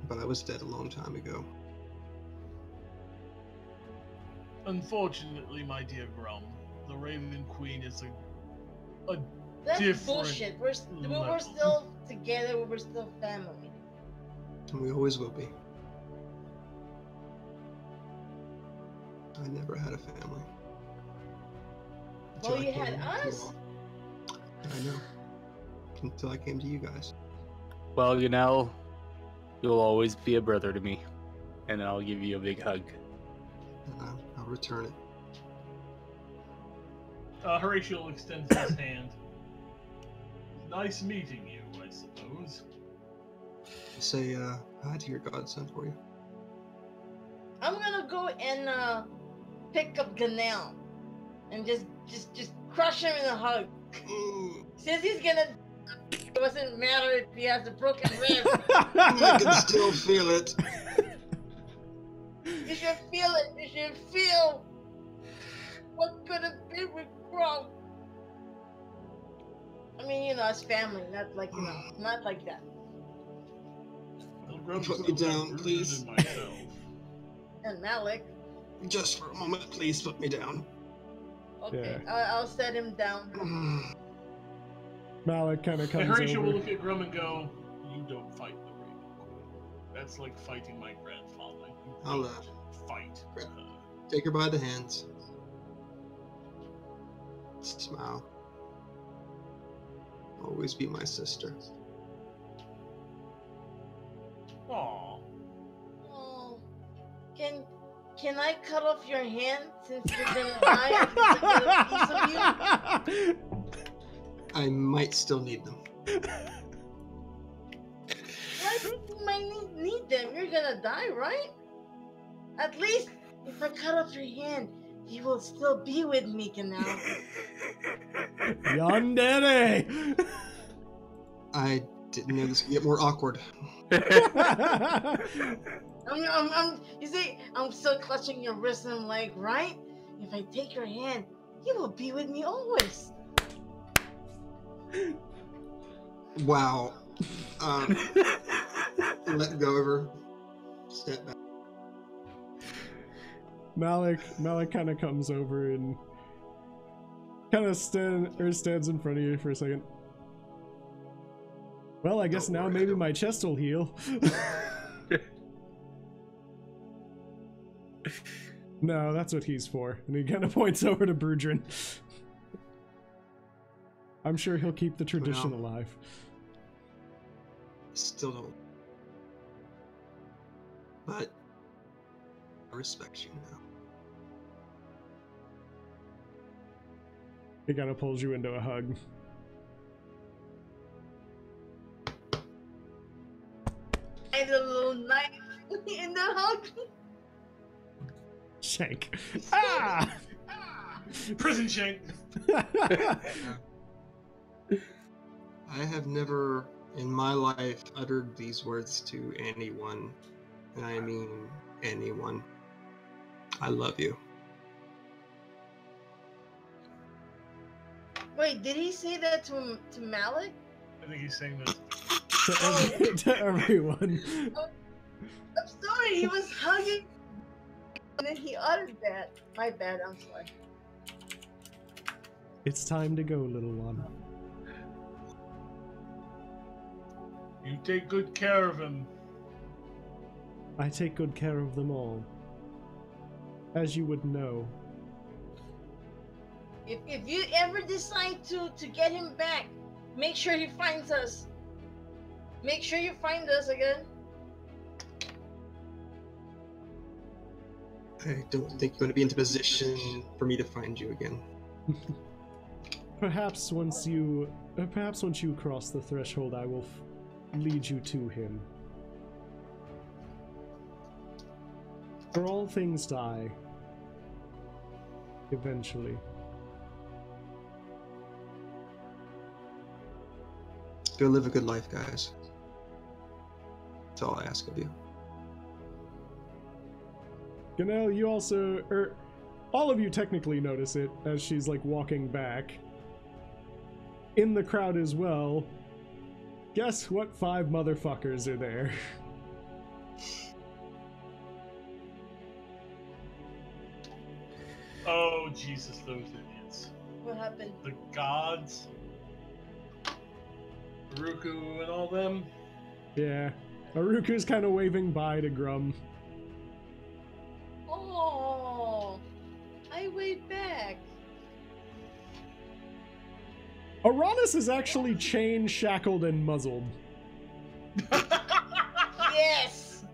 but I was dead a long time ago. Unfortunately, my dear Grum, the Raven Queen is a That's different bullshit. We're level. still together. We're still family. And we always will be. I never had a family. Well, Until I you came had to us. all. I know. Until I came to you guys. Well, you'll always be a brother to me, and I'll give you a big hug. And I'll return it. Horatio extends his hand. Nice meeting you, I suppose. Say hi to your godson for you. I'm gonna go and pick up Ganel and just crush him in a hug. Since he's gonna, it doesn't matter if he has a broken rib. I can still feel it. You should feel it. You should feel what could have been with Grum. I mean, as family, not like not like that. Well, Grum's Put me still down, rooted please. in myself. And Malik. Just for a moment, please put me down. Okay, I'll set him down. Malik kind of And comes Horatio will over. look at Grum and go, "You don't fight the Raven Queen. That's like fighting my grandfather. You I'll, don't fight her." Take her by the hands. Smile. Always be my sister. Aww. Oh, can I cut off your hand since you're gonna die? I can get a piece of you. I might still need them. Why do you might need them? You're gonna die, right? At least if I cut off your hand, you will still be with me, Canal. Yandere! I didn't know this would get more awkward. You see, I'm still clutching your wrist and I'm like, right? If I take your hand, you will be with me always. Wow. Let go of her. Step back. Malik kind of comes over and kind of stands in front of you for a second. Well, I guess Don't now worry, I maybe don't- my chest will heal. No, that's what he's for. And he kind of points over to Brudrin. I'm sure he'll keep the tradition Well. alive. Still don't. But I respect you now. He kind of pulls you into a hug. And a little knife in the hug. Shank. Ah! Prison shank. I have never in my life uttered these words to anyone, and I mean anyone. I love you. Wait, did he say that to Malik? I think he's saying this. To everyone. I'm sorry, he was hugging, and then he uttered that. My bad, I'm sorry. It's time to go, little one. You take good care of him. I take good care of them all. As you would know. If you ever decide to get him back, make sure he finds us. Make sure you find us again. I don't think you're going to be in a position for me to find you again. Perhaps once you cross the threshold, I will lead you to him. For all things die. Eventually. Go live a good life, guys. That's all I ask of you. Ganelle, you also, all of you technically notice it as she's like walking back. In the crowd as well, guess what 5 motherfuckers are there? Oh, Jesus, those idiots. What happened? The gods. Ruku and all them. Yeah. Aruku's kind of waving bye to Grum. Oh, I waved back. Arannis is actually chained, shackled, and muzzled. Yes.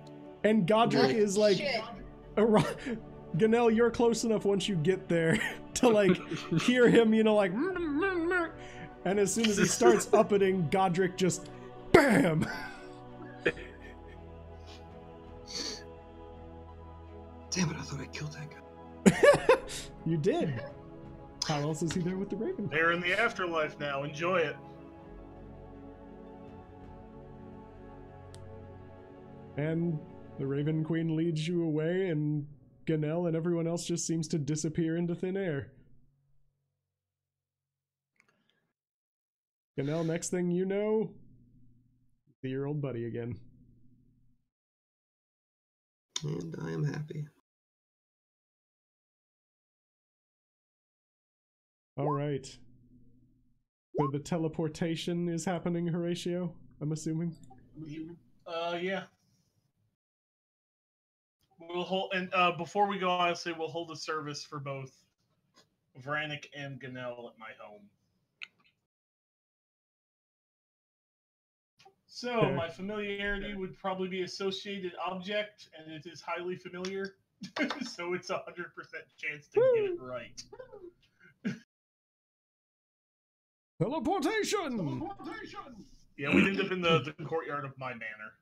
And Godric Good is like... Shit. Ganelle, you're close enough once you get there to like hear him, you know, like... And as soon as he starts uppeting, Godric just... BAM! Damn it, I thought I killed that guy. You did. How else is he there with the Raven? They're in the afterlife now. Enjoy it. And the Raven Queen leads you away, and Ganelle and everyone else just seems to disappear into thin air. Ganelle, next thing you know, see your old buddy again. And I am happy. Alright. So the teleportation is happening, Horatio, I'm assuming? Yeah. We'll hold, and before we go, I'll say we'll hold a service for both Vranik and Ganelle at my home. So, Okay. my familiarity would probably be associated object, and it is highly familiar. So it's 100% chance to get it right. Teleportation! Yeah, we'd end up in the courtyard of my manor.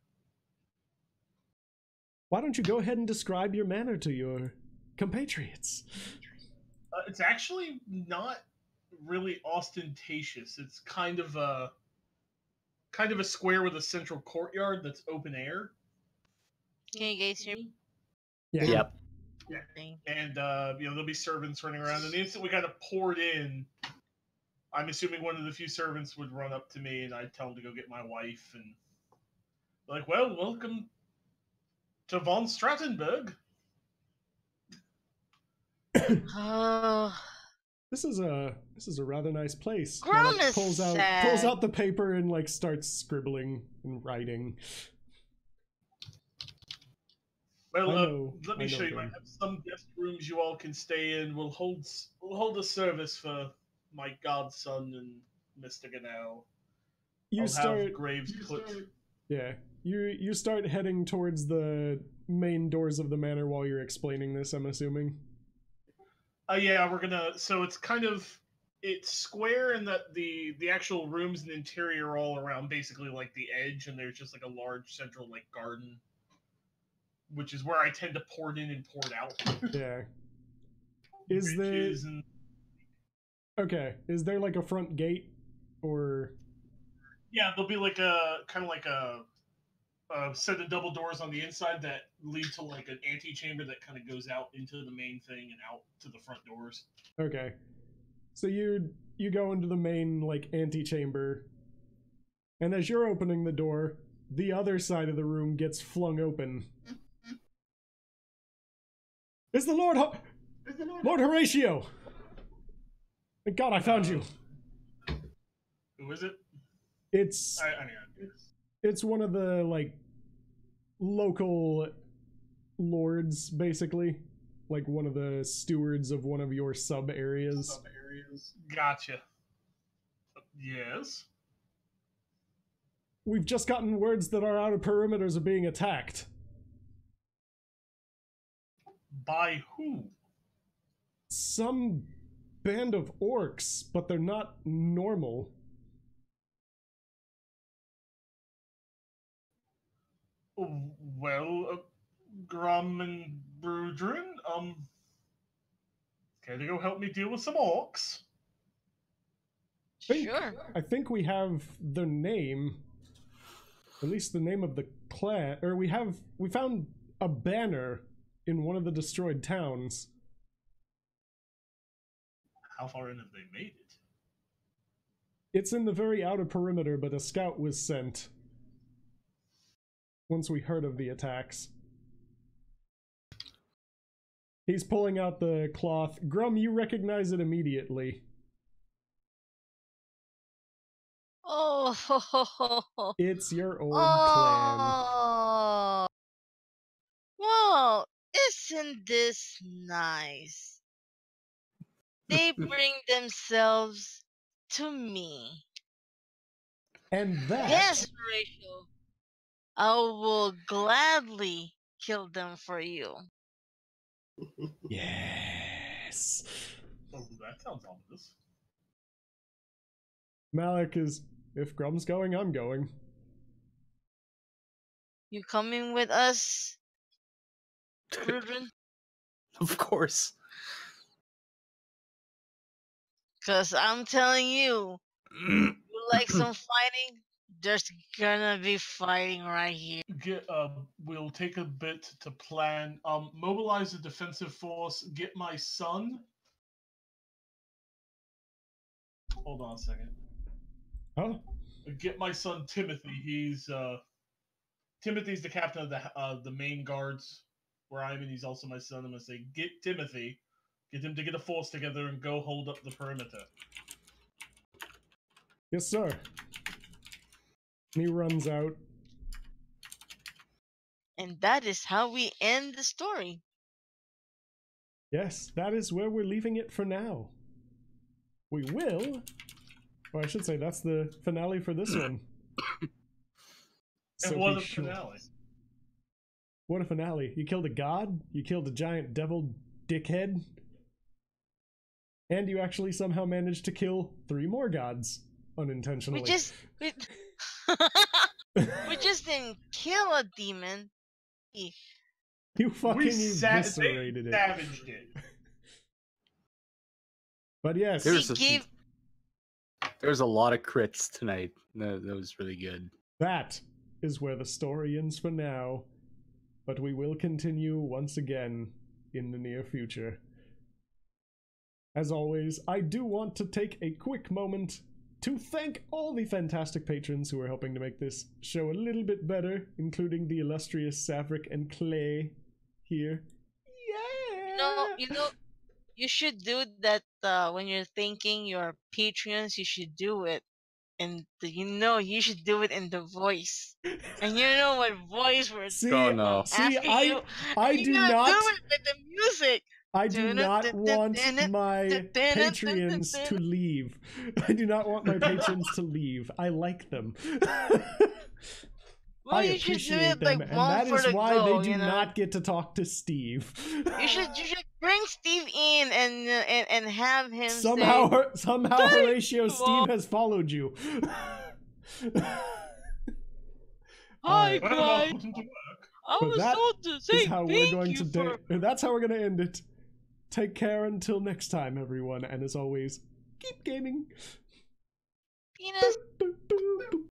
Why don't you go ahead and describe your manner to your compatriots? It's actually not really ostentatious. It's kind of a square with a central courtyard that's open air. Can you guys hear me? Yeah. Yep. And there'll be servants running around. And the instant we kind of poured in, I'm assuming one of the few servants would run up to me and I'd tell him to go get my wife. And like, well, welcome to von Strattenberg. Oh, This is a rather nice place. Grum Malak is pulls sad. out the paper and like starts scribbling and writing. Well, let me I show know you. I them. have some guest rooms you all can stay in. We'll hold a service for my godson and Mr. Ganel. You I'll start have graves clipped. Yeah. You start heading towards the main doors of the manor while you're explaining this, I'm assuming. Yeah, we're gonna. So it's square, and that the actual rooms and interior are all around basically like the edge, and there's just like a large central like garden, which is where I tend to pour it in and pour it out. Yeah. Is there like a front gate or? Yeah, there'll be like a kind of like a set of double doors on the inside that lead to like an antechamber that kind of goes out into the main thing and out to the front doors. Okay. So you go into the main like antechamber, and as you're opening the door, the other side of the room gets flung open. It's the Lord Lord Horatio! Thank God I found you. Who is it? It's one of the like local lords, basically, like one of the stewards of one of your sub areas. Gotcha. Yes. We've just gotten words that our outer perimeters are being attacked. By who? Some band of orcs, but they're not normal. Well, Grum and Brudrin, care to go help me deal with some orcs? sure. I think we have the name, at least the name of the clan, or we found a banner in one of the destroyed towns. How far in have they made it? It's in the very outer perimeter, but a scout was sent once we heard of the attacks. He's pulling out the cloth. Grum, you recognize it immediately. Oh, It's your old clan. oh. Well, isn't this nice? They bring themselves to me. And that... Yes, Rachel. I will gladly kill them for you. Yes. Oh, that sounds ominous. Malak is, if Grum's going, I'm going. You coming with us, Brudrin? Of course. Cause I'm telling you, you like some fighting? There's gonna be fighting right here. We'll take a bit to plan. Mobilize a defensive force. Get my son. Hold on a second. Huh? Get my son Timothy. Timothy's the captain of the main guards where I'm, and he's also my son. I'm gonna say, get Timothy. Get him to get a force together and go hold up the perimeter. Yes, sir. And he runs out. And that is how we end the story. Yes, that is where we're leaving it for now. We will... Or I should say, that's the finale for this one. And what a finale. What a finale. You killed a god, you killed a giant devil dickhead, and you actually somehow managed to kill 3 more gods unintentionally. We just didn't kill a demon. You fucking eviscerated it. Savaged it. But yes, There's We gave There's a lot of crits tonight. That was really good. that is where the story ends for now. But we will continue once again in the near future. As always, I do want to take a quick moment to thank all the fantastic patrons who are helping to make this show a little bit better, including the illustrious Saevrick and Clay here. Yeah! you should do that when you're thanking your patrons. You should do it, and you should do it in the voice. And you know what voice we're See, Oh, no. asking you. I You do gotta not. do it with the music. I do not want my patrons to leave. I do not want my patrons to leave. I like them. Well, I you should do appreciate it them, like and one that for is the why go, they do you know? not get to talk to Steve. You should bring Steve in and have him Somehow, say, somehow, "Thank Horatio, you Steve all." has followed you. "Hi, Alright. Well, guys. put into work. I But was that told to say is how we're thank going you to for." that's how we're going to end it. Take care until next time, everyone, and as always, keep gaming. Penis. Boop, boop, boop.